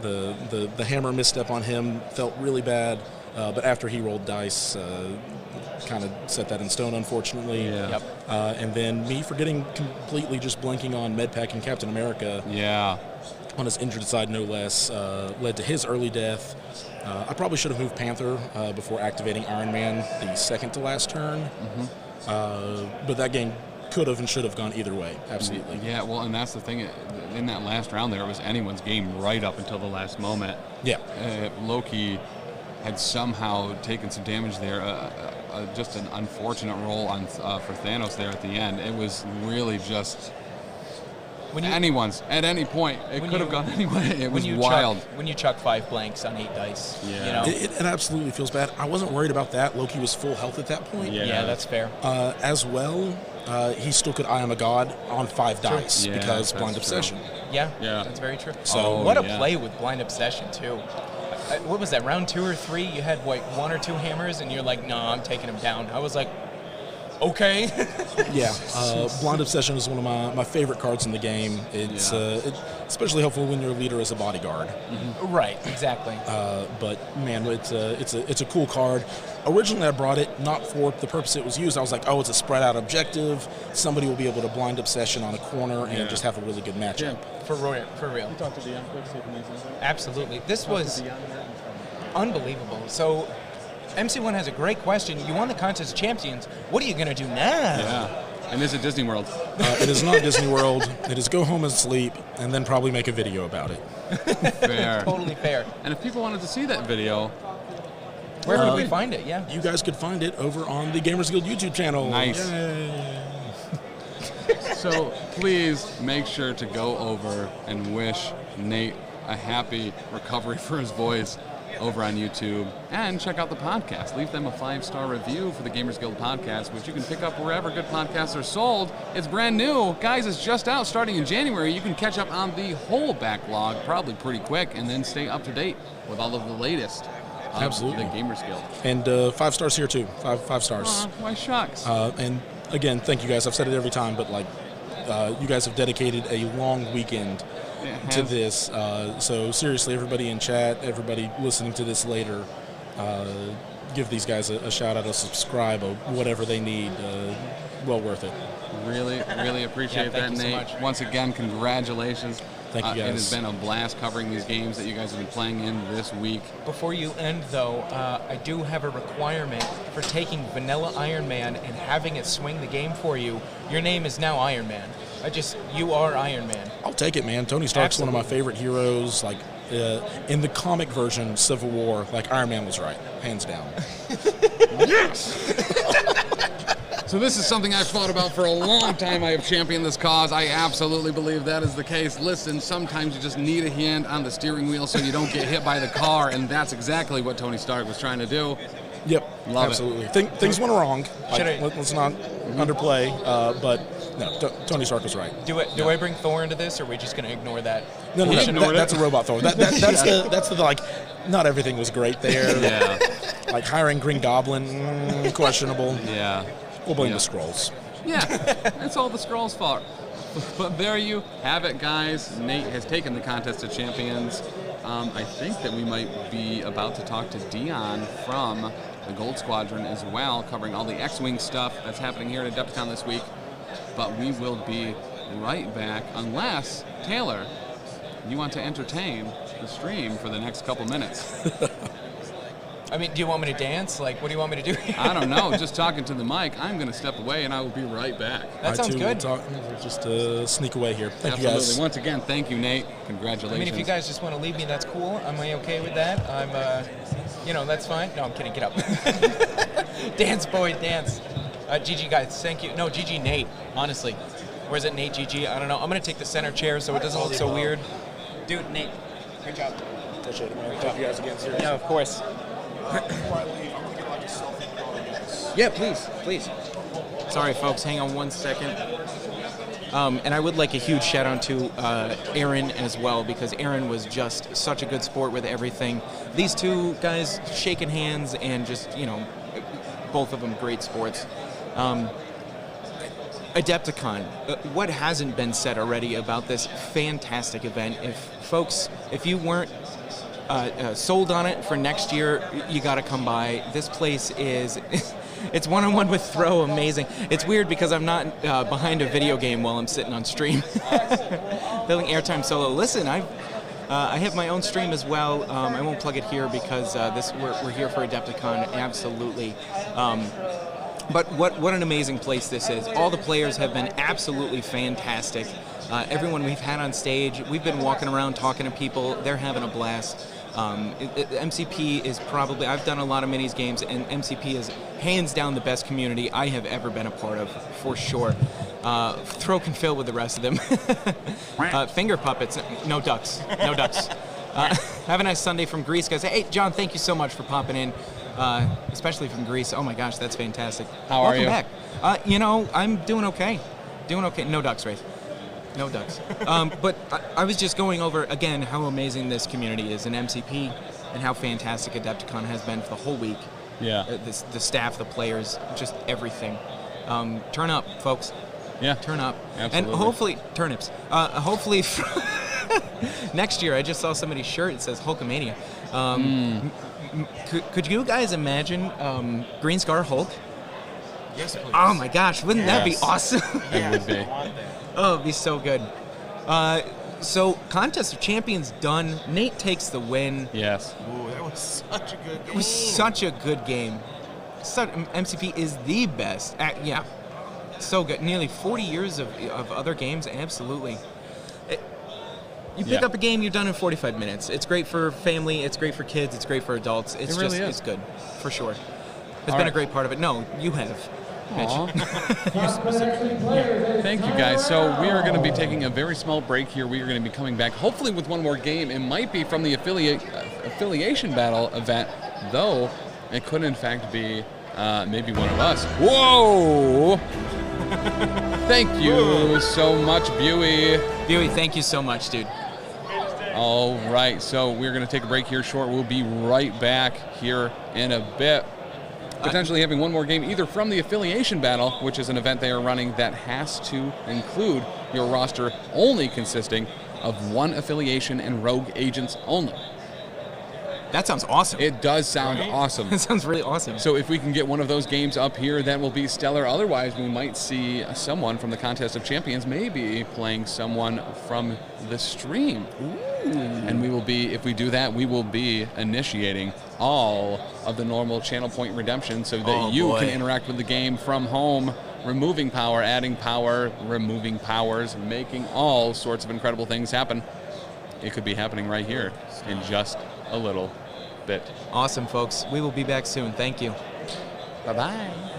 the hammer misstep on him felt really bad, but after he rolled dice, kind of set that in stone, unfortunately. Yeah. Yep. And then me forgetting completely, just blanking on Medpack and Captain America. Yeah. On his injured side, no less, led to his early death. I probably should have moved Panther before activating Iron Man the second to last turn. But that game could have and should have gone either way, absolutely. Yeah, well, and that's the thing. In that last round there, it was anyone's game right up until the last moment. Yeah. Loki had somehow taken some damage there. Just an unfortunate roll on for Thanos there at the end. It was really just... anyone's at any point. It could have gone anyway. It was wild. When you chuck 5 blanks on 8 dice, yeah. You know? It absolutely feels bad. I wasn't worried about that. Loki was full health at that point. Yeah, that's fair. As well, he still could I am a god on 5 dice because blind obsession. Yeah, that's very true. So what a play with blind obsession too. What was that, round 2 or 3? You had like 1 or 2 hammers, and you're like, no, I'm taking him down. I was like, okay. Yeah, Blind Obsession is one of my favorite cards in the game. It's especially helpful when your leader is a bodyguard. Right, exactly. But man, it's a cool card. Originally, I brought it not for the purpose it was used. I was like, oh, it's a spread out objective. Somebody will be able to Blind Obsession on a corner and just have a really good matchup. Yeah, for real. You talk to Dion quick, see if he needs anything. Absolutely. This was unbelievable. So MC1 has a great question. You won the Contest of Champions. What are you going to do now? Yeah. And is it Disney World? It is not Disney World. It is go home and sleep, and then probably make a video about it. Fair. Totally fair. And if people wanted to see that video, where could we find it? Yeah. You guys could find it over on the Gamers Guild YouTube channel. Nice. Yay. So please make sure to go over and wish Nate a happy recovery for his voice over on YouTube, and check out the podcast. Leave them a 5-star review for the Gamers Guild podcast, which you can pick up wherever good podcasts are sold. It's brand new. Guys, it's just out starting in January. You can catch up on the whole backlog probably pretty quick and then stay up to date with all of the latest of Absolutely. the Gamers Guild. And 5 stars here too. 5 stars. Why shucks? And again, thank you guys. I've said it every time, but like, you guys have dedicated a long weekend to this. So seriously, everybody in chat, everybody listening to this later, give these guys a shout out, a subscribe, or whatever they need. Well worth it. Really, really appreciate that, Nate. So much. Once again, congratulations. Thank you, guys. It has been a blast covering these games that you guys have been playing in this week. Before you end, though, I do have a requirement for taking Vanilla Iron Man and having it swing the game for you. Your name is now Iron Man. You are Iron Man. I'll take it, man. Tony Stark's one of my favorite heroes. Like, in the comic version, Civil War, like, Iron Man was right, hands down. Yes! So this is something I've thought about for a long time. I have championed this cause. I absolutely believe that is the case. Listen, sometimes you just need a hand on the steering wheel so you don't get hit by the car, and that's exactly what Tony Stark was trying to do. Yep, Love absolutely. Things went wrong. Let's not underplay, but no, Tony Stark was right. Do I bring Thor into this, or are we just going to ignore that? No, that's a robot Thor. That's the like. Not everything was great there. Yeah. Like hiring Green Goblin, questionable. Yeah. We'll blame the Skrulls. Yeah, it's all the Skrulls' fault. But there you have it, guys. Nate has taken the Contest of Champions. I think that we might be about to talk to Dion from the Gold Squadron as well, covering all the X-Wing stuff that's happening here at Adepticon this week. But we will be right back, unless, Taylor, you want to entertain the stream for the next couple minutes. I mean, do you want me to dance? Like, what do you want me to do? I don't know. Just talking to the mic, I'm going to step away, and I will be right back. That sounds good. We'll just sneak away here. Thank you, Absolutely. guys. Once again, thank you, Nate. Congratulations. I mean, if you guys just want to leave me, that's cool. Am I okay with that? I'm, that's fine. No, I'm kidding. Get up. Dance, boy, dance. GG, guys. Thank you. No, GG, Nate, honestly. Or is it Nate GG? I don't know. I'm going to take the center chair so it doesn't look so weird. Dude, Nate, great job. Appreciate it, man. Thank you guys again. Seriously. Yeah, of course. Before I leave, I'm going to get like a selfie with all you guys. Yeah, please. Sorry, folks. Hang on 1 second. And I would like a huge shout out to Aaron as well, because Aaron was just such a good sport with everything. These two guys shaking hands and just, both of them great sports. Adepticon, what hasn't been said already about this fantastic event? If you weren't sold on it for next year, you got to come by. This place is, it's one-on-one with Throw, amazing. It's weird because I'm not behind a video game while I'm sitting on stream. Filling airtime solo. Listen, I have my own stream as well. I won't plug it here because we're here for Adepticon, absolutely. But what an amazing place this is. All the players have been absolutely fantastic. Everyone we've had on stage, we've been walking around talking to people. They're having a blast. MCP is probably, I've done a lot of minis games, and MCP is hands down the best community I have ever been a part of, for sure. Throw can fill with the rest of them. Finger puppets, no ducks. Have a nice Sunday from Greece, guys. Hey, John, thank you so much for popping in, especially from Greece. Oh my gosh, that's fantastic. How are you? Welcome back. I'm doing okay. No ducks, Rafe. No ducks. But I was just going over, again, how amazing this community is in MCP and how fantastic Adepticon has been for the whole week. Yeah. The staff, the players, just everything. Turn up, folks. Yeah. Turn up. Absolutely. And hopefully, turnips. Hopefully, next year, I just saw somebody's shirt that says Hulkamania. Could you guys imagine Green Scar Hulk? Yes, please. Oh my gosh, wouldn't that be awesome? It would be. Oh, it'd be so good. So, Contest of Champions done. Nate takes the win. Yes. Ooh, that was such a good game. It was such a good game. MCP is the best. Yeah. So good. Nearly 40 years of other games, absolutely. You pick up a game, you're done in 45 minutes. It's great for family, it's great for kids, it's great for adults. It's really is. It's good, for sure. It's been a great part of it. No, you have. Thank you, guys. So we are going to be taking a very small break here. We are going to be coming back, hopefully with one more game. It might be from the affiliation battle event, though it could in fact be maybe one of us. Whoa! Thank you so much, Buey. Buey, thank you so much, dude. All right, so we're going to take a break here short. We'll be right back here in a bit. Potentially having one more game either from the affiliation battle, which is an event they are running that has to include your roster only consisting of one affiliation and rogue agents only. That sounds awesome. It does sound awesome. That sounds really awesome. So if we can get one of those games up here, that will be stellar. Otherwise, we might see someone from the Contest of Champions maybe playing someone from the stream. Ooh. And we will be, if we do that, we will be initiating all of the normal channel point redemption so that you can interact with the game from home, removing power, adding power, removing powers, making all sorts of incredible things happen. It could be happening right here in just a little bit. Awesome, folks. We will be back soon. Thank you. Bye-bye.